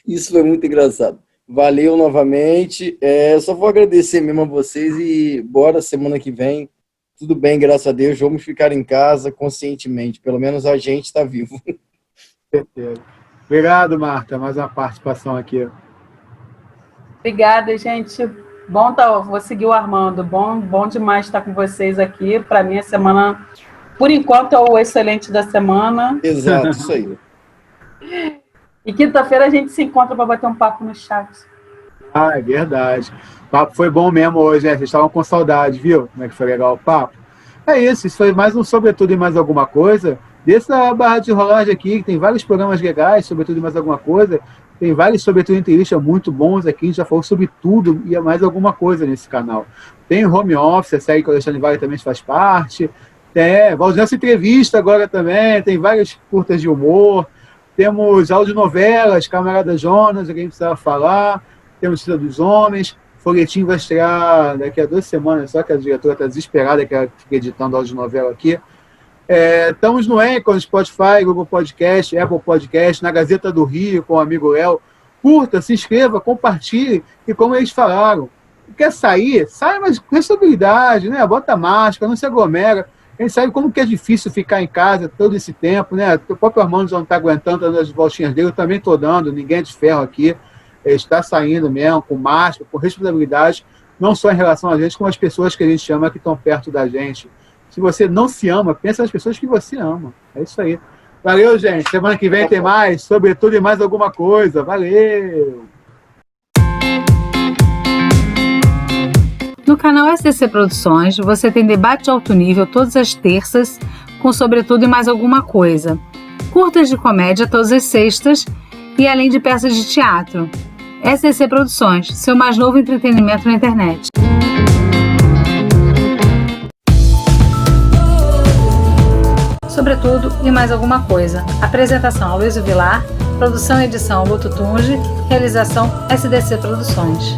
[SPEAKER 3] Isso foi muito engraçado. Valeu novamente. Só vou agradecer mesmo a vocês e bora semana que vem. Tudo bem, graças a Deus. Vamos ficar em casa conscientemente. Pelo menos a gente está vivo.
[SPEAKER 2] Certeza. Obrigado, Marta. Mais uma participação aqui.
[SPEAKER 4] Obrigada, gente. Bom, vou seguir o Armando. Bom demais estar com vocês aqui. Para mim, a semana, por enquanto, é o excelente da semana.
[SPEAKER 3] Exato, isso aí.
[SPEAKER 4] E quinta-feira a gente se encontra para bater um papo no chat.
[SPEAKER 2] Ah, é verdade. O papo foi bom mesmo hoje, né? Vocês estavam com saudade, viu? Como é que foi legal o papo? É isso foi mais um Sobretudo e Mais Alguma Coisa. Dessa Barra de Rolagem aqui, que tem vários programas legais, Sobretudo e Mais Alguma Coisa. Tem vários Sobretudo entrevistas muito bons aqui, a gente já falou sobre tudo e mais alguma coisa nesse canal. Tem o Home Office, a série que o Alexandre Vale também faz parte. Valdense Entrevista agora também, tem várias curtas de humor. Temos audionovelas, Camarada Jonas, que a gente precisava falar. Temos Cida dos Homens. Folhetim vai estrear daqui a 2 semanas, só que a diretora está desesperada, que ela fica editando audionovela aqui. Estamos no Anchor, no Spotify, Google Podcast, Apple Podcast, na Gazeta do Rio, com o amigo Léo. Curta, se inscreva, compartilhe. E como eles falaram, quer sair? Sai, mas com responsabilidade, né? Bota máscara, não se aglomera. A gente sabe como que é difícil ficar em casa todo esse tempo, né? O próprio Armando já não está aguentando, dando as voltinhas dele, eu também estou dando, ninguém é de ferro aqui. Ele está saindo mesmo, com máscara, com responsabilidade, não só em relação a gente, como as pessoas que a gente ama que estão perto da gente. Se você não se ama, pensa nas pessoas que você ama. É isso aí. Valeu, gente. Semana que vem tem mais, Sobretudo e Mais Alguma Coisa. Valeu!
[SPEAKER 1] No canal SDC Produções, você tem debate de alto nível todas as terças, com Sobretudo e Mais Alguma Coisa. Curtas de comédia todas as sextas e além de peças de teatro. SDC Produções, seu mais novo entretenimento na internet. Sobretudo e Mais Alguma Coisa. Apresentação: Aloysio Vilar. Produção e edição: Luto Tunge. Realização: SDC Produções.